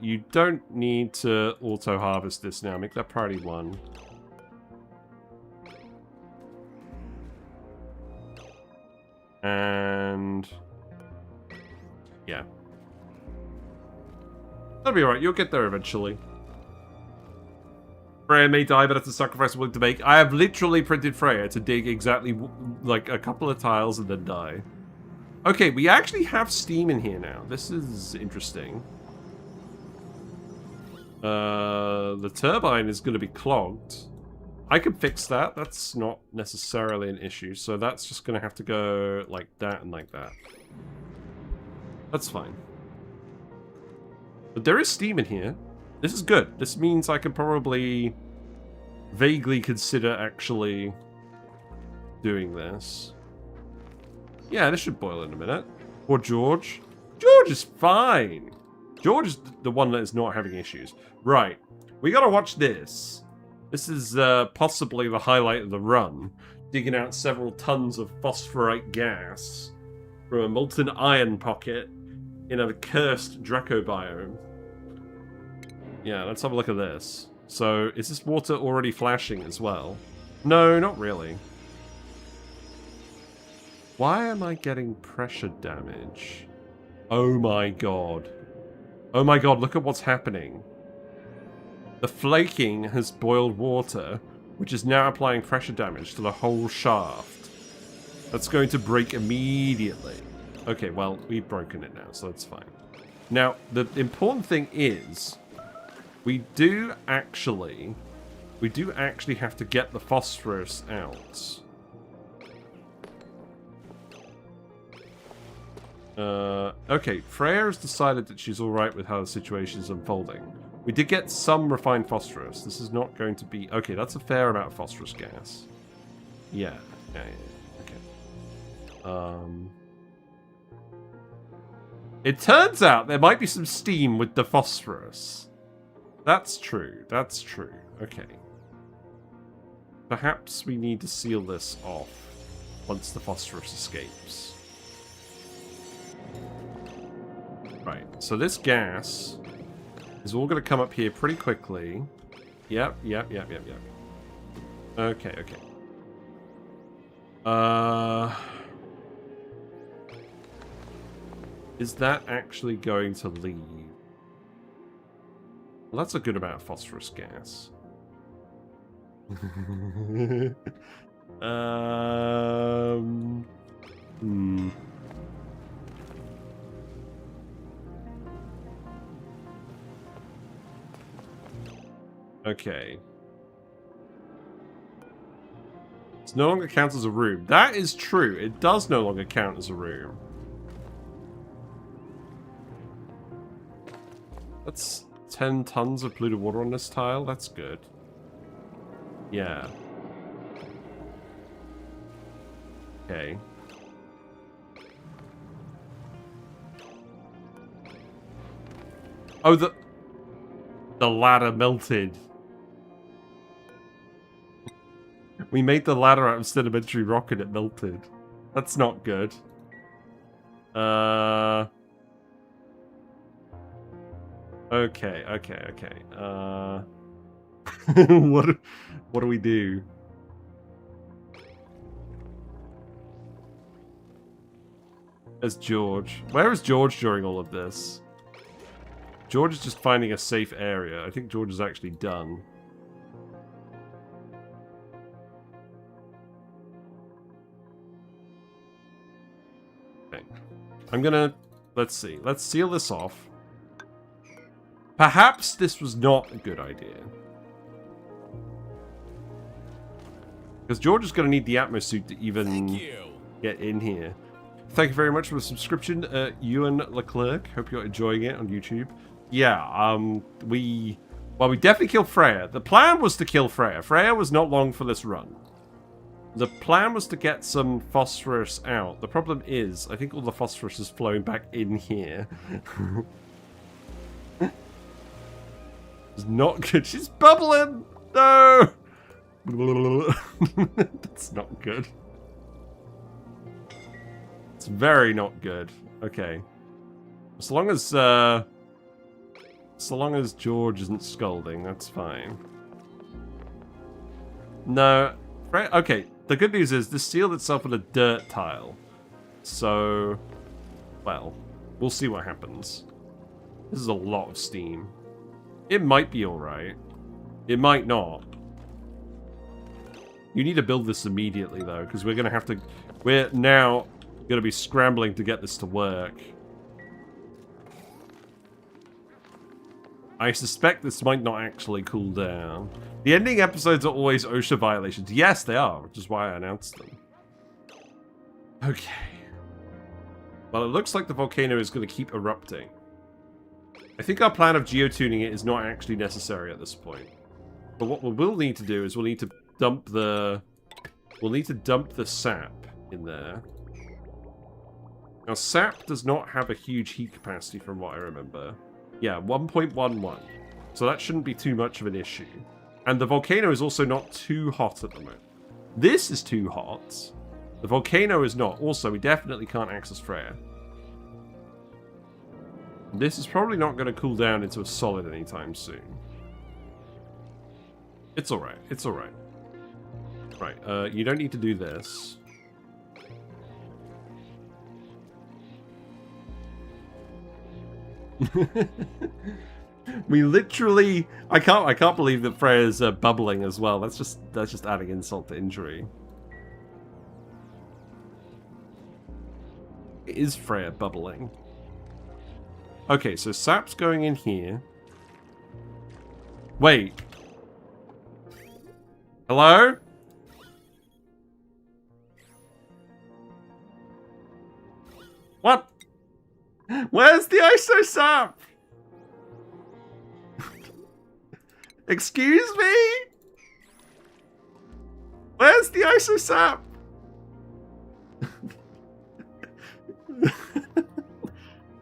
You don't need to auto-harvest this now. Make that priority 1. And... yeah. That'll be alright. You'll get there eventually. Freya may die, but it's a sacrifice willing to make. I have literally printed Freya to dig exactly, like, a couple of tiles and then die. Okay, we actually have steam in here now. This is interesting. The turbine is going to be clogged. I can fix that. That's not necessarily an issue. So that's just going to have to go like that and like that. That's fine. But there is steam in here. This is good. This means I can probably vaguely consider actually doing this. Yeah, this should boil in a minute. Or George. George is fine. George is the one that is not having issues. Right. We gotta watch this. This is possibly the highlight of the run. Digging out several tons of phosphorite gas from a molten iron pocket in a cursed Draco biome. Yeah, let's have a look at this. So, is this water already flashing as well? No, not really. Why am I getting pressure damage? Oh my god. Oh my god, look at what's happening. The flaking has boiled water, which is now applying pressure damage to the whole shaft. That's going to break immediately. Okay, well, we've broken it now, so that's fine. Now, the important thing is, we do actually have to get the phosphorus out. Okay, Freya has decided that she's alright with how the situation is unfolding. We did get some refined phosphorus. This is not going to be... okay, that's a fair amount of phosphorus gas. Yeah. Okay. It turns out there might be some steam with the phosphorus. That's true. That's true. Okay. Perhaps we need to seal this off once the phosphorus escapes. Right, so this gas is all going to come up here pretty quickly. Yep. Okay. Is that actually going to leave? Well, that's a good amount of phosphorus gas. Okay. It no longer counts as a room. That is true. It does no longer count as a room. That's 10 tons of polluted water on this tile. That's good. Yeah. Okay. Oh, the ladder melted. We made the ladder out of sedimentary rock and it melted. That's not good. Okay. What do we do? There's George. Where is George during all of this? George is just finding a safe area. I think George is actually done. Okay. I'm gonna... Let's see. Let's seal this off. Perhaps this was not a good idea. Because George is going to need the Atmosuit to even get in here. Thank you very much for the subscription, Ewan Leclerc. Hope you're enjoying it on YouTube. Yeah, we definitely killed Freya. The plan was to kill Freya. Freya was not long for this run. The plan was to get some phosphorus out. The problem is, I think all the phosphorus is flowing back in here. It's not good. She's bubbling! No! That's not good. It's very not good. Okay. So long as George isn't scolding, that's fine. No. Okay, the good news is this sealed itself with a dirt tile. So, well, we'll see what happens. This is a lot of steam. It might be alright. It might not. You need to build this immediately, though, because we're going to have to... We're now going to be scrambling to get this to work. I suspect this might not actually cool down. The ending episodes are always OSHA violations. Yes, they are, which is why I announced them. Okay. Well, it looks like the volcano is going to keep erupting. I think our plan of geotuning it is not actually necessary at this point. But what we will need to do is we'll need to dump the... We'll need to dump the sap in there. Now, sap does not have a huge heat capacity from what I remember. Yeah, 1.11. So that shouldn't be too much of an issue. And the volcano is also not too hot at the moment. This is too hot. The volcano is not. Also, we definitely can't access Freya. This is probably not going to cool down into a solid anytime soon. It's alright. It's alright. Right, you don't need to do this. We literally... I can't believe that Freya's bubbling as well. That's just adding insult to injury. Is Freya bubbling? Okay, so sap's going in here. Wait. Hello? What? Where's the ISO sap? Excuse me? Where's the ISO sap?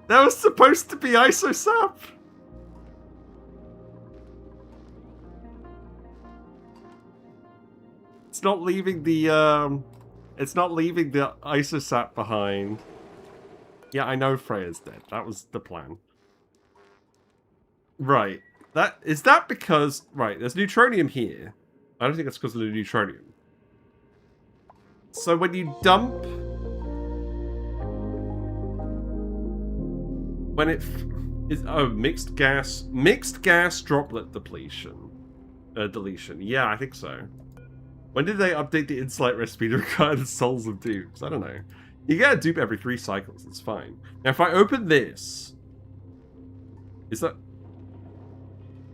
That was supposed to be ISO sap. It's not leaving the ISO sap behind. Yeah, I know Freya's dead. That was the plan. Right. Is that because... Right, there's neutronium here. I don't think it's because of the neutronium. So when you dump... When it... mixed gas droplet deletion. Yeah, I think so. When did they update the Insulite recipe to require the souls of dupes? I don't know. You get a dupe every 3 cycles, it's fine. Now, if I open this... Is that...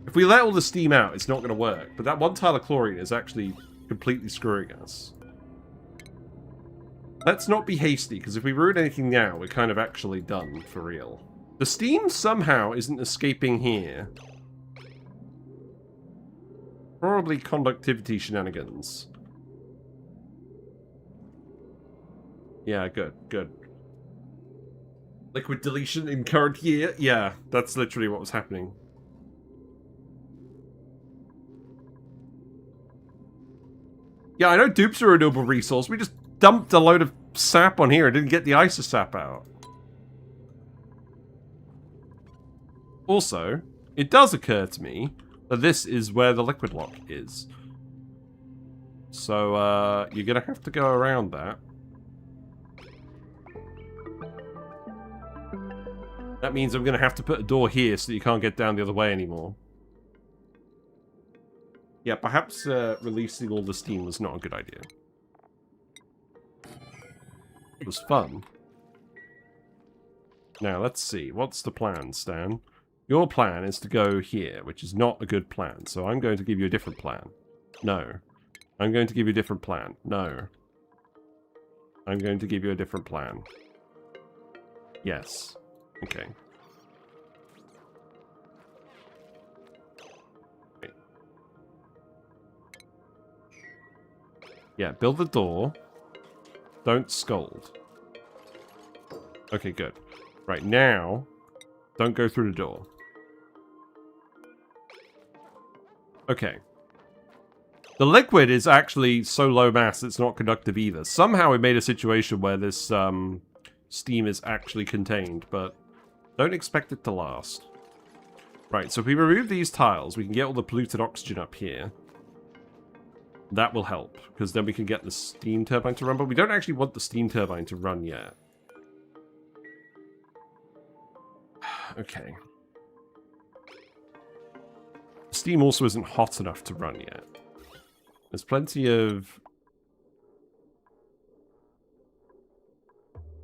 If we let all the steam out, it's not going to work. But that 1 tile of chlorine is actually completely screwing us. Let's not be hasty, because if we ruin anything now, we're kind of actually done, for real. The steam somehow isn't escaping here. Probably conductivity shenanigans. Yeah, good, good. Liquid deletion in current year? Yeah, that's literally what was happening. Yeah, I know dupes are a renewable resource. We just dumped a load of sap on here and didn't get the isosap out. Also, it does occur to me that this is where the liquid lock is. So, you're gonna have to go around that. That means I'm gonna have to put a door here so that you can't get down the other way anymore. Yeah, perhaps releasing all the steam was not a good idea. It was fun. Now, let's see. What's the plan, Stan? Your plan is to go here, which is not a good plan. So I'm going to give you a different plan. No. I'm going to give you a different plan. No. I'm going to give you a different plan. Yes. Okay. Wait. Yeah, build the door. Don't scold. Okay, good. Right, now, don't go through the door. Okay. The liquid is actually so low mass it's not conductive either. Somehow we made a situation where this steam is actually contained, but don't expect it to last. Right, so if we remove these tiles, we can get all the polluted oxygen up here. That will help, because then we can get the steam turbine to run, but we don't actually want the steam turbine to run yet. Okay. Steam also isn't hot enough to run yet. There's plenty of...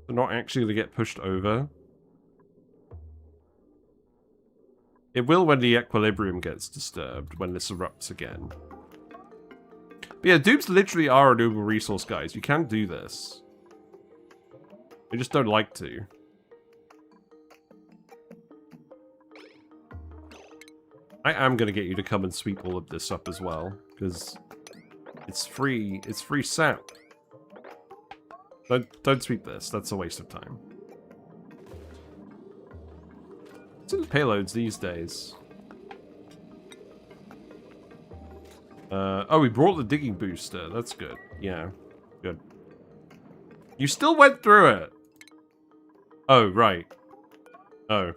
They're not actually going to get pushed over. It will when the equilibrium gets disturbed, when this erupts again. But yeah, dupes literally are a renewable resource, guys. You can do this. You just don't like to. I am going to get you to come and sweep all of this up as well, because it's free sap. Don't sweep this, that's a waste of time. What's in the payloads these days? Oh, we brought the digging booster, that's good. Yeah, good. You still went through it! Oh, right. Oh.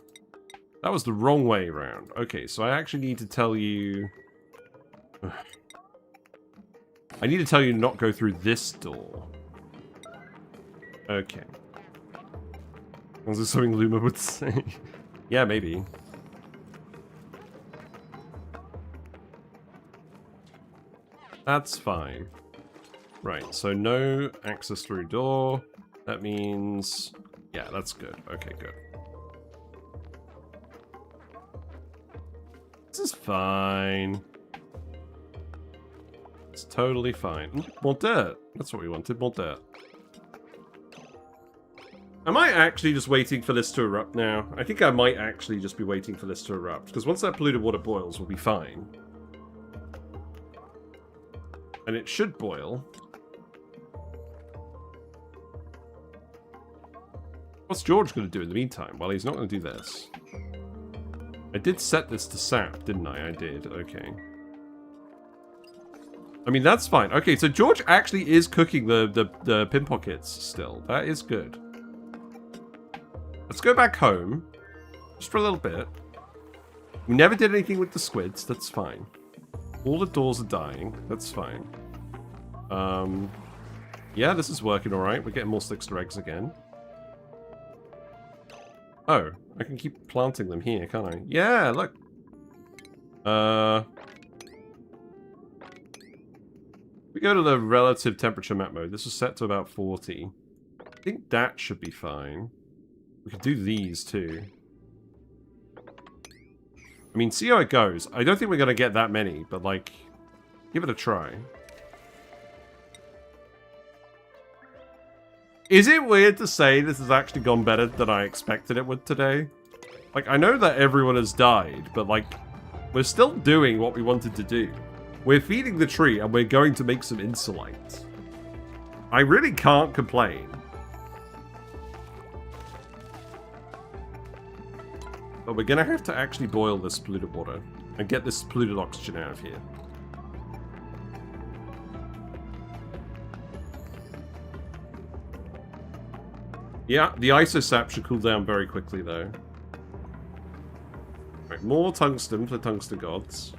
That was the wrong way around. Okay, so I actually need to tell you... I need to tell you to not go through this door. Okay. Was this something Luma would say? Yeah, maybe. That's fine. Right, so no access through door. That means... Yeah, that's good. Okay, good. This is fine. It's totally fine. More dirt. That's what we wanted, more dirt. Am I actually just waiting for this to erupt now? I think I might actually just be waiting for this to erupt, because once that polluted water boils, we'll be fine. And it should boil. What's George going to do in the meantime? Well, he's not going to do this. I did set this to sap, didn't I? I did, okay. I mean, that's fine. Okay, so George actually is cooking the pin pockets still. That is good. Let's go back home. Just for a little bit. We never did anything with the squids. That's fine. All the doors are dying. That's fine. Yeah, this is working alright. We're getting more Slickster eggs again. Oh, I can keep planting them here, can't I? Yeah, look. We go to the relative temperature map mode. This was set to about 40. I think that should be fine. We could do these too. I mean, see how it goes. I don't think we're going to get that many, but like, give it a try. Is it weird to say this has actually gone better than I expected it would today? Like, I know that everyone has died, but like, we're still doing what we wanted to do. We're feeding the tree and we're going to make some Insulite. I really can't complain. But we're going to have to actually boil this polluted water and get this polluted oxygen out of here. Yeah, the isosap should cool down very quickly, though. Right, more tungsten for the tungsten gods.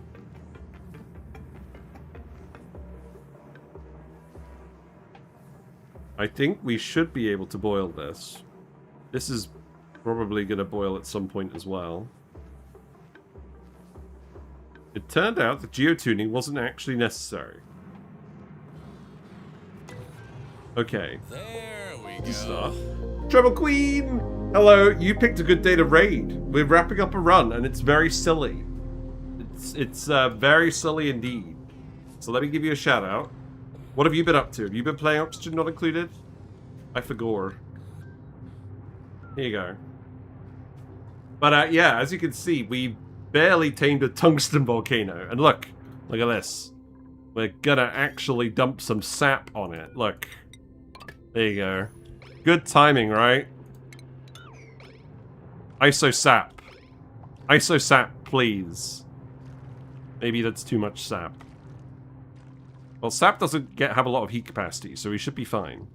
I think we should be able to boil this. This is probably going to boil at some point as well. It turned out that geotuning wasn't actually necessary. Okay. There we go. Stuff. Treble Queen! Hello, you picked a good day to raid. We're wrapping up a run, and it's very silly. It's very silly indeed. So let me give you a shout out. What have you been up to? Have you been playing Oxygen Not Included? I forgot. Here you go. But yeah, as you can see, we barely tamed a Tungsten Volcano. And look at this. We're gonna actually dump some sap on it. Look. There you go. Good timing, right? ISO sap. ISO sap, please. Maybe that's too much sap. Well, sap doesn't have a lot of heat capacity, so we should be fine.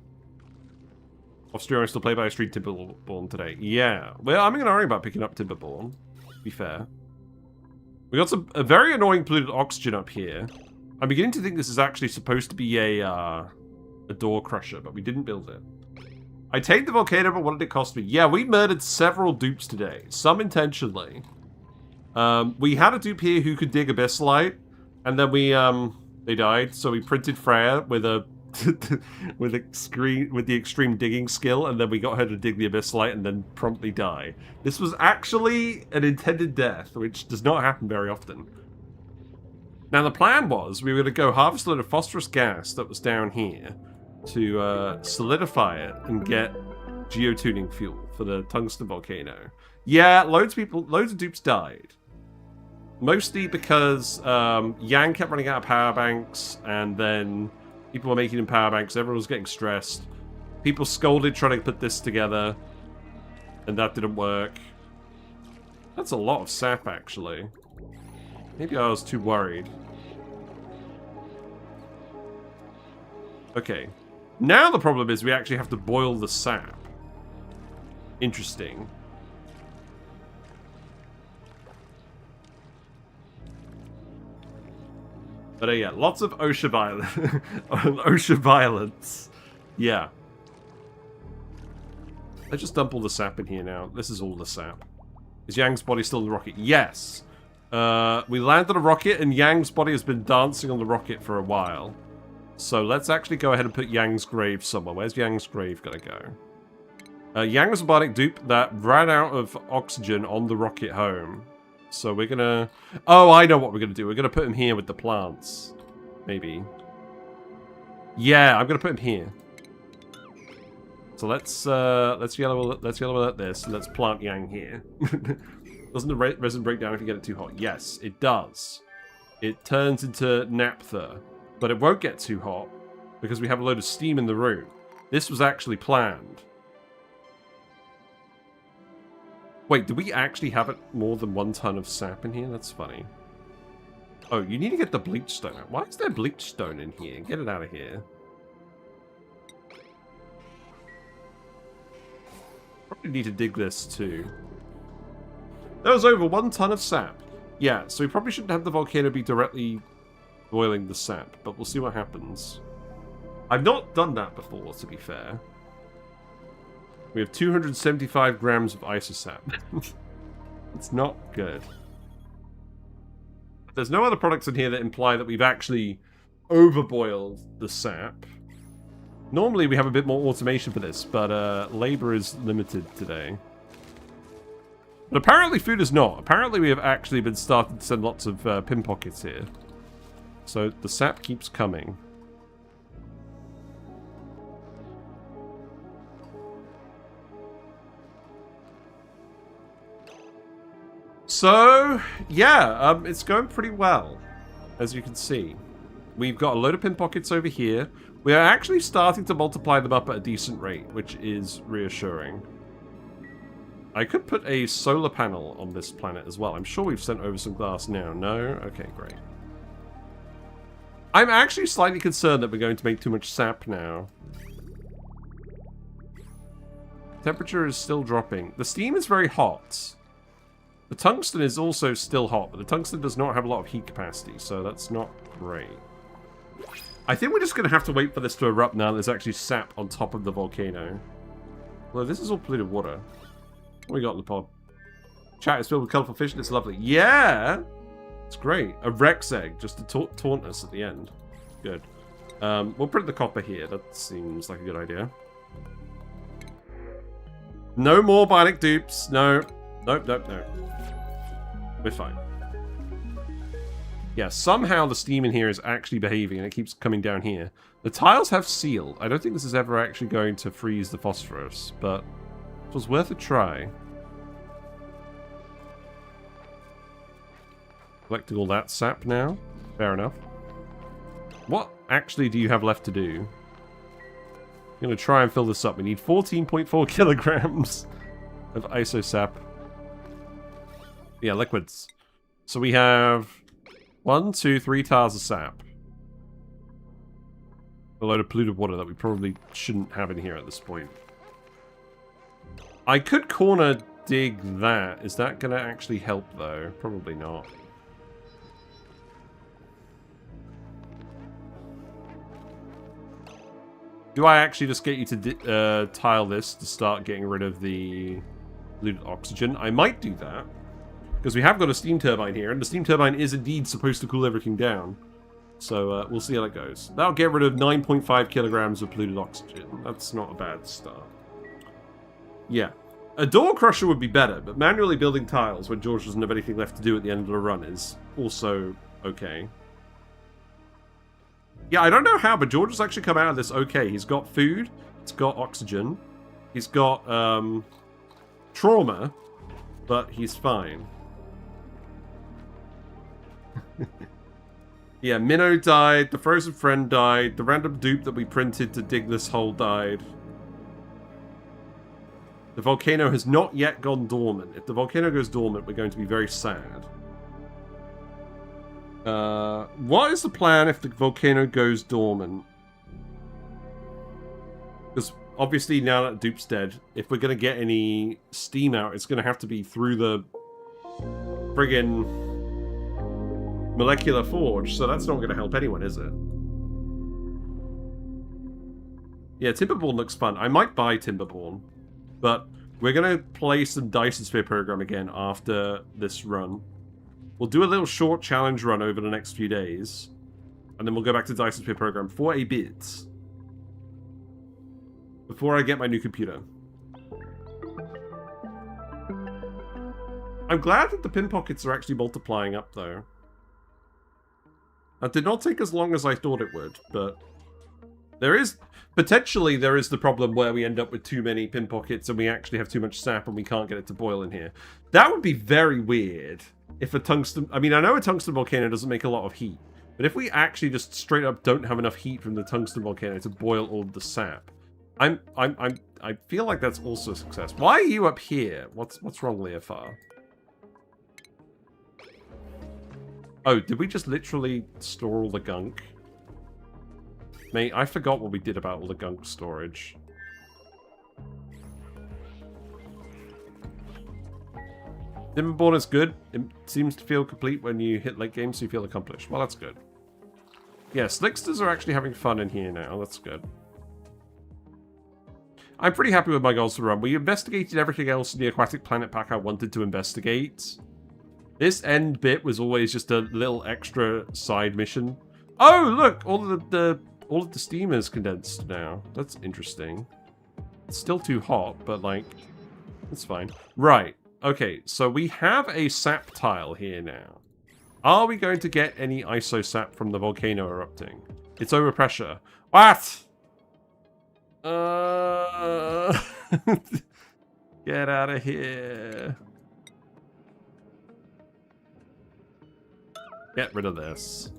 Off stream, I still play by a street Timberborn today. Yeah. Well, I'm going to worry about picking up Timberborn, to be fair. We got a very annoying polluted oxygen up here. I'm beginning to think this is actually supposed to be a door crusher, but we didn't build it. I tamed the volcano, but what did it cost me? Yeah, we murdered several dupes today. Some intentionally. We had a dupe here who could dig Abyssalite, and then we, they died, so we printed Freya with a with the extreme digging skill, and then we got her to dig the Abyssalite and then promptly die. This was actually an intended death, which does not happen very often. Now the plan was we were going to go harvest a load of phosphorus gas that was down here to solidify it and get geotuning fuel for the Tungsten Volcano. Yeah, loads of dupes died. Mostly because Yang kept running out of power banks, and then people were making them power banks, everyone was getting stressed. People scolded trying to put this together, and that didn't work. That's a lot of sap, actually. Maybe I was too worried. Okay. Now the problem is we actually have to boil the sap. Interesting. But yeah, lots of OSHA violence. OSHA violence. Yeah. Let's just dump all the sap in here now. This is all the sap. Is Yang's body still in the rocket? Yes. We landed a rocket, and Yang's body has been dancing on the rocket for a while. So let's actually go ahead and put Yang's grave somewhere. Where's Yang's grave gonna go? Yang was a bionic dupe that ran out of oxygen on the rocket home. So we're gonna... Oh, I know what we're gonna do. We're gonna put him here with the plants. Maybe. Yeah, I'm gonna put him here. So let's yellow alert this, and let's plant Yang here. Doesn't the resin break down if you get it too hot? Yes, it does. It turns into naphtha, but it won't get too hot because we have a load of steam in the room. This was actually planned. Wait, do we actually have more than 1 ton of sap in here? That's funny. Oh, you need to get the bleach stone out. Why is there bleach stone in here? Get it out of here. Probably need to dig this too. That was over 1 ton of sap. Yeah, so we probably shouldn't have the volcano be directly boiling the sap, but we'll see what happens. I've not done that before, to be fair. We have 275 grams of isosap. It's not good. There's no other products in here that imply that we've actually overboiled the sap. Normally we have a bit more automation for this, but labor is limited today. But apparently food is not. Apparently we have actually been starting to send lots of pin pockets here. So the sap keeps coming. So, yeah, it's going pretty well, as you can see. We've got a load of pin pockets over here. We are actually starting to multiply them up at a decent rate, which is reassuring. I could put a solar panel on this planet as well. I'm sure we've sent over some glass now. No? Okay, great. I'm actually slightly concerned that we're going to make too much sap now. Temperature is still dropping. The steam is very hot. The tungsten is also still hot, but the tungsten does not have a lot of heat capacity, so that's not great. I think we're just going to have to wait for this to erupt now there's actually sap on top of the volcano. Well, this is all polluted water. What we got in the pod? Chat is filled with colourful fish and it's lovely. Yeah! It's great. A Rex egg, just to taunt us at the end. Good. We'll put the copper here. That seems like a good idea. No more Bionic dupes. No. Nope, nope, no. We're fine. Yeah, somehow the steam in here is actually behaving and it keeps coming down here. The tiles have seal. I don't think this is ever actually going to freeze the phosphorus, but it was worth a try. Collecting all that sap now. Fair enough. What actually do you have left to do? I'm going to try and fill this up. We need 14.4 kilograms of iso sap. Yeah, liquids. So we have 1, 2, 3 tiles of sap. A load of polluted water that we probably shouldn't have in here at this point. I could corner dig that. Is that going to actually help, though? Probably not. Do I actually just get you to tile this to start getting rid of the polluted oxygen? I might do that. Because we have got a steam turbine here, and the steam turbine is indeed supposed to cool everything down. So we'll see how that goes. That'll get rid of 9.5 kilograms of polluted oxygen. That's not a bad start. Yeah. A door crusher would be better, but manually building tiles when George doesn't have anything left to do at the end of the run is also okay. Yeah, I don't know how, but George has actually come out of this okay. He's got food, he's got oxygen, he's got trauma, but he's fine. Yeah, Minnow died, the frozen friend died, the random dupe that we printed to dig this hole died. The volcano has not yet gone dormant. If the volcano goes dormant, we're going to be very sad. What is the plan if the volcano goes dormant? Because obviously now that Dupe's dead, if we're going to get any steam out, it's going to have to be through the friggin' molecular forge, so that's not going to help anyone, is it? Yeah, Timberborn looks fun. I might buy Timberborn, but we're going to play some Dyson Sphere program again after this run. We'll do a little short challenge run over the next few days, and then we'll go back to Dyson Sphere program for a bit before I get my new computer. I'm glad that the pin pockets are actually multiplying up, though. That did not take as long as I thought it would, but potentially there is the problem where we end up with too many pin pockets and we actually have too much sap and we can't get it to boil in here. That would be very weird if a tungsten... I mean, I know a tungsten volcano doesn't make a lot of heat, but if we actually just straight up don't have enough heat from the tungsten volcano to boil all of the sap, I feel like that's also a success. Why are you up here? What's wrong, Leofar? Oh, did we just literally store all the gunk? Mate, I forgot what we did about all the gunk storage. Timberborn is good. It seems to feel complete when you hit late game, so you feel accomplished. Well, that's good. Yeah, Slicksters are actually having fun in here now. That's good. I'm pretty happy with my goals for the run. We investigated everything else in the Aquatic Planet Pack I wanted to investigate. This end bit was always just a little extra side mission. Oh, look! All of the steam is condensed now. That's interesting. It's still too hot, but, like, it's fine. Right. Okay, so we have a sap tile here now. Are we going to get any iso sap from the volcano erupting? It's overpressure. What? Get out of here. Get rid of this.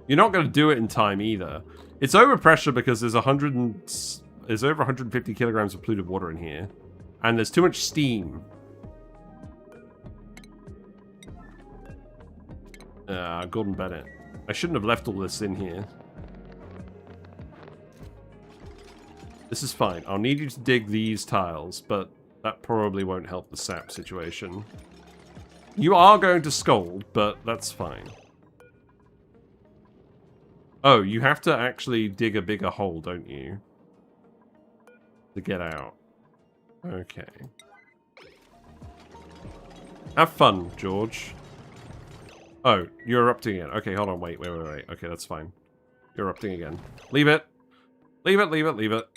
You're not going to do it in time either. It's overpressure because there's over 150 kilograms of polluted water in here. And there's too much steam. Gordon Bennett. I shouldn't have left all this in here. This is fine. I'll need you to dig these tiles, but that probably won't help the sap situation. You are going to scold, but that's fine. Oh, you have to actually dig a bigger hole, don't you? To get out. Okay. Have fun, George. Oh, you're erupting again. Okay, hold on. Wait. Okay, that's fine. You're erupting again. Leave it. Leave it.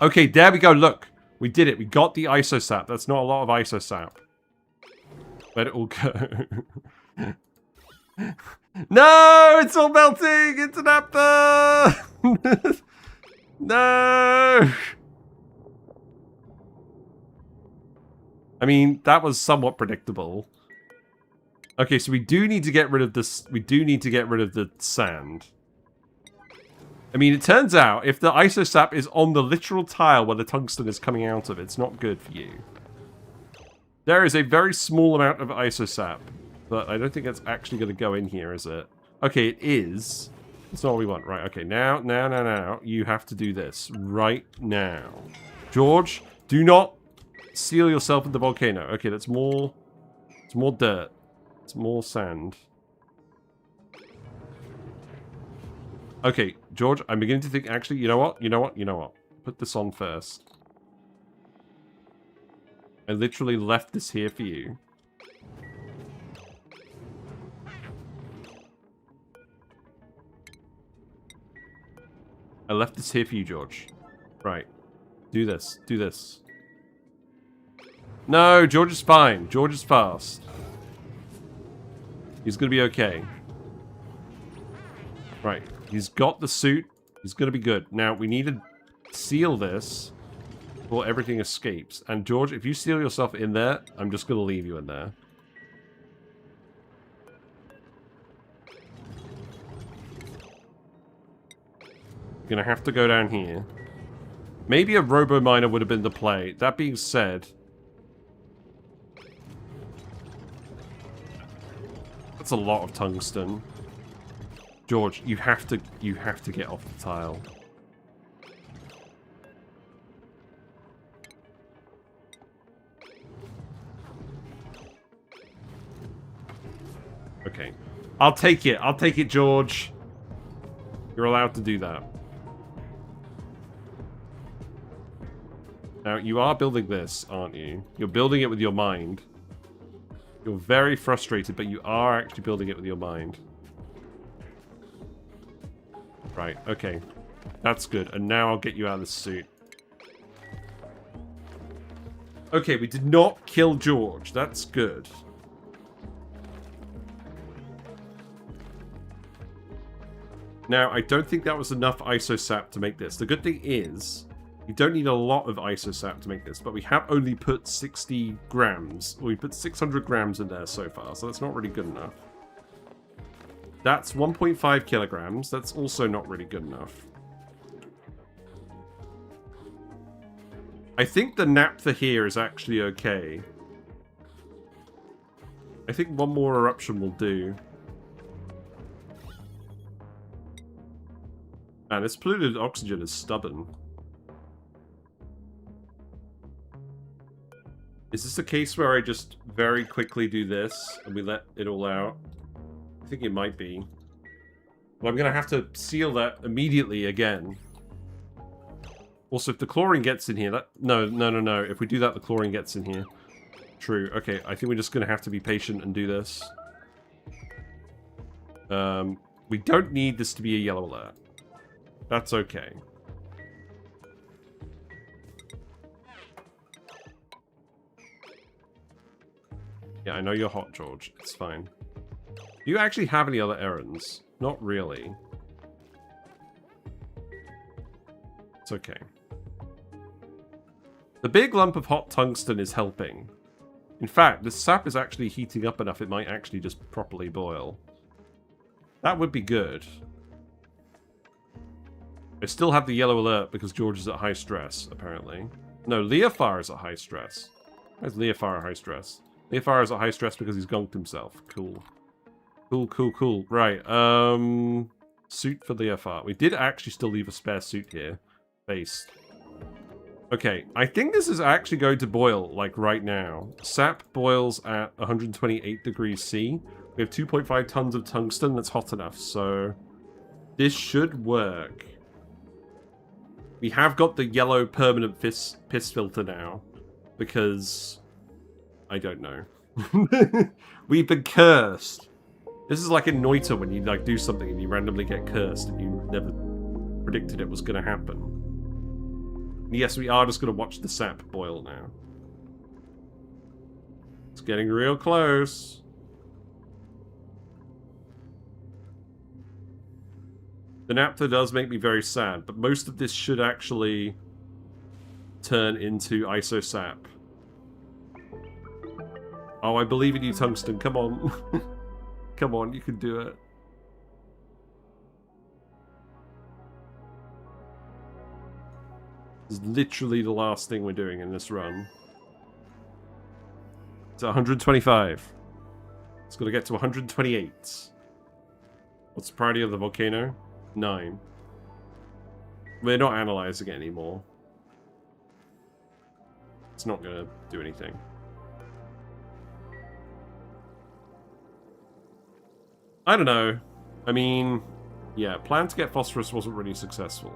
Okay, there we go. Look. We did it. We got the isosap. That's not a lot of isosap. Let it all go. No! It's all melting! It's an apple! No! I mean, that was somewhat predictable. Okay, so we do need to get rid of this. We do need to get rid of the sand. I mean, it turns out if the isosap is on the literal tile where the tungsten is coming out of, it's not good for you. There is a very small amount of isosap, but I don't think it's actually going to go in here, is it? Okay, it is. That's not what we want. Right, okay, now, you have to do this. Right now. George, do not seal yourself in the volcano. Okay, that's more... It's more dirt. It's more sand. Okay, George, I'm beginning to think, actually, you know what? Put this on first. I literally left this here for you. I left this here for you, George. Right. Do this. Do this. No, George is fine. George is fast. He's gonna be okay. Right. He's got the suit. He's gonna be good. Now, we need to seal this before everything escapes. And George, if you seal yourself in there, I'm just gonna leave you in there. Gonna have to go down here. Maybe a robo miner would have been the play. That being said, that's a lot of tungsten. George, you have to get off the tile. Okay. I'll take it. I'll take it, George. You're allowed to do that. Now, you are building this, aren't you? You're building it with your mind. You're very frustrated, but you are actually building it with your mind. Right, okay. That's good. And now I'll get you out of the suit. Okay, we did not kill George. That's good. Now, I don't think that was enough isosap to make this. The good thing is, you don't need a lot of isosap to make this, but we have only put 60 grams. We put 600 grams in there so far, so that's not really good enough. That's 1.5 kilograms. That's also not really good enough. I think the naphtha here is actually okay. I think one more eruption will do. Man, this polluted oxygen is stubborn. Is this a case where I just very quickly do this and we let it all out? I think it might be. But I'm going to have to seal that immediately again. Also, if the chlorine gets in here, that... No. If we do that, the chlorine gets in here. True. Okay, I think we're just going to have to be patient and do this. We don't need this to be a yellow alert. That's okay. Yeah, I know you're hot, George. It's fine. Do you actually have any other errands? Not really. It's okay. The big lump of hot tungsten is helping. In fact, the sap is actually heating up enough, it might actually just properly boil. That would be good. I still have the yellow alert because George is at high stress, apparently. No, Leofar is at high stress. Where's Leofar at high stress? Leofar is at high stress because he's gonked himself. Cool. Cool. Right, suit for Leofar. We did actually still leave a spare suit here. Base. Okay, I think this is actually going to boil, like, right now. Sap boils at 128 degrees C. We have 2.5 tons of tungsten that's hot enough, so... this should work. We have got the yellow permanent piss filter now, because... I don't know. We've been cursed. This is like in Noita when you, like, do something and you randomly get cursed and you never predicted it was going to happen. Yes, we are just going to watch the sap boil now. It's getting real close. The naphtha does make me very sad, but most of this should actually turn into iso sap. Oh, I believe in you, Tungsten. Come on. Come on, you can do it. This is literally the last thing we're doing in this run. It's 125. It's got to get to 128. What's the priority of the volcano? 9. We're not analyzing it anymore. It's not going to do anything. I don't know. I mean, yeah, plan to get phosphorus wasn't really successful.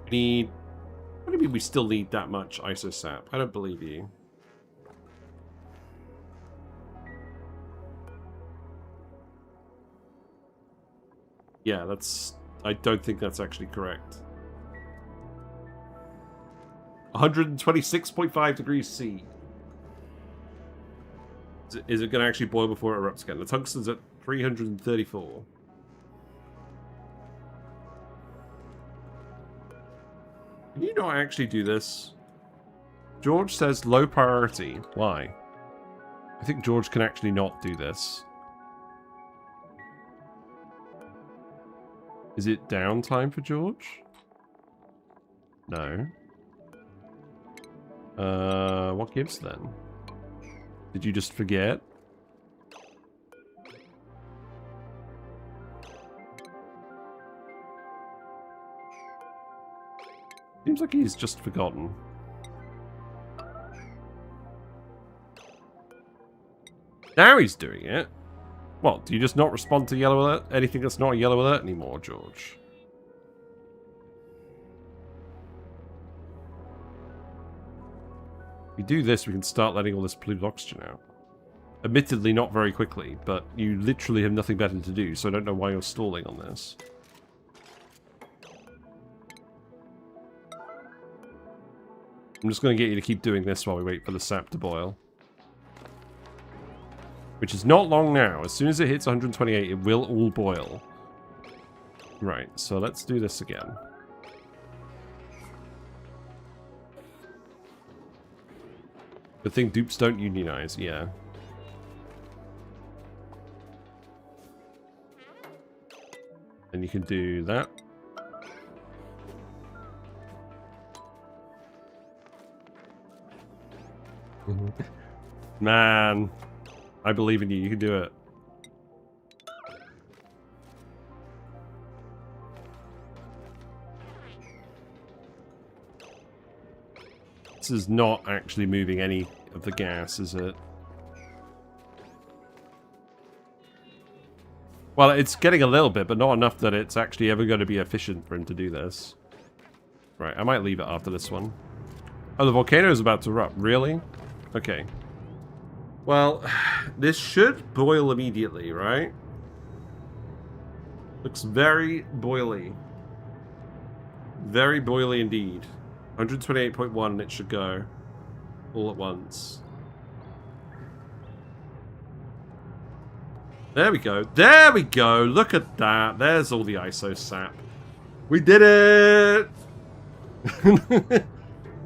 What do you mean we still need that much isosap? I don't believe you. Yeah, that's... I don't think that's actually correct. 126.5 degrees C. Is it going to actually boil before it erupts again? The tungsten's at 334. Can you not actually do this? George says low priority. Why? I think George can actually not do this. Is it downtime for George? No. What gives then? Did you just forget? Seems like he's just forgotten. Now he's doing it. What, do you just not respond to yellow alert? Anything that's not a yellow alert anymore, George? If we do this, we can start letting all this polluted oxygen out. Admittedly, not very quickly, but you literally have nothing better to do, so I don't know why you're stalling on this. I'm just going to get you to keep doing this while we wait for the sap to boil. Which is not long now. As soon as it hits 128, it will all boil. Right, so let's do this again. Good thing dupes don't unionize, yeah. And you can do that. Man, I believe in you. You can do it. This is not actually moving any of the gas, is it? Well, it's getting a little bit, but not enough that it's actually ever going to be efficient for him to do this. Right, I might leave it after this one. Oh, the volcano is about to erupt. Really? Okay. Well, this should boil immediately, right? Looks very boily. Very boily indeed. 128.1 and it should go all at once. There we go. There we go. Look at that. There's all the iso sap. We did it!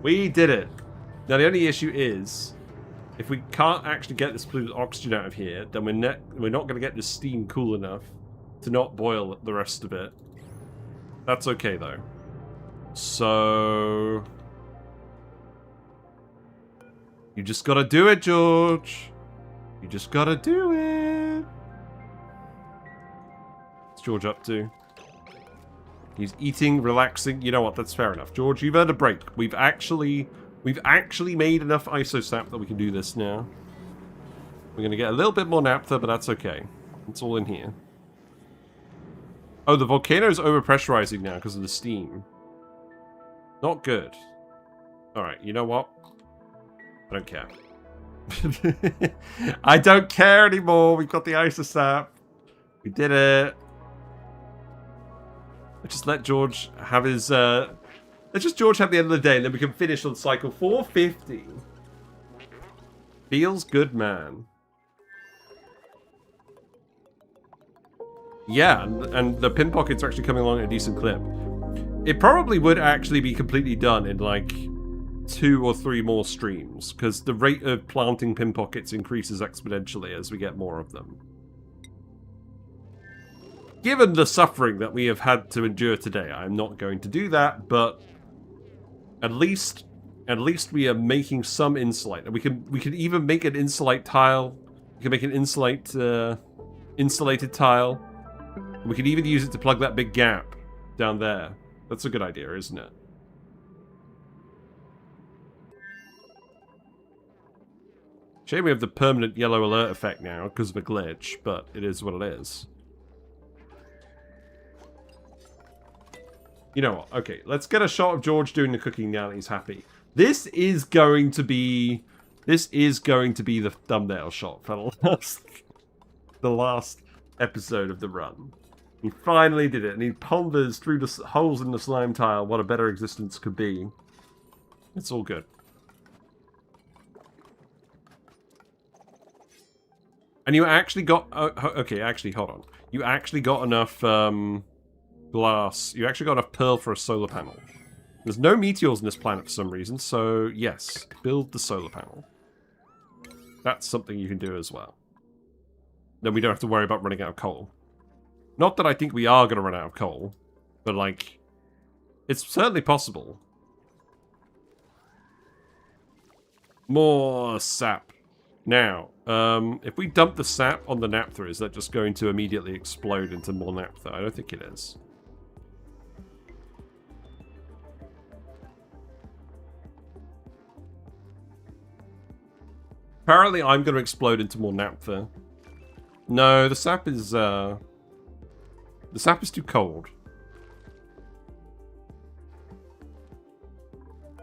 We did it. Now, the only issue is, if we can't actually get this polluted oxygen out of here, then we're not going to get this steam cool enough to not boil the rest of it. That's okay, though. So... you just gotta do it, George. You just gotta do it. What's George up to? He's eating, relaxing. You know what? That's fair enough. George, you've earned a break. We've actually made enough isosap that we can do this now. We're going to get a little bit more naphtha, but that's okay. It's all in here. Oh, the volcano's overpressurizing now because of the steam. Not good. Alright, you know what? I don't care. I don't care anymore. We've got the isosap. We did it. Let's just let George have his... let's just George have the end of the day, and then we can finish on cycle 450. Feels good, man. Yeah, and the pin pockets are actually coming along at a decent clip. It probably would actually be completely done in, like, 2 or 3 more streams, because the rate of planting pin pockets increases exponentially as we get more of them. Given the suffering that we have had to endure today, I'm not going to do that, but at least we are making some insulite. And we can even make an Insulite tile. We can make an insulated tile. We can even use it to plug that big gap down there. That's a good idea, isn't it? Shame we have the permanent yellow alert effect now because of a glitch, but it is what it is. You know what? Okay, let's get a shot of George doing the cooking now that he's happy. This is going to be the thumbnail shot for the last episode of the run. He finally did it, and he ponders through the holes in the slime tile what a better existence could be. It's all good. And you actually got... okay, actually, hold on. You actually got enough... glass. You actually got enough pearl for a solar panel. There's no meteors on this planet for some reason, so yes, build the solar panel. That's something you can do as well. Then we don't have to worry about running out of coal. Not that I think we are going to run out of coal, but like, it's certainly possible. More sap. Now, if we dump the sap on the naphtha, is that just going to immediately explode into more naphtha? I don't think it is. Apparently, I'm going to explode into more naphtha. No, the sap is too cold.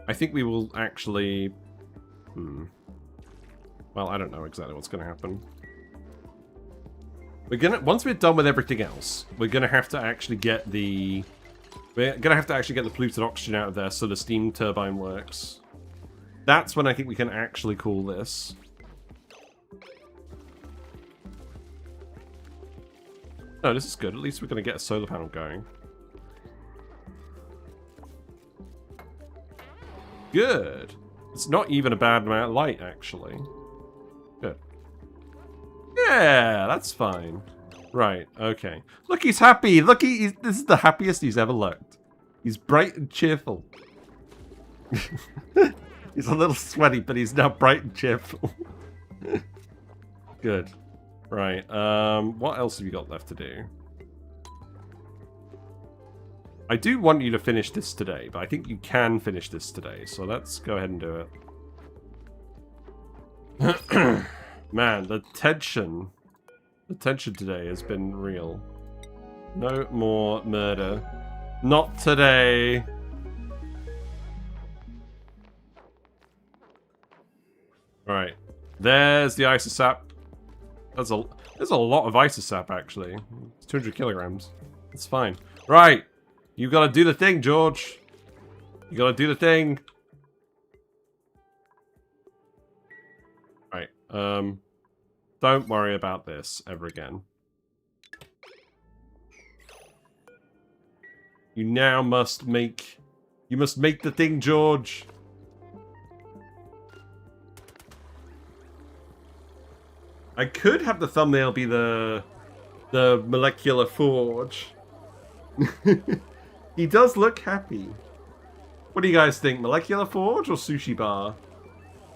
I think we will actually... Well, I don't know exactly what's going to happen. Once we're done with everything else, we're going to have to actually get the... We're going to have to actually get the polluted oxygen out of there so the steam turbine works. That's when I think we can actually cool this. No, this is good. At least we're going to get a solar panel going. Good. It's not even a bad amount of light, actually. Good. Yeah, that's fine. Right, okay. Look, he's happy. Look, this is the happiest he's ever looked. He's bright and cheerful. He's a little sweaty, but he's now bright and cheerful. Good. Right, what else have you got left to do? I do want you to finish this today, but I think you can finish this today, so let's go ahead and do it. Man, the tension today has been real. No more murder. Not today. Alright, there's the isosap. There's a lot of isosap, actually. It's 200 kilograms. It's fine. Right. You gotta do the thing, George. You gotta do the thing. Right. Don't worry about this ever again. You now must make... You must make the thing, George. I could have the thumbnail be the molecular forge. He does look happy. What do you guys think? Molecular forge or sushi bar?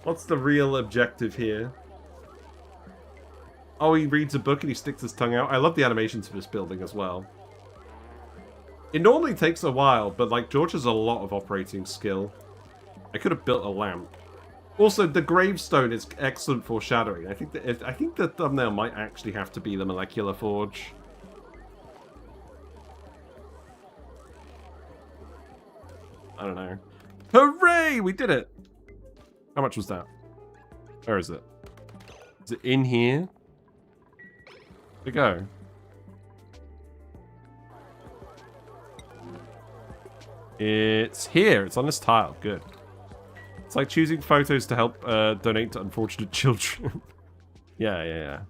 What's the real objective here? Oh, he reads a book and he sticks his tongue out. I love the animations for this building as well. It normally takes a while, but like George has a lot of operating skill. I could have built a lamp. Also, the gravestone is excellent foreshadowing. I think the thumbnail might actually have to be the molecular forge. I don't know. Hooray! We did it! How much was that? Where is it? Is it in here? Where'd it go? It's here. It's on this tile. Good. It's like choosing photos to help donate to unfortunate children. Yeah.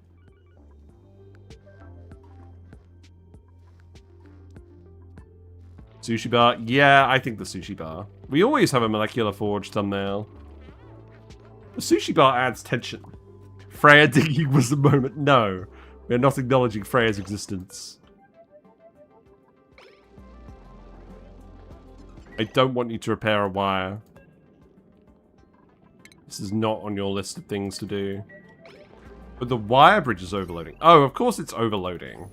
Sushi bar? Yeah, I think the sushi bar. We always have a molecular forge thumbnail. The sushi bar adds tension. Freya digging was the moment. No, we're not acknowledging Freya's existence. I don't want you to repair a wire. This is not on your list of things to do. But the wire bridge is overloading. Oh, of course it's overloading.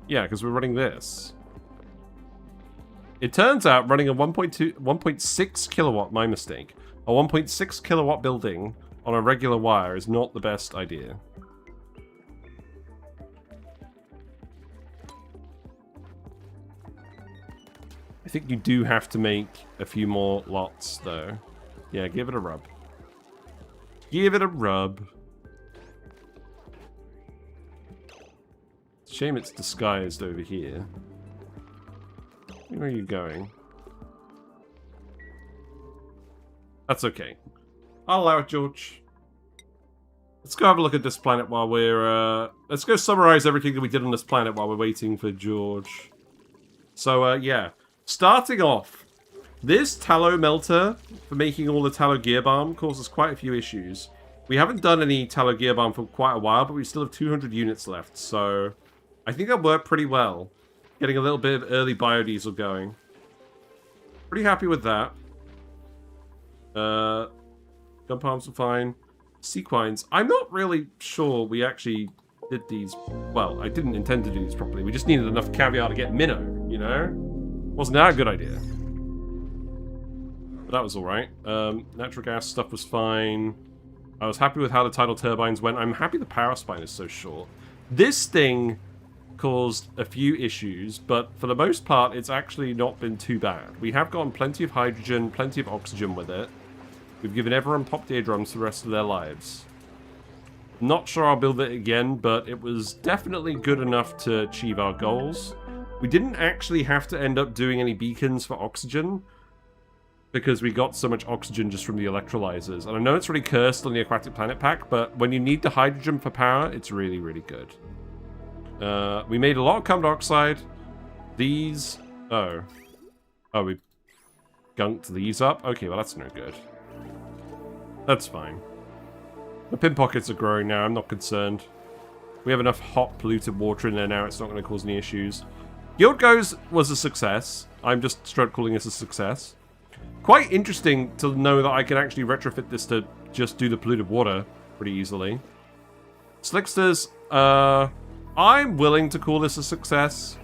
Yeah, because we're running this. It turns out running a 1.6 kilowatt, my mistake, a 1.6 kilowatt building on a regular wire is not the best idea. I think you do have to make a few more lots, though. Yeah, give it a rub. Give it a rub. It's a shame it's disguised over here. Where are you going? That's okay. I'll allow it, George. Let's go have a look at this planet while we're... let's go summarize everything that we did on this planet while we're waiting for George. So, yeah. Starting off, this tallow melter for making all the tallow gear balm causes quite a few issues. We haven't done any tallow gear balm for quite a while, but we still have 200 units left, so I think that worked pretty well. Getting a little bit of early biodiesel going. Pretty happy with that. Gun palms are fine. Sequines. I'm not really sure we actually did these... Well, I didn't intend to do these properly. We just needed enough caviar to get minnow, you know? Wasn't that a good idea? But that was alright. Natural gas stuff was fine. I was happy with how the tidal turbines went. I'm happy the power spine is so short. This thing caused a few issues, but for the most part, it's actually not been too bad. We have gotten plenty of hydrogen, plenty of oxygen with it. We've given everyone popped eardrums for the rest of their lives. Not sure I'll build it again, but it was definitely good enough to achieve our goals. We didn't actually have to end up doing any beacons for oxygen, because we got so much oxygen just from the electrolyzers. And I know it's really cursed on the Aquatic Planet Pack, but when you need the hydrogen for power, it's really, really good. We made a lot of carbon dioxide. These... Oh, we gunked these up? Okay, well that's no good. That's fine. The pin pockets are growing now, I'm not concerned. We have enough hot, polluted water in there now, it's not going to cause any issues. Guild Goes was a success. I'm just straight calling this a success. Quite interesting to know that I can actually retrofit this to just do the polluted water pretty easily. Slicksters, I'm willing to call this a success.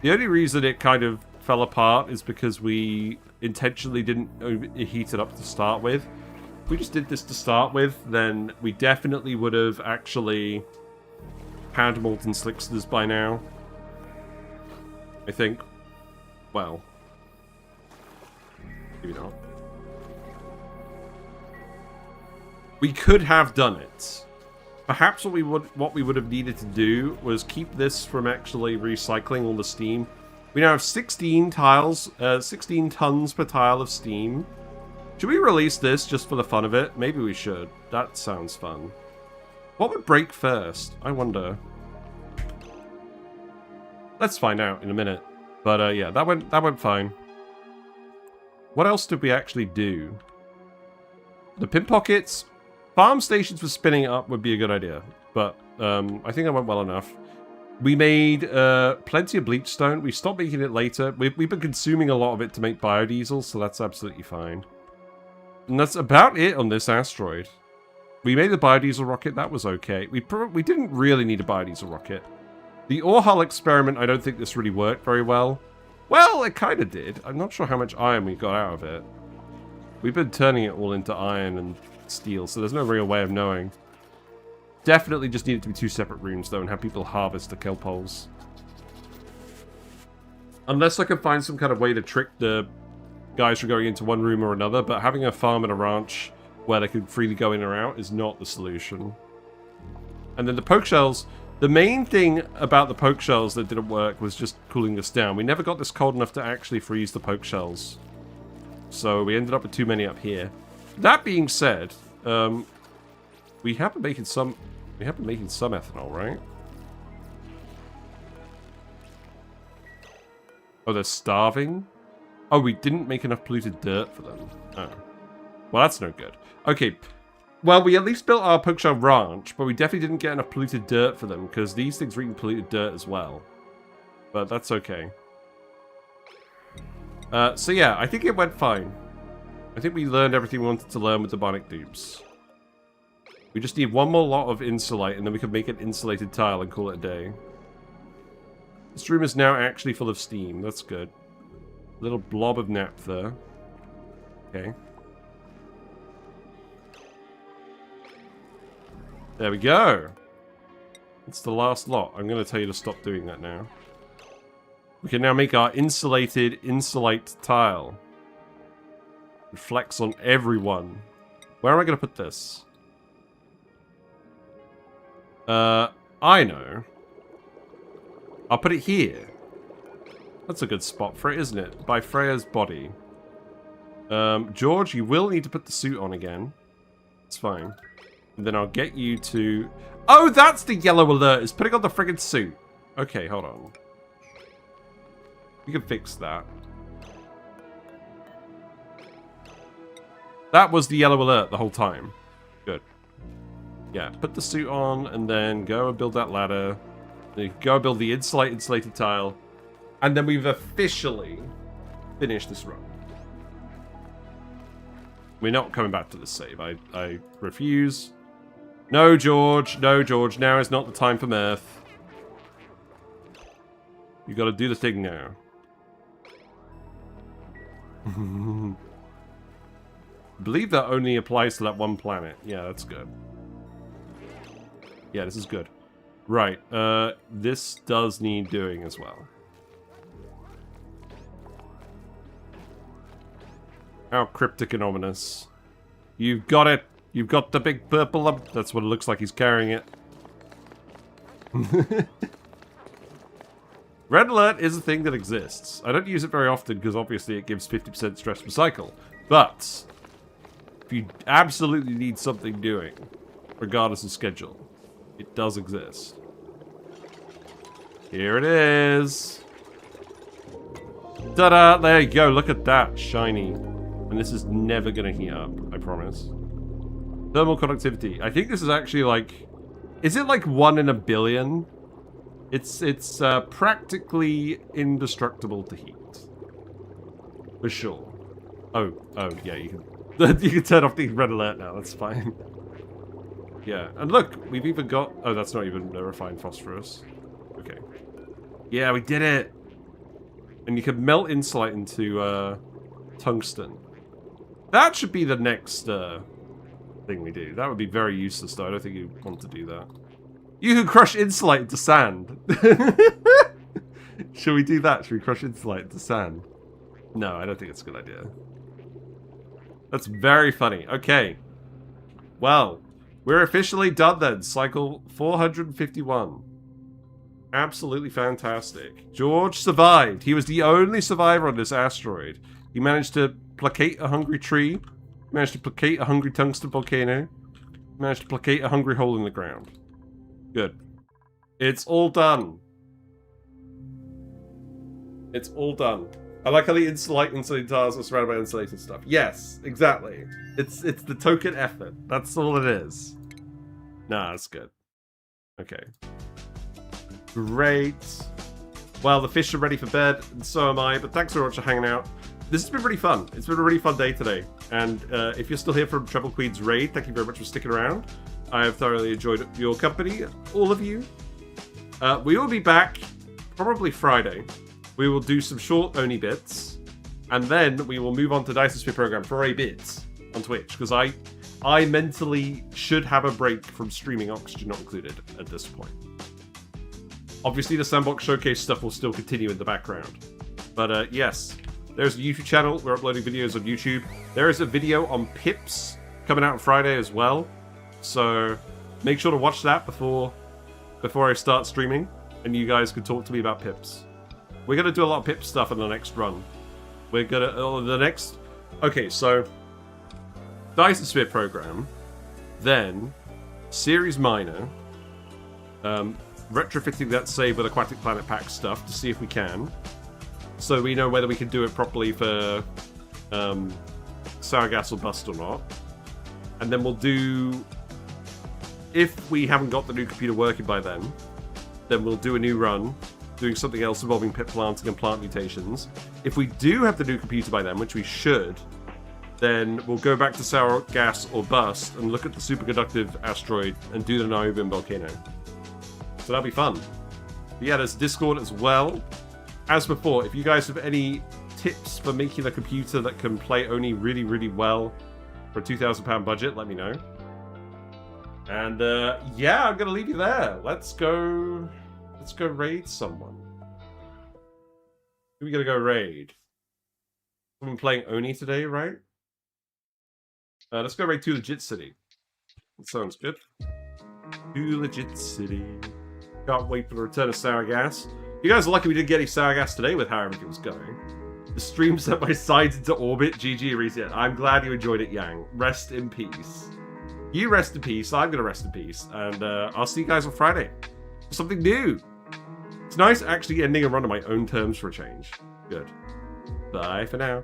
The only reason it kind of fell apart is because we intentionally didn't heat it up to start with. If we just did this to start with, then we definitely would have actually had molten slicksters by now. I think. Well, maybe not. We could have done it. Perhaps what we would have needed to do was keep this from actually recycling all the steam. We now have 16 tiles, 16 tons per tile of steam. Should we release this just for the fun of it? Maybe we should. That sounds fun. What would break first? I wonder. Let's find out in a minute. But yeah, that went fine. What else did we actually do? The pin pockets farm stations for spinning it up would be a good idea. But I think that went well enough. We made plenty of bleach stone. We stopped making it later. We've been consuming a lot of it to make biodiesel, so that's absolutely fine. And that's about it on this asteroid. We made the biodiesel rocket. That was okay. We didn't really need a biodiesel rocket. The ore hull experiment, I don't think this really worked very well. Well, it kind of did. I'm not sure how much iron we got out of it. We've been turning it all into iron and steel, so there's no real way of knowing. Definitely just need it to be 2 separate rooms, though, and have people harvest the kelp holes. Unless I can find some kind of way to trick the guys from going into one room or another, but having a farm and a ranch where they can freely go in or out is not the solution. And then the poke shells, the main thing about the poke shells that didn't work was just cooling this down. We never got this cold enough to actually freeze the poke shells. So we ended up with too many up here. That being said, we have been making some ethanol, right? Oh, they're starving? Oh, we didn't make enough polluted dirt for them. Oh. Well, that's no good. Okay. Well, we at least built our Pokeshell Ranch, but we definitely didn't get enough polluted dirt for them, because these things were eating polluted dirt as well. But that's okay. So yeah, I think it went fine. I think we learned everything we wanted to learn with the Bionic Dupes. We just need one more lot of Insulite, and then we can make an insulated tile and call it a day. This room is now actually full of steam. That's good. Little blob of naphtha. Okay. There we go. It's the last lot. I'm going to tell you to stop doing that now. We can now make our insulated Insulite tile. It flex on everyone. Where am I going to put this? I know. I'll put it here. That's a good spot for it, isn't it? By Freya's body. George, you will need to put the suit on again. It's fine. And then I'll get you to... Oh, that's the yellow alert. It's putting on the friggin' suit. Okay, hold on. We can fix that. That was the yellow alert the whole time. Good. Yeah, put the suit on and then go and build that ladder. Then go build the insulated tile. And then we've officially finished this run. We're not coming back to this save. I refuse. No, George. No, George. Now is not the time for mirth. You gotta do the thing now. I believe that only applies to that one planet. Yeah, that's good. Yeah, this is good. Right, this does need doing as well. How cryptic and ominous. You've got it! You've got the big purple... That's what it looks like he's carrying it. Red alert is a thing that exists. I don't use it very often because obviously it gives 50% stress per cycle. But if you absolutely need something doing, regardless of schedule, it does exist. Here it is. Ta-da! There you go. Look at that. Shiny. And this is never going to heat up. I promise. Thermal conductivity. I think this is actually like... Is it like 1 in a billion? It's practically indestructible to heat. For sure. Oh, yeah, you can... you can turn off the red alert now. That's fine. Yeah, and look, we've even got... Oh, that's not even a refined phosphorus. Okay. Yeah, we did it! And you can melt Insulite into tungsten. That should be the next thing we do. That would be very useless, though. I don't think you want to do that. You can crush Insulite into sand! Should we do that? Should we crush Insulite into sand? No, I don't think it's a good idea. That's very funny. Okay. Well... We're officially done then. Cycle 451. Absolutely fantastic. George survived. He was the only survivor on this asteroid. He managed to placate a hungry tree. He managed to placate a hungry tungsten volcano. He managed to placate a hungry hole in the ground. Good. It's all done. It's all done. I like how the insulated tiles are surrounded by insulated stuff. Yes, exactly. It's the token effort. That's all it is. Nah, that's good. Okay. Great. Well, the fish are ready for bed, and so am I, but thanks very much for hanging out. This has been really fun. It's been a really fun day today. And if you're still here from Treble Queen's raid, thank you very much for sticking around. I have thoroughly enjoyed your company, all of you. We will be back probably Friday. We will do some short Oni bits, and then we will move on to Dyson Sphere Program for a bit on Twitch, because I mentally should have a break from streaming, Oxygen not included, at this point. Obviously, the Sandbox Showcase stuff will still continue in the background. But yes, there's a YouTube channel. We're uploading videos on YouTube. There is a video on Pips coming out on Friday as well. So make sure to watch that before I start streaming, and you guys can talk to me about Pips. We're going to do a lot of Pips stuff in the next run. We're going to... Okay, so... Dyson Sphere Program. Then... Series Minor. Retrofitting that save with Aquatic Planet Pack stuff to see if we can. So we know whether we can do it properly for... Sour Gas or Bust or not. And then we'll do... If we haven't got the new computer working by then we'll do a new run. Doing something else involving pit planting and plant mutations. If we do have the new computer by then, which we should, then we'll go back to Sour Gas or Bust and look at the superconductive asteroid and do the Tungsten Volcano. So that'll be fun. But yeah, there's Discord as well. As before, if you guys have any tips for making a computer that can play Oni really, really well for a £2,000 budget, let me know. And yeah, I'm gonna leave you there. Let's go raid someone. Who are we gonna go raid? Someone playing Oni today, right? Let's go raid 2 Legit City. That sounds good. 2 Legit City. Can't wait for the return of Sour Gas. You guys are lucky we didn't get any Sour Gas today with how everything was going. The stream sent my sides into orbit. GG reset. I'm glad you enjoyed it, Yang. Rest in peace. You rest in peace. I'm gonna rest in peace. And I'll see you guys on Friday. Something new. It's nice actually ending a run on my own terms for a change. Good. Bye for now.